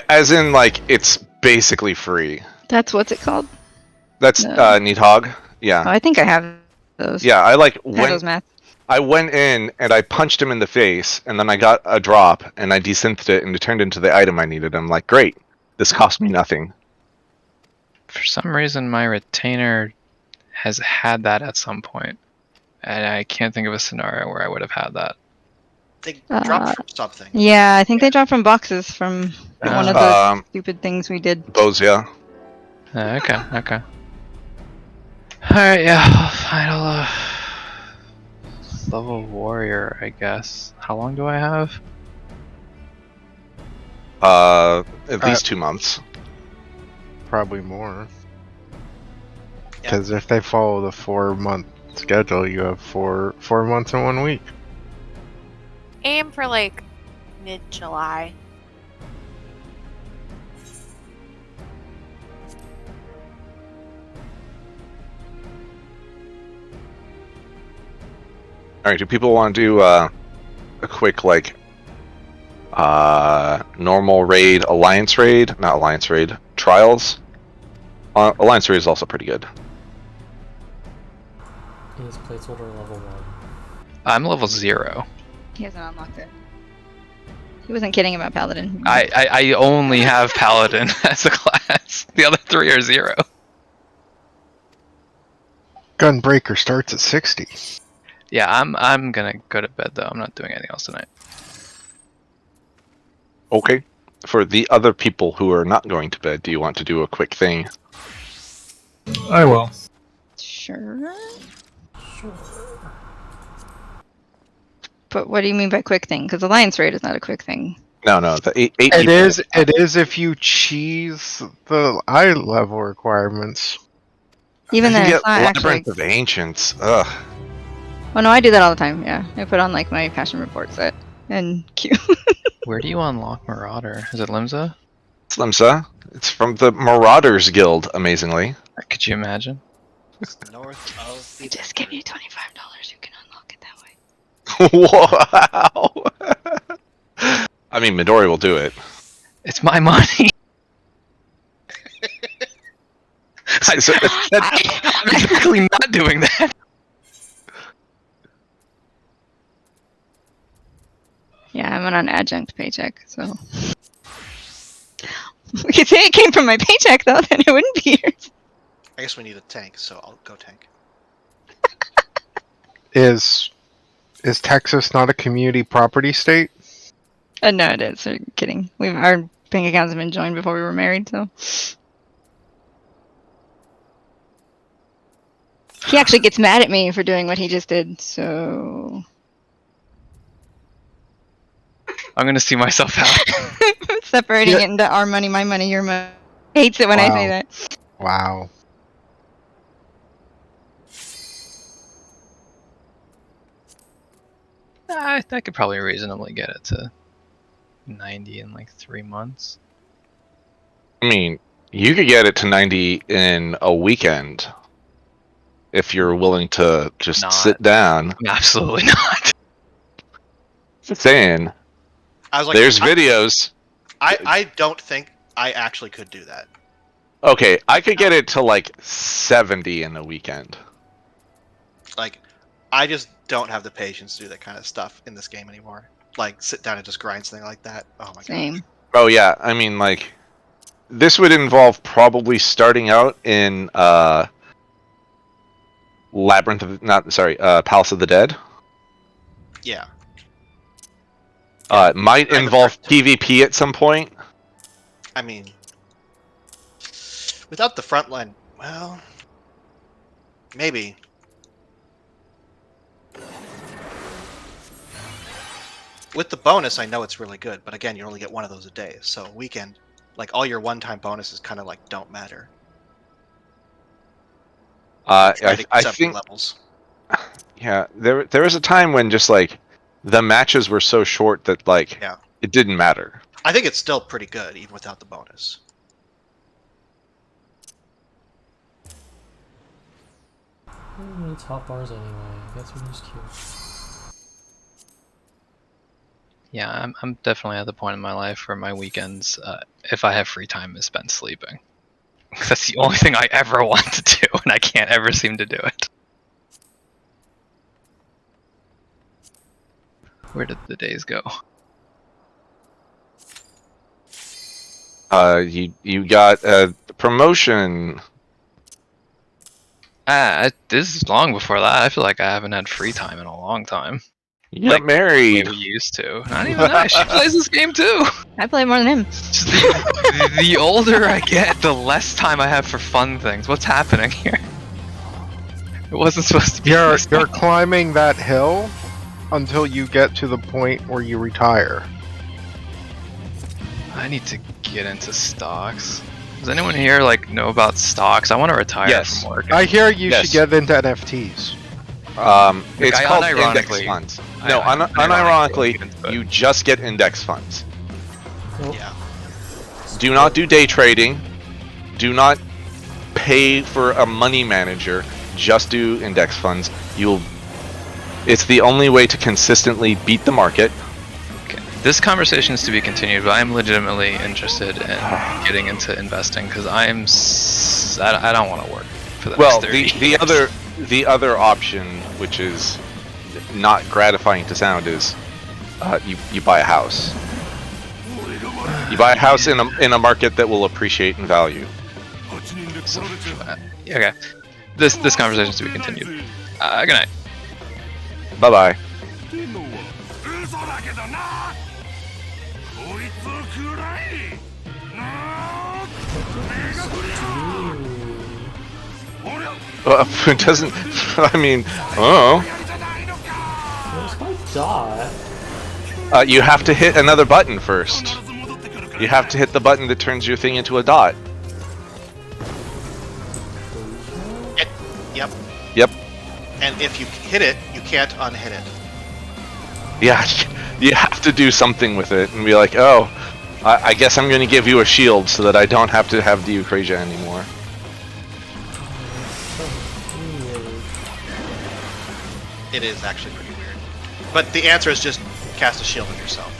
Speaker 4: As in, like, it's basically free.
Speaker 7: That's what's it called?
Speaker 4: That's
Speaker 7: No.
Speaker 4: Nidhogg.
Speaker 7: Oh,
Speaker 4: Yeah.
Speaker 7: I think I have those.
Speaker 4: Yeah, I like
Speaker 7: Those math.
Speaker 4: I went in and I punched him in the face, and then I got a drop, and I desynthed it, and it turned into the item I needed. I'm like, great, this cost me nothing.
Speaker 8: For some reason, my retainer has had that at some point, and I can't think of a scenario where I would have had that.
Speaker 3: They dropped from something.
Speaker 7: Yeah, I think they dropped from boxes from one of the
Speaker 4: Um,
Speaker 7: stupid things we did.
Speaker 4: Bozia.
Speaker 8: Okay. Alright, yeah, final level warrior, I guess. How long do I have?
Speaker 4: At least 2 months.
Speaker 6: Probably more.
Speaker 3: Yeah.
Speaker 6: Because if they follow the 4-month schedule, you have four months and 1 week.
Speaker 1: Aim for like mid-July.
Speaker 4: Alright, do people want to do a quick, like, normal raid, alliance raid? Not alliance raid, trials? Alliance raid is also pretty good.
Speaker 5: Is placeholder level 1.
Speaker 8: I'm level 0.
Speaker 7: He hasn't unlocked it. He wasn't kidding about Paladin.
Speaker 8: I only have Paladin as a class. The other 3 are 0.
Speaker 6: Gunbreaker starts at 60.
Speaker 8: Yeah, I'm gonna go to bed though. I'm not doing anything else tonight.
Speaker 4: Okay. For the other people who are not going to bed, do you want to do a quick thing?
Speaker 2: I will.
Speaker 7: Sure. But what do you mean by quick thing? Because Alliance Raid is not a quick thing.
Speaker 4: No, the eight
Speaker 6: It
Speaker 4: people.
Speaker 6: is. It is if you cheese the eye level requirements.
Speaker 7: Even
Speaker 4: I
Speaker 7: then,
Speaker 4: can
Speaker 7: it's
Speaker 4: get
Speaker 7: not actually.
Speaker 4: Labyrinth of Ancients. Ugh.
Speaker 7: Oh no, I do that all the time. Yeah, I put on like my passion report set and Q.
Speaker 8: Where do you unlock Marauder? Is it Limsa?
Speaker 4: Slimsa. It's from the Marauders Guild, amazingly.
Speaker 8: Could you imagine?
Speaker 3: It's north of the
Speaker 7: Just give you $25. You can unlock it that way.
Speaker 4: Wow. I mean, Midori will do it.
Speaker 8: It's my money. I'm exactly not doing that.
Speaker 7: Yeah, I'm on an adjunct paycheck, so. We could say it came from my paycheck, though, then it wouldn't be yours.
Speaker 3: I guess we need a tank, so I'll go tank.
Speaker 6: Is Texas not a community property state?
Speaker 7: No, it is. Are you kidding? Our bank accounts have been joined before we were married, so. He actually gets mad at me for doing what he just did, so.
Speaker 8: I'm gonna see myself out.
Speaker 7: Separating
Speaker 6: Yeah.
Speaker 7: it into our money, my money, your money. Hates it when I say
Speaker 6: Wow.
Speaker 7: that.
Speaker 6: Wow.
Speaker 8: I could probably reasonably get it to 90 in like 3 months.
Speaker 4: I mean, you could get it to 90 in a weekend if you're willing to just
Speaker 8: Not.
Speaker 4: sit down.
Speaker 8: Absolutely not.
Speaker 4: Just saying.
Speaker 3: I was like,
Speaker 4: There's videos.
Speaker 3: I don't think I actually could do that.
Speaker 4: Okay, I could get it to like 70 in a weekend.
Speaker 3: Like, I just don't have the patience to do that kind of stuff in this game anymore. Like, sit down and just grind something like that. Oh my
Speaker 7: Same.
Speaker 3: god.
Speaker 4: Oh yeah, I mean like, this would involve probably starting out in Palace of the Dead.
Speaker 3: Yeah.
Speaker 4: It might involve PvP at some point.
Speaker 3: I mean, without the front line, well, maybe. With the bonus, I know it's really good, but again, you only get one of those a day. So weekend, like all your one-time bonuses, kind of like don't matter.
Speaker 4: I
Speaker 3: Except
Speaker 4: think
Speaker 3: levels.
Speaker 4: yeah, there was a time when just like the matches were so short that like
Speaker 3: Yeah.
Speaker 4: it didn't matter.
Speaker 3: I think it's still pretty good even without the bonus.
Speaker 5: It's hot bars anyway. I guess we can just queue.
Speaker 8: Yeah, I'm definitely at the point in my life where my weekends, if I have free time, is spent sleeping. That's the only thing I ever want to do, and I can't ever seem to do it. Where did the days go?
Speaker 4: You got a promotion.
Speaker 8: This is long before that. I feel like I haven't had free time in a long time.
Speaker 4: You
Speaker 8: Like,
Speaker 4: got married.
Speaker 8: We used to. Not even that. She plays this game too.
Speaker 7: I play more than him.
Speaker 8: Just the older I get, the less time I have for fun things. What's happening here? It wasn't supposed to be.
Speaker 6: You're climbing that hill until you get to the point where you retire.
Speaker 8: I need to get into stocks. Does anyone here like know about stocks? I want to retire
Speaker 4: Yes.
Speaker 8: from work.
Speaker 6: I hear you
Speaker 4: Yes.
Speaker 6: should get into NFTs.
Speaker 4: It's
Speaker 8: I
Speaker 4: called index
Speaker 8: unironically-
Speaker 4: funds.
Speaker 8: I
Speaker 4: No,
Speaker 8: unironically
Speaker 4: unironically, you just get index funds.
Speaker 3: Yeah.
Speaker 4: Do not do day trading. Do not pay for a money manager. Just do index funds. It's the only way to consistently beat the market.
Speaker 8: Okay. This conversation is to be continued, but I'm legitimately interested in getting into investing because I don't want to work for the
Speaker 4: Well,
Speaker 8: next 30
Speaker 4: the
Speaker 8: years.
Speaker 4: other option, which is not gratifying to sound, is you buy a house. You buy a house in a market that will appreciate in value.
Speaker 8: So, okay. This conversation is to be continued. Good night.
Speaker 4: Bye bye.
Speaker 5: What
Speaker 4: It doesn't. I mean, oh.
Speaker 5: Where's my dot?
Speaker 4: You have to hit another button first. You have to hit the button that turns your thing into a dot.
Speaker 3: Yep.
Speaker 4: Yep.
Speaker 3: And if you hit it, you can't unhit it.
Speaker 4: Yeah, you have to do something with it and be like, oh, I guess I'm going to give you a shield so that I don't have to have the Eucrasia anymore.
Speaker 3: It is actually pretty weird. But the answer is just cast a shield on yourself.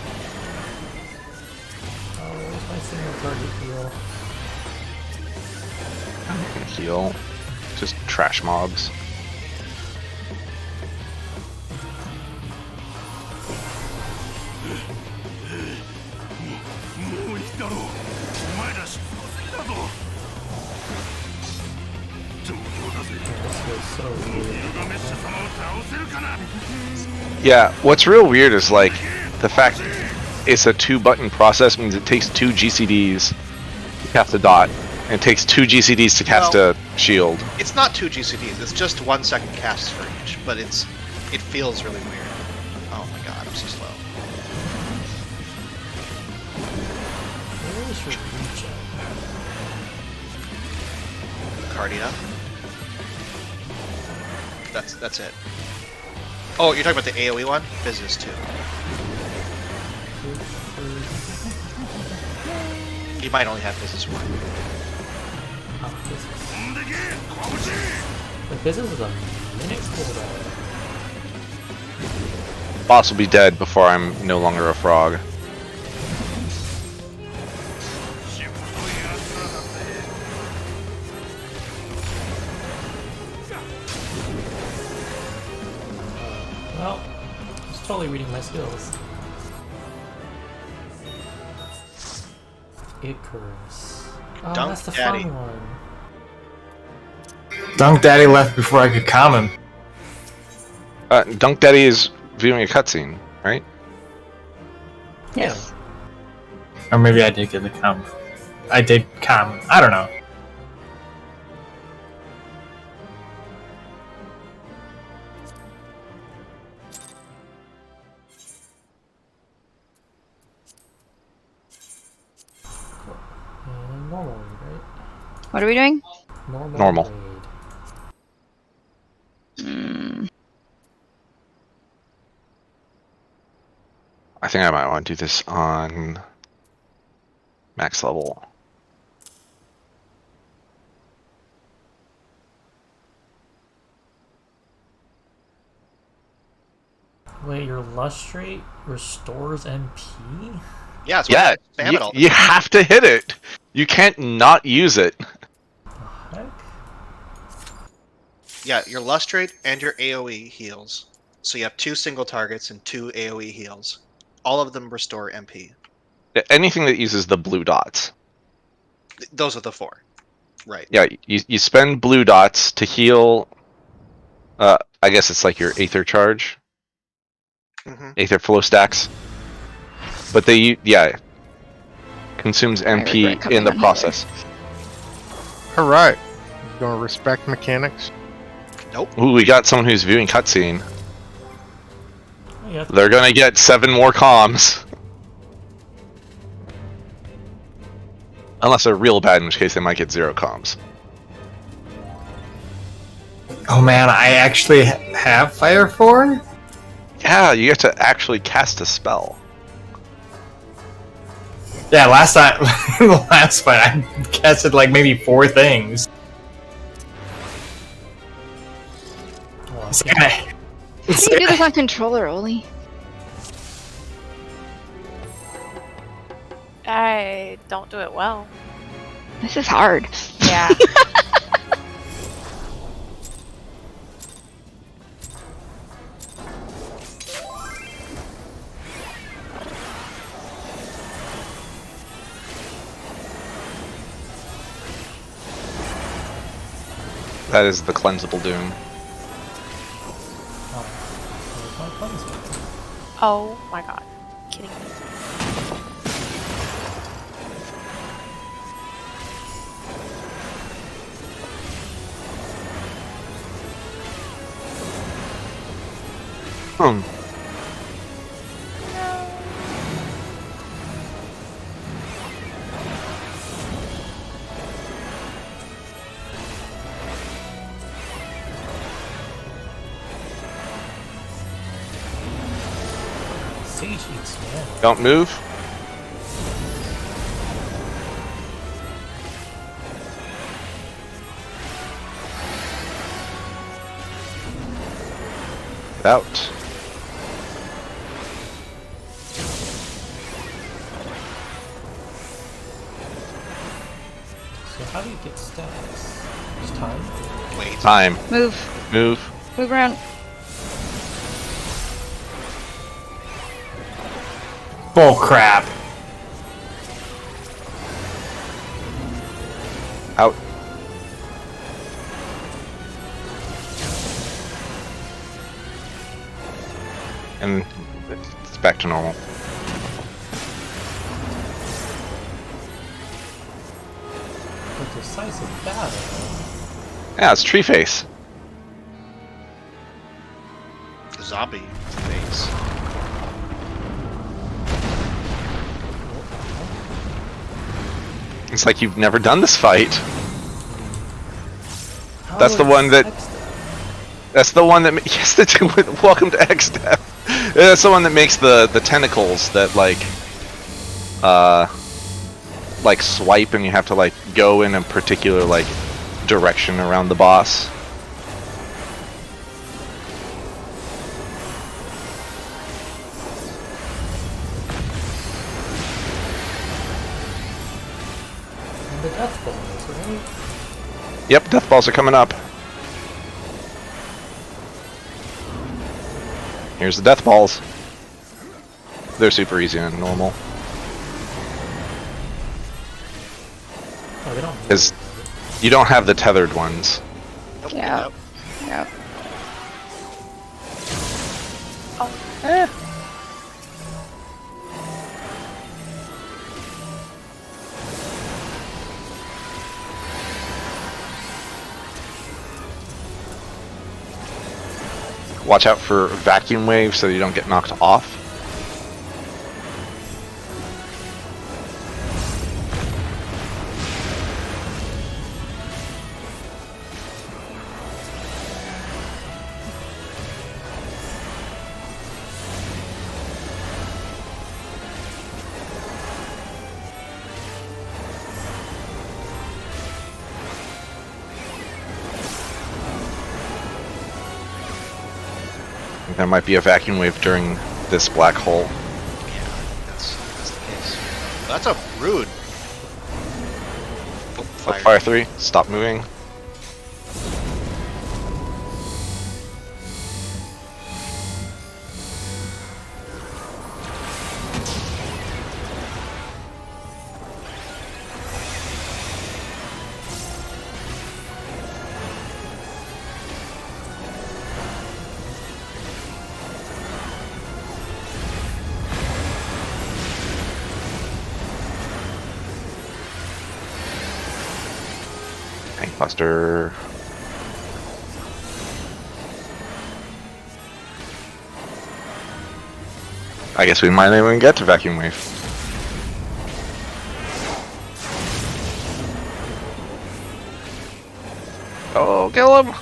Speaker 5: Oh, where's my single target heal?
Speaker 4: Heal. Just trash mobs. Yeah, what's real weird is like the fact it's a 2-button process means it takes 2 GCDs to cast a dot, and it takes 2 GCDs to cast a shield.
Speaker 3: It's not 2 GCDs, it's just 1 second casts for each, but it feels really weird. Oh my god, I'm so slow.
Speaker 5: Where's your regen?
Speaker 3: Cardia. That's it. Oh, you're talking about the AoE one? Business too. You might only have business one.
Speaker 5: Oh, business. The business is a minute cooldown.
Speaker 4: Boss will be dead before I'm no longer a frog.
Speaker 5: Well, I was totally reading my skills. Icarus. Oh,
Speaker 3: Dunk
Speaker 5: that's the
Speaker 3: Daddy.
Speaker 5: fun one.
Speaker 2: Dunk Daddy left before I could calm him.
Speaker 4: Dunk Daddy is viewing a cutscene, right?
Speaker 7: Yes.
Speaker 2: Or maybe I did get the calm. I did calm. I don't know.
Speaker 5: And normal raid, right?
Speaker 7: What are we doing?
Speaker 4: Normal.
Speaker 5: Raid.
Speaker 4: I think I might want to do this on max level.
Speaker 5: Wait, your lustrate restores MP?
Speaker 3: Yeah, it's
Speaker 4: Yeah,
Speaker 3: spam it all.
Speaker 4: you have to hit it. You can't not use it.
Speaker 5: Heck?
Speaker 3: Yeah, your lustrate and your AoE heals. So you have 2 single targets and 2 AoE heals. All of them restore MP.
Speaker 4: Anything that uses the blue dots.
Speaker 3: Those are the 4. Right.
Speaker 4: Yeah, you spend blue dots to heal. I guess it's like your Aether charge.
Speaker 3: Mm-hmm.
Speaker 4: Aether flow stacks. But consumes MP in the process.
Speaker 6: Alright. You gonna respect mechanics?
Speaker 3: Nope.
Speaker 4: Ooh, we got someone who's viewing cutscene.
Speaker 5: Oh, yeah.
Speaker 4: They're gonna get 7 more comms. Unless they're real bad, in which case they might get 0 comms.
Speaker 2: Oh man, I actually have Fire 4?
Speaker 4: Yeah, you get to actually cast a spell.
Speaker 2: Yeah, last time, the last fight, I casted like maybe 4 things.
Speaker 5: Oh,
Speaker 2: It's kinda,
Speaker 7: How do you do this on controller, Oli?
Speaker 1: I don't do it well.
Speaker 7: This is hard.
Speaker 1: Yeah.
Speaker 4: That is the cleansable doom.
Speaker 5: oh, where's my cleanse?
Speaker 1: Oh my god. Kidding me.
Speaker 5: Sage eats man.
Speaker 4: Don't move. Out.
Speaker 5: So how do you get stacks? Just time?
Speaker 3: Wait.
Speaker 4: Time.
Speaker 7: Move.
Speaker 4: Move.
Speaker 7: Move around.
Speaker 2: Bull crap.
Speaker 4: Out. And it's back to normal.
Speaker 5: A decisive battle.
Speaker 4: Yeah, it's Tree Face.
Speaker 3: Zombie face.
Speaker 4: It's like you've never done this fight.
Speaker 5: How
Speaker 4: That's the
Speaker 5: is
Speaker 4: one that-
Speaker 5: X-
Speaker 4: That's the one that yes, the welcome to X-Death. That's the one that makes the tentacles that like swipe, and you have to like go in a particular like direction around the boss.
Speaker 5: And the death balls, right?
Speaker 4: Yep, death balls are coming up. Here's the death balls. They're super easy and normal.
Speaker 5: Oh, they don't move.
Speaker 4: Is you don't have the tethered ones.
Speaker 7: Yeah. Yeah.
Speaker 4: Watch out for vacuum waves so you don't get knocked off. There might be a vacuum wave during this black hole.
Speaker 3: Yeah, that's the case. Well, that's a rude. Oh,
Speaker 4: Fire 3, stop moving. Buster. I guess we might not even get to vacuum wave. Oh, kill him!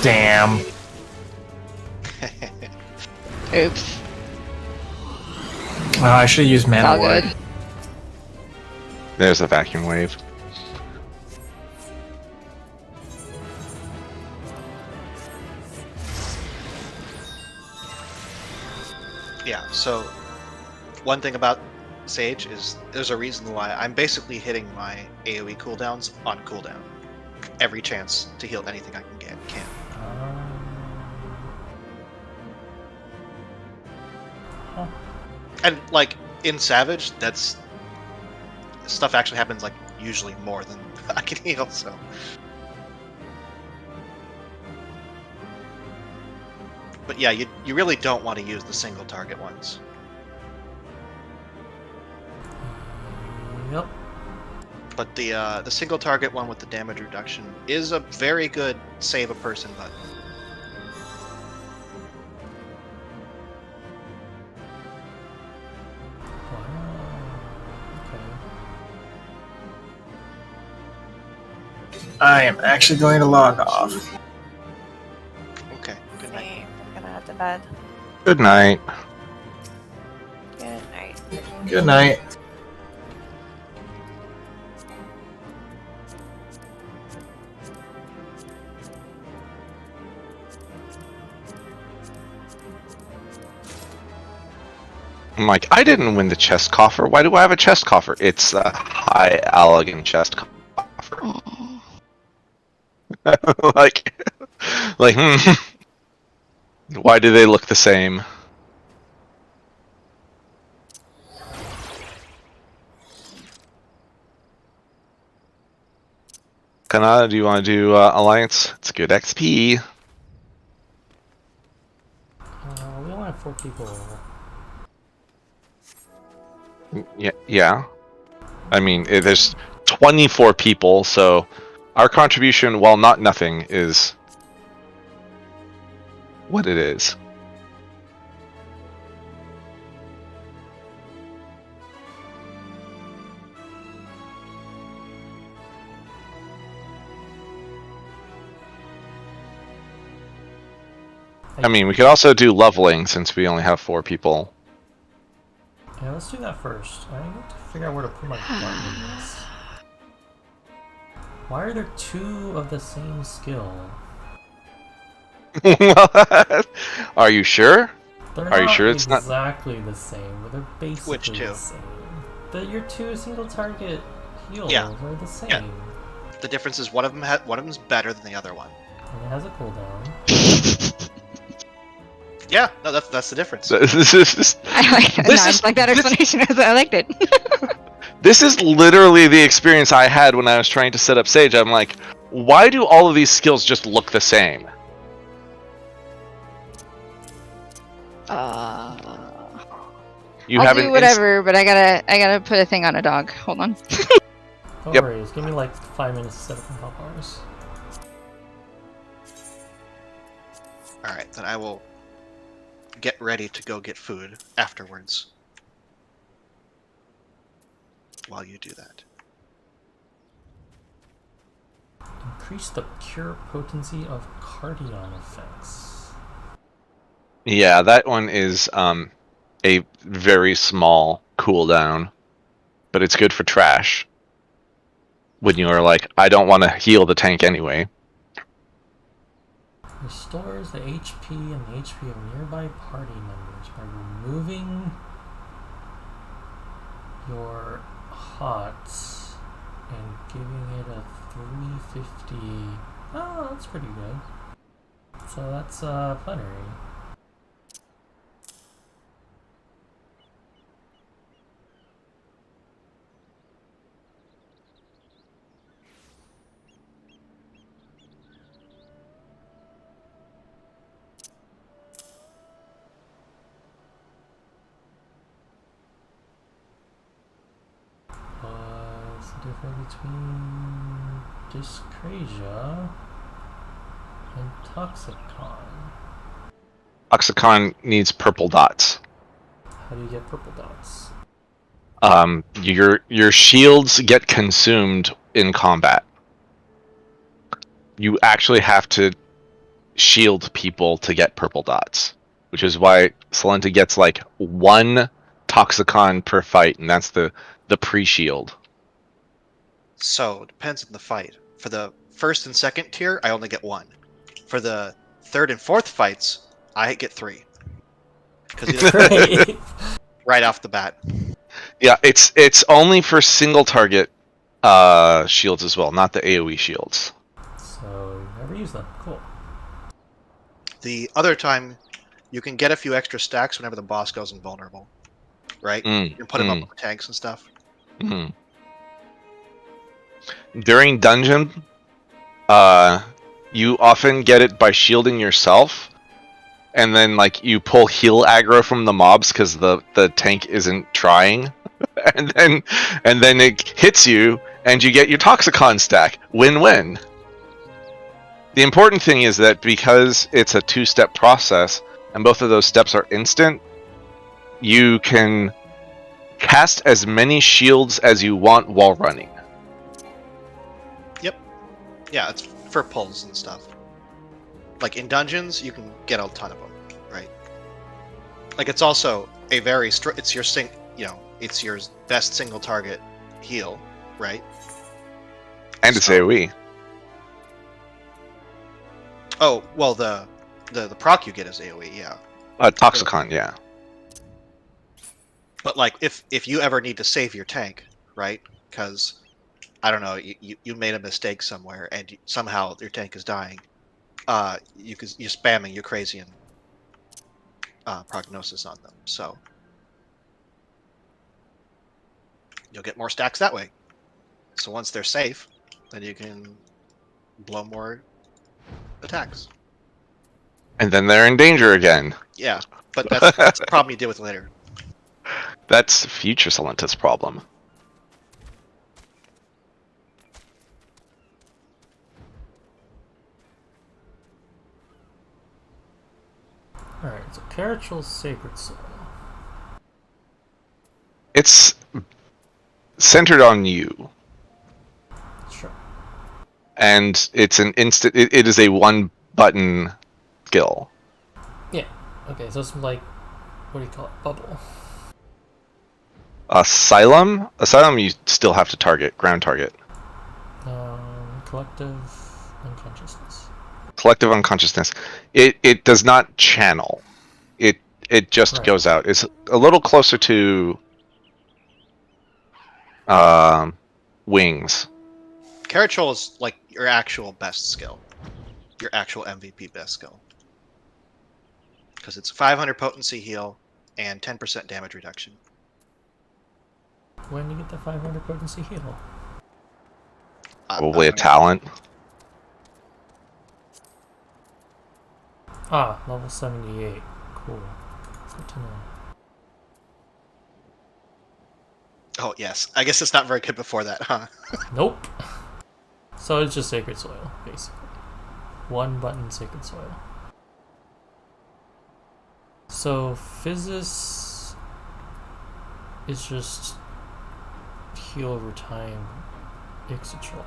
Speaker 2: Damn.
Speaker 7: Oops.
Speaker 2: Oh, I should have used
Speaker 7: It's all
Speaker 2: mana ward.
Speaker 7: good.
Speaker 4: There's a vacuum wave.
Speaker 3: Yeah, so one thing about Sage is there's a reason why I'm basically hitting my AoE cooldowns on cooldown. Every chance to heal anything I can.
Speaker 5: Huh.
Speaker 3: And like in Savage, that's stuff actually happens like usually more than I can heal, so. But yeah, you really don't want to use the single target ones.
Speaker 5: Yep.
Speaker 3: But the single target one with the damage reduction is a very good save a person button.
Speaker 2: I am actually going to log off.
Speaker 3: Okay, good night.
Speaker 1: I'm gonna head to bed.
Speaker 4: Good night.
Speaker 1: Good night.
Speaker 2: Good night.
Speaker 4: I'm like, I didn't win the chest coffer. Why do I have a chest coffer? It's a high elegant chest coffer. like, why do they look the same? Kanada, do you want to do Alliance? It's good XP.
Speaker 5: We only have 4 people.
Speaker 4: Yeah. I mean, there's 24 people, so our contribution, while not nothing, is what it is. I mean, we could also do leveling since we only have 4 people.
Speaker 5: Yeah, let's do that first. I need to figure out where to put my buttons. Why are there 2 of the same skill?
Speaker 4: Are you sure?
Speaker 5: Are
Speaker 4: you sure it's not
Speaker 5: exactly the same, but they're basically
Speaker 3: Which 2?
Speaker 5: the same. Your 2 single target heals
Speaker 3: Yeah.
Speaker 5: are the same.
Speaker 3: Yeah. The difference is one of them's better than the other one.
Speaker 5: And it has a cooldown.
Speaker 3: Yeah, no, that's the difference.
Speaker 7: I like that explanation. I liked it.
Speaker 4: This is literally the experience I had when I was trying to set up Sage. I'm like, why do all of these skills just look the same? You
Speaker 7: I'll
Speaker 4: haven't
Speaker 7: do whatever, but I gotta put a thing on a dog. Hold on.
Speaker 5: No
Speaker 4: Yep.
Speaker 5: worries, give me like 5 minutes to set up my hot bars.
Speaker 3: Alright, then I will get ready to go get food afterwards. While you do that.
Speaker 5: Increase the pure potency of Cardion effects.
Speaker 4: Yeah, that one is a very small cooldown, but it's good for trash. When you are like, I don't want to heal the tank anyway.
Speaker 5: Restores the HP and the HP of nearby party members by removing your HOTS and giving it a 350. Oh, that's pretty good. So that's plenary. What's the difference between Dyscrasia and Toxicon?
Speaker 4: Oxicon needs purple dots.
Speaker 5: How do you get purple dots?
Speaker 4: Your shields get consumed in combat. You actually have to shield people to get purple dots, which is why Salenta gets like 1 Toxicon per fight, and that's the pre-shield.
Speaker 3: So, it depends on the fight. For the first and second tier, I only get 1. For the third and fourth fights, I get 3. Because right off the bat.
Speaker 4: Yeah, it's only for single target shields as well, not the AoE shields.
Speaker 5: So you never use them. Cool.
Speaker 3: The other time, you can get a few extra stacks whenever the boss goes invulnerable. Right? You can put him up with the tanks and stuff.
Speaker 4: During dungeon, you often get it by shielding yourself, and then like you pull heal aggro from the mobs because the tank isn't trying, and then it hits you, and you get your Toxicon stack. Win-win. The important thing is that because it's a 2-step process, and both of those steps are instant, you can cast as many shields as you want while running.
Speaker 3: Yep. Yeah, it's for pulls and stuff. Like in dungeons, you can get a ton of them, right? Like it's also a very it's your it's your best single target heal, right?
Speaker 4: And it's AoE.
Speaker 3: Oh, well, the proc you get is AoE, yeah.
Speaker 4: Toxicon, yeah.
Speaker 3: But like, if you ever need to save your tank, right? Because I don't know, you made a mistake somewhere, and somehow your tank is dying. You're spamming Eucrasian prognosis on them, so you'll get more stacks that way. So once they're safe, then you can blow more attacks.
Speaker 4: And then they're in danger again.
Speaker 3: Yeah, but that's a problem you deal with later.
Speaker 4: That's future Celentus' problem.
Speaker 5: Alright, so Carachal's Sacred Soul.
Speaker 4: It's centered on you.
Speaker 5: Sure.
Speaker 4: And it's an instant. It is a 1-button skill.
Speaker 5: Yeah. Okay, so it's like, what do you call it? Bubble.
Speaker 4: Asylum? Asylum you still have to target, ground target.
Speaker 5: Collective Unconsciousness.
Speaker 4: Collective Unconsciousness. It does not channel. It just goes out. It's a little closer to wings.
Speaker 3: Carachol is like your actual best skill. Your actual MVP best skill. Because it's 500 potency heal and 10% damage reduction.
Speaker 5: When do you get the 500 potency heal?
Speaker 4: Probably a talent.
Speaker 5: Ah, level 78. Cool. Good to know.
Speaker 3: Oh, yes. I guess it's not very good before that, huh?
Speaker 5: Nope. So it's just Sacred Soil, basically. 1-button Sacred Soil. So Physis is just heal over time. Ixotrol.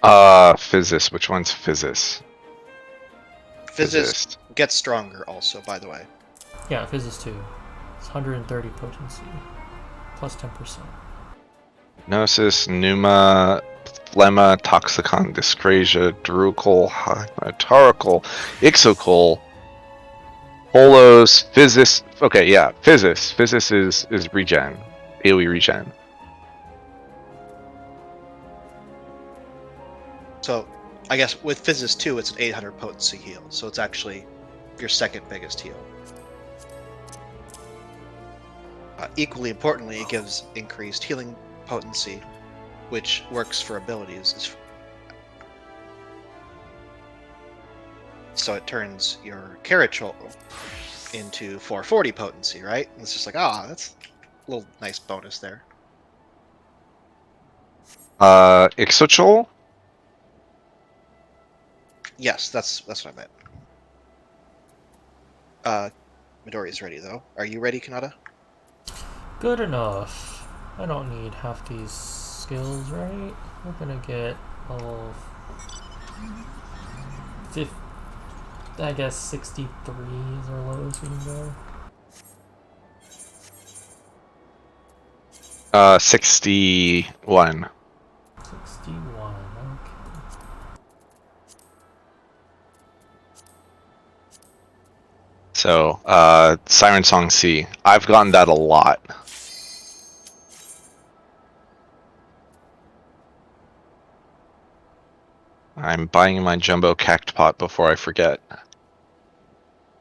Speaker 4: Physis. Which one's Physis?
Speaker 3: Physis gets stronger also, by the way.
Speaker 5: Yeah, Physis too. It's 130 potency. Plus 10%.
Speaker 4: Gnosis, Pneuma, Phlegma, Toxicon, Dyscrasia, Drucal, Taracal, Ixocal, Holos, Physis. Okay, yeah, Physis. Physis is regen. AoE regen.
Speaker 3: So, I guess with Physis 2, it's an 800 potency heal, so it's actually your second biggest heal. Equally importantly, it gives increased healing potency, which works for abilities. So it turns your Carachol into 440 potency, right? And it's just like, that's a little nice bonus there.
Speaker 4: Ixochol?
Speaker 3: Yes, that's what I meant. Midoriya's ready, though. Are you ready, Kanata?
Speaker 5: Good enough. I don't need half these skills, right? We're gonna get level 50, I guess 63 is our lowest we can go.
Speaker 4: 61.
Speaker 5: 61, okay.
Speaker 4: So, Siren Song C. I've gotten that a lot. I'm buying my jumbo cactpot before I forget.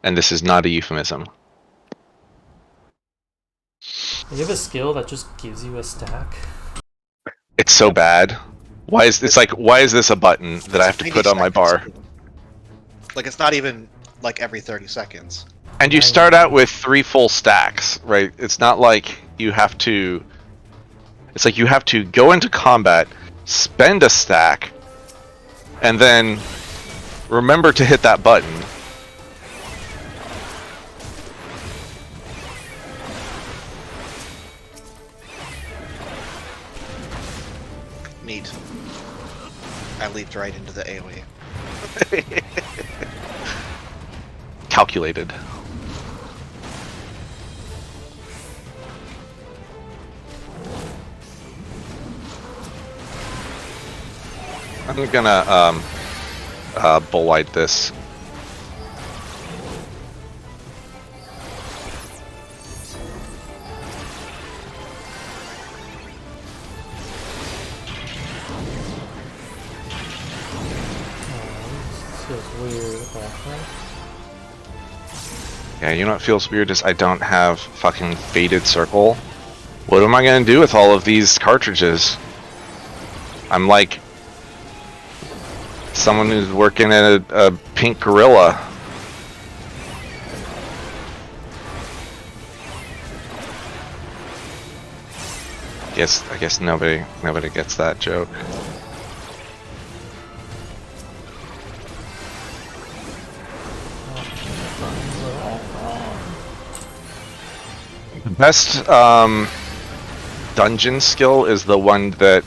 Speaker 4: And this is not a euphemism.
Speaker 5: You have a skill that just gives you a stack?
Speaker 4: It's so bad. Why is this a button that I have to put on my bar?
Speaker 3: Like, it's not even like every 30 seconds.
Speaker 4: And you start out with 3 full stacks, right? It's not like you have to It's like you have to go into combat, spend a stack, and then remember to hit that button.
Speaker 3: Neat. I leaped right into the AoE.
Speaker 4: Calculated. I'm gonna bull white this.
Speaker 5: This feels weird about that.
Speaker 4: Yeah, you know what feels weird is I don't have fucking Faded Circle. What am I gonna do with all of these cartridges? I'm like someone who's working at a pink gorilla. I guess nobody gets that joke. The best dungeon skill is the one that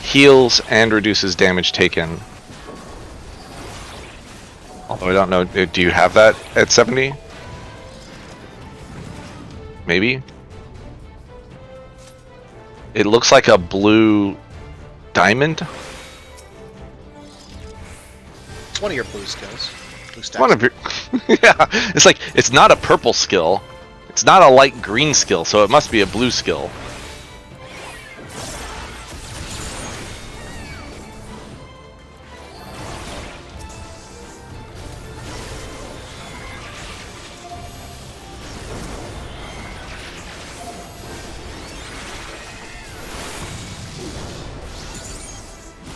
Speaker 4: heals and reduces damage taken. Although I don't know, do you have that at 70? Maybe? It looks like a blue diamond.
Speaker 3: It's one of your blue skills. Blue stacks.
Speaker 4: One of your yeah, it's like it's not a purple skill. It's not a light green skill, so it must be a blue skill.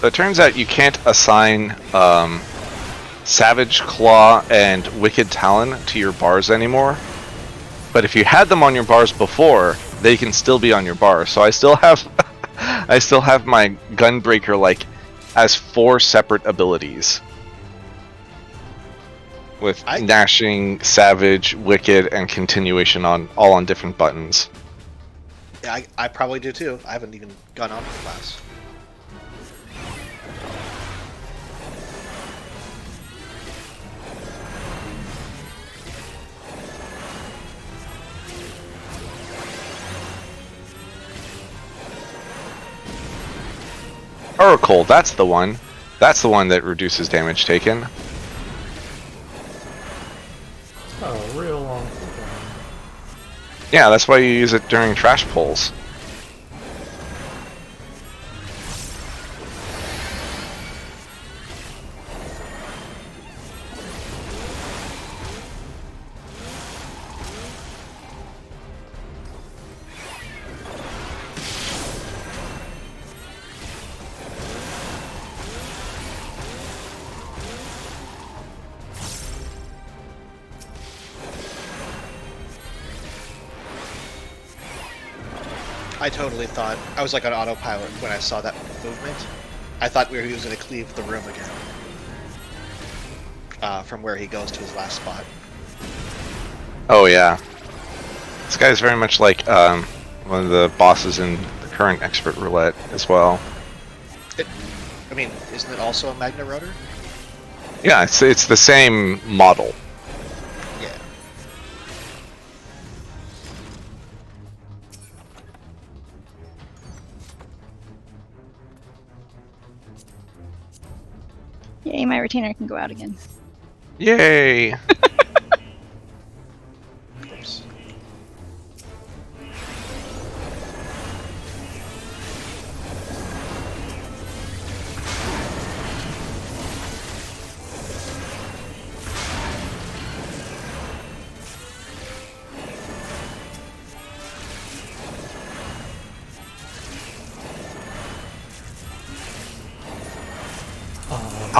Speaker 4: So it turns out you can't assign Savage Claw and Wicked Talon to your bars anymore. But if you had them on your bars before, they can still be on your bar. So I still have I still have my Gunbreaker like as 4 separate abilities. With Gnashing, Savage, Wicked, and Continuation all on different buttons.
Speaker 3: Yeah, I probably do too. I haven't even gone on to the class.
Speaker 4: Oracle, that's the one. That's the one that reduces damage taken.
Speaker 5: Oh, real long cooldown.
Speaker 4: Yeah, that's why you use it during trash pulls.
Speaker 3: I totally thought, I was like on autopilot when I saw that movement. I thought he was going to cleave the room again. From where he goes to his last spot.
Speaker 4: Oh yeah. This guy is very much like one of the bosses in the current Expert Roulette as well.
Speaker 3: I mean, isn't it also a Magna Rotor?
Speaker 4: Yeah, it's the same model.
Speaker 3: Yeah.
Speaker 7: Yay, my retainer can go out again.
Speaker 4: Yay!
Speaker 3: Oops.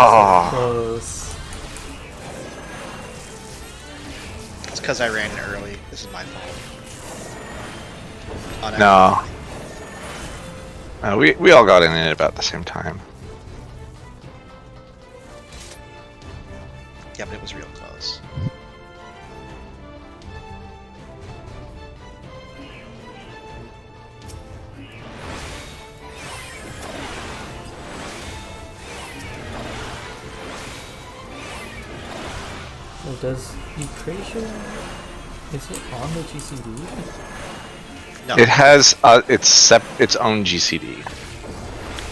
Speaker 4: Oh.
Speaker 5: Close.
Speaker 3: It's because I ran in early. This is my fault.
Speaker 4: No. We all got in it about the same time.
Speaker 3: Yeah, but it was real close.
Speaker 5: So does Eucrasia, is it on the GCD?
Speaker 3: No.
Speaker 4: It has its own GCD.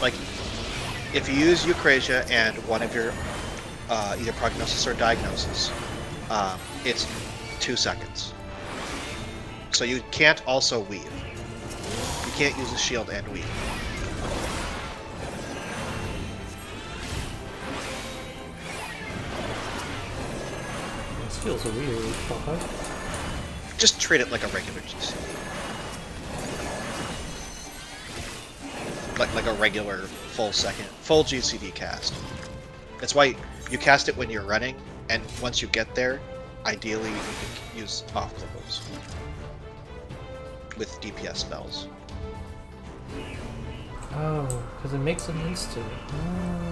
Speaker 3: Like, if you use Eucrasia and one of your either prognosis or diagnosis, it's 2 seconds. So you can't also weave. You can't use a shield and weave.
Speaker 5: This feels weird, but
Speaker 3: Just treat it like a regular GCD. Like a regular full GCD cast. That's why you cast it when you're running, and once you get there, ideally you can use off levels with DPS spells.
Speaker 5: oh, because it makes an instant. Oh.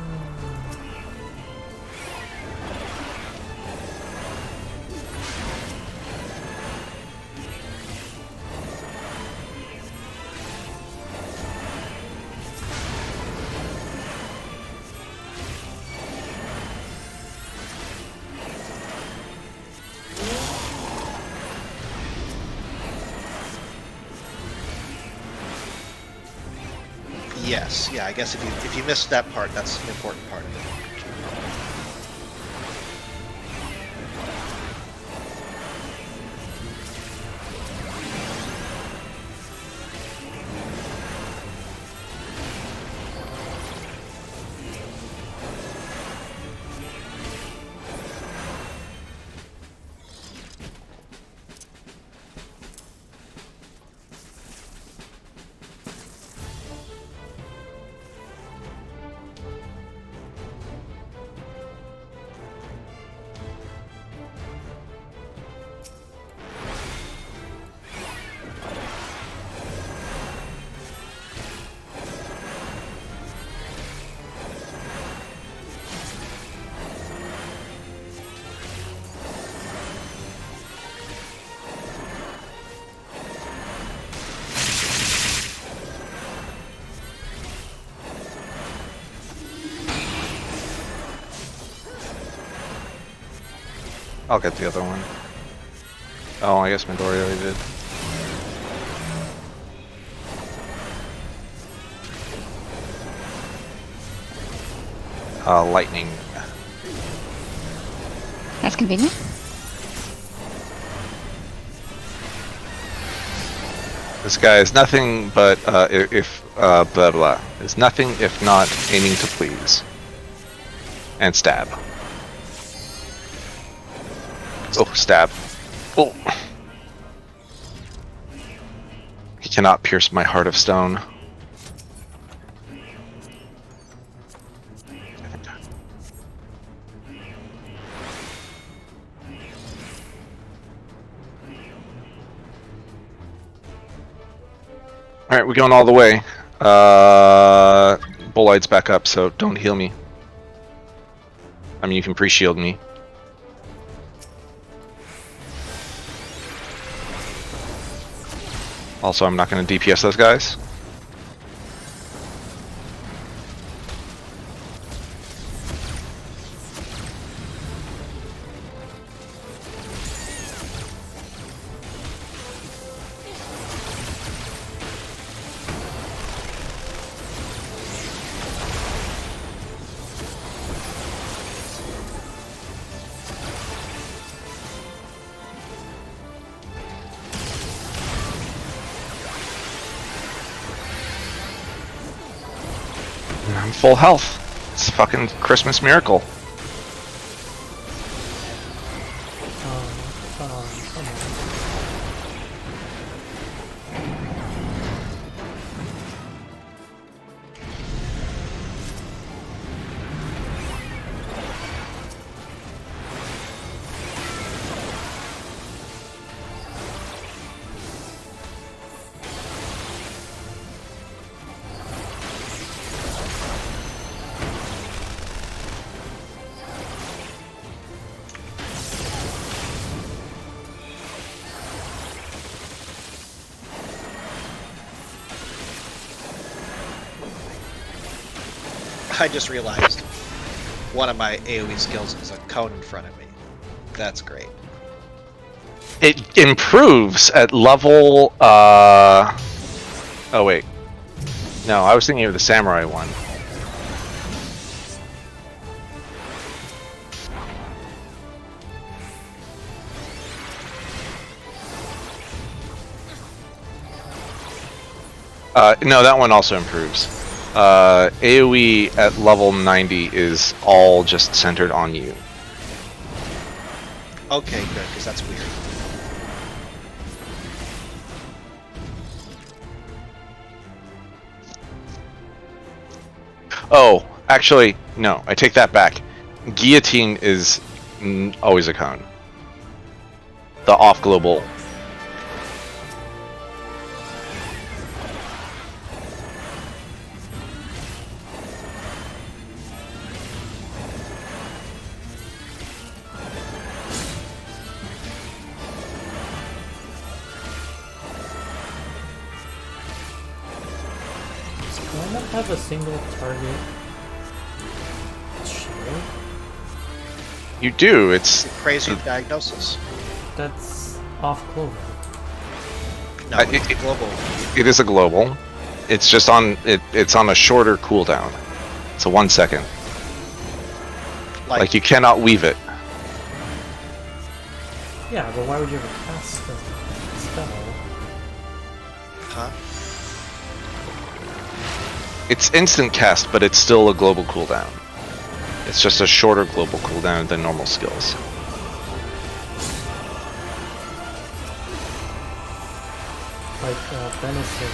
Speaker 3: Yes, yeah, I guess if you missed that part, that's an important part of it.
Speaker 4: I'll get the other one. Oh, I guess Midori already did. Lightning.
Speaker 7: That's convenient.
Speaker 4: This guy is nothing but blah blah is nothing if not aiming to please. And stab. Oh, stab. Oh. He cannot pierce my heart of stone. Alright, we're going all the way. Bolite's back up, so don't heal me. I mean, you can pre-shield me. Also, I'm not going to DPS those guys. I'm full health. It's a fucking Christmas miracle.
Speaker 5: Come on.
Speaker 3: I just realized one of my AoE skills is a cone in front of me. That's great.
Speaker 4: It improves at level. Oh wait, no, I was thinking of the samurai one. No, that one also improves. AoE at level 90 is all just centered on you.
Speaker 3: Okay, good, because that's weird.
Speaker 4: Oh, actually, no, I take that back. Guillotine is always a cone. The off-global.
Speaker 5: Do I not have a single target shield?
Speaker 4: You do, it's...
Speaker 3: Crazy diagnosis.
Speaker 5: That's off clover.
Speaker 3: No, it's global.
Speaker 4: It is a global. It's just on... It's on a shorter cooldown. It's a 1 second. Like you cannot weave it.
Speaker 5: Yeah, but why would you ever cast the spell?
Speaker 3: Huh?
Speaker 4: It's instant cast, but it's still a global cooldown. It's just a shorter global cooldown than normal skills.
Speaker 5: Like Benison,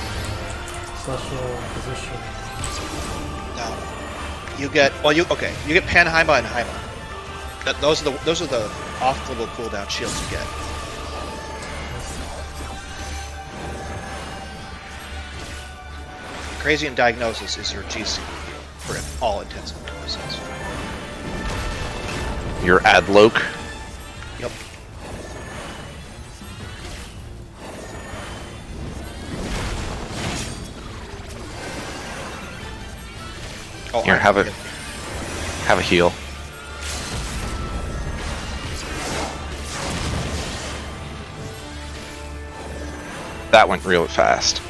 Speaker 5: Celestial Position.
Speaker 3: No. You get you get Panheima and Heima. Those are the off global cooldown shields you get. Crazy and Diagnosis is your GC for all intents and purposes.
Speaker 4: Your Adloc.
Speaker 3: Yep. Oh,
Speaker 4: Here, have a heal. That went real fast.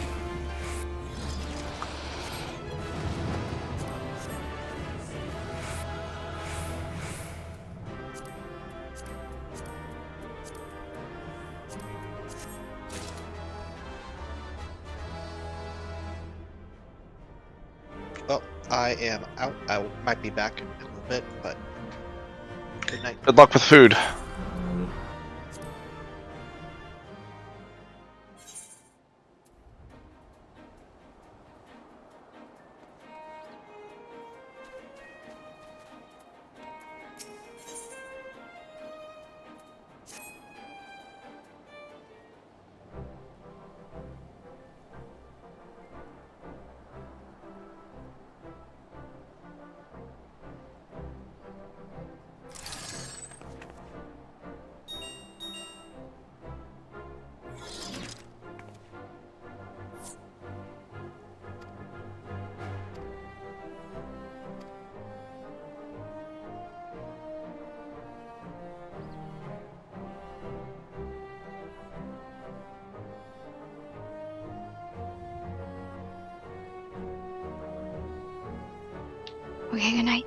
Speaker 3: Well, I am out. I might be back in a little bit, but good night.
Speaker 4: Good luck with food.
Speaker 7: Okay, good night.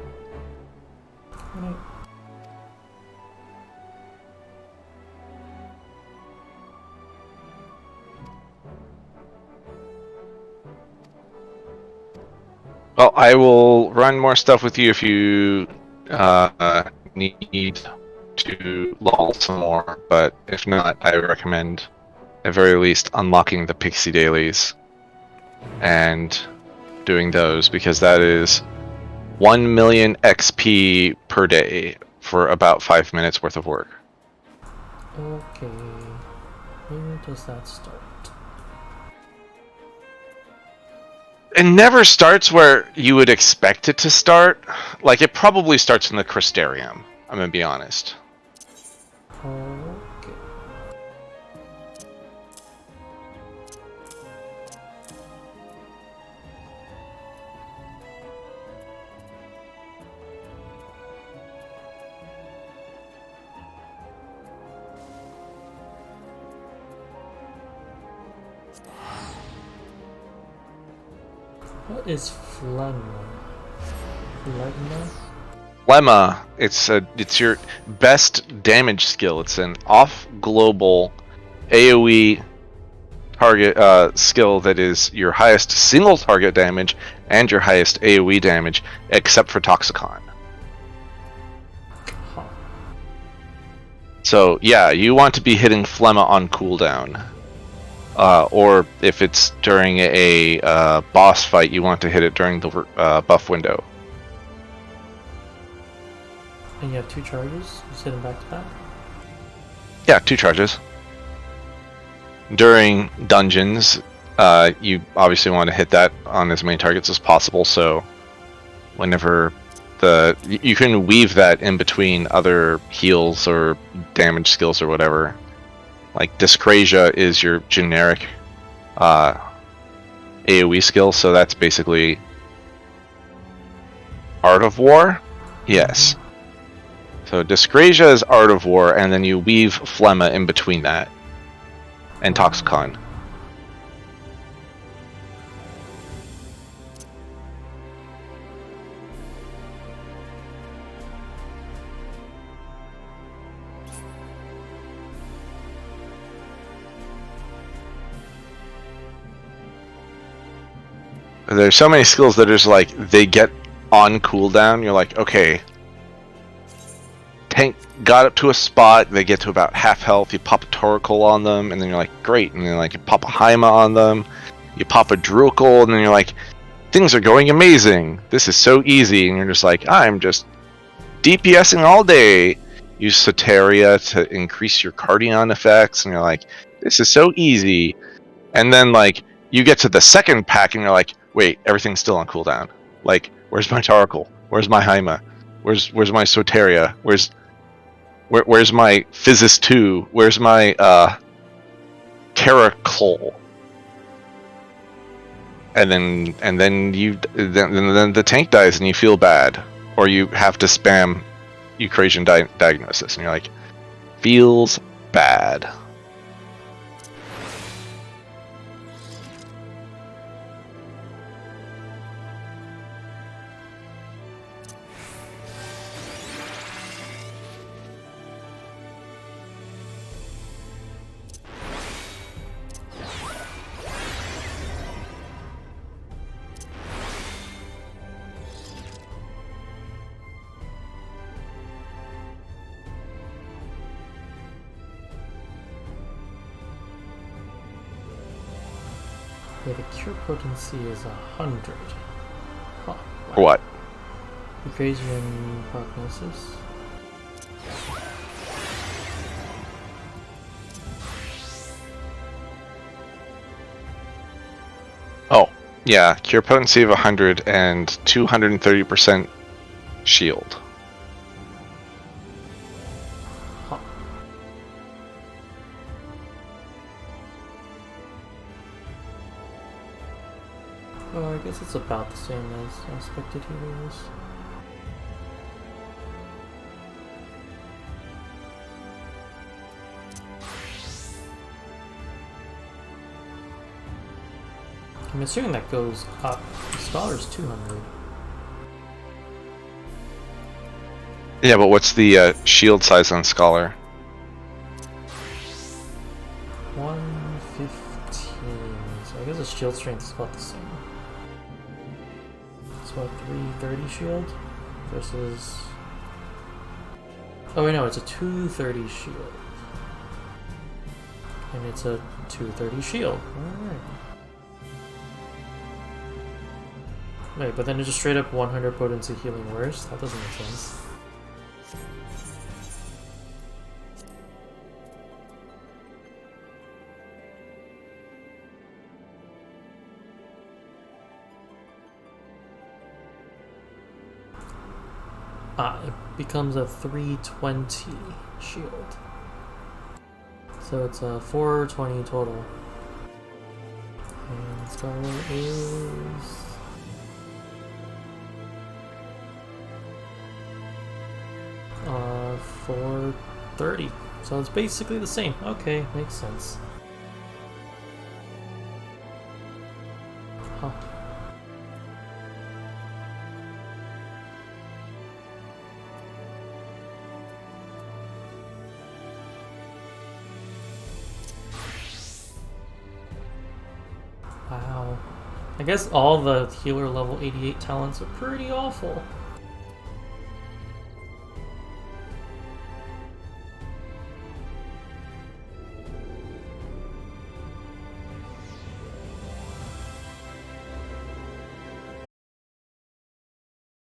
Speaker 4: Well, I will run more stuff with you if you need to lol some more, but if not, I recommend at very least unlocking the Pixie Dailies and doing those, because that is 1 million XP per day for about 5 minutes worth of work.
Speaker 5: Okay, where does that start?
Speaker 4: It never starts where you would expect it to start. Like, it probably starts in the Crystarium, I'm gonna be honest.
Speaker 5: Okay. What is phlegma? Phlegma?
Speaker 4: Lemma, it's your best damage skill. It's an off-global AoE target skill that is your highest single target damage and your highest AoE damage, except for Toxicon.
Speaker 5: Huh.
Speaker 4: So yeah, you want to be hitting Phlegma on cooldown. Or if it's during a boss fight, you want to hit it during the buff window.
Speaker 5: And you have 2 charges? Just hit them back to back?
Speaker 4: Yeah, 2 charges. During dungeons, you obviously want to hit that on as many targets as possible, so whenever you can weave that in between other heals or damage skills or whatever. Like Dyscrasia is your generic AoE skill, so that's basically Art of War? Yes. So Dyscrasia is Art of War, and then you weave Phlegma in between that. And Toxicon. There's so many skills that are just like, they get on cooldown, you're like, okay. Tank got up to a spot, they get to about half health, you pop a Torkoal on them, and then you're like, great, and then like you pop a Haima on them, you pop a Drukoal, and then you're like, things are going amazing, this is so easy, and you're just like, I'm just DPSing all day. Use Soteria to increase your Cardion effects, and you're like, this is so easy. And then like, you get to the second pack, and you're like, wait, everything's still on cooldown. Like, where's my Torkoal? Where's my Haima? Where's my Soteria? Where's my Physis 2? Where's my Caracol? And then the tank dies and you feel bad, or you have to spam Eucrasian diagnosis, and you're like, feels bad.
Speaker 5: Yeah, the cure potency is 100. Huh.
Speaker 4: For what?
Speaker 5: Eucrasian prognosis.
Speaker 4: Oh, yeah, cure potency of 100 and 230% shield.
Speaker 5: Huh. Well, I guess it's about the same as Aspected Healers. I'm assuming that goes up. The Scholar's 200.
Speaker 4: Yeah, but what's the shield size on Scholar?
Speaker 5: 115. So I guess the shield strength is about the same. It's what, 330 shield versus. Oh wait, no, it's a 230 shield. And it's a 230 shield. Alright. Wait, but then it's just straight up 100 potency healing worse? That doesn't make sense. It becomes a 320 shield. So it's a 420 total. And Scarlet is 430. So it's basically the same. Okay, makes sense. Huh. Wow. I guess all the healer level 88 talents are pretty awful.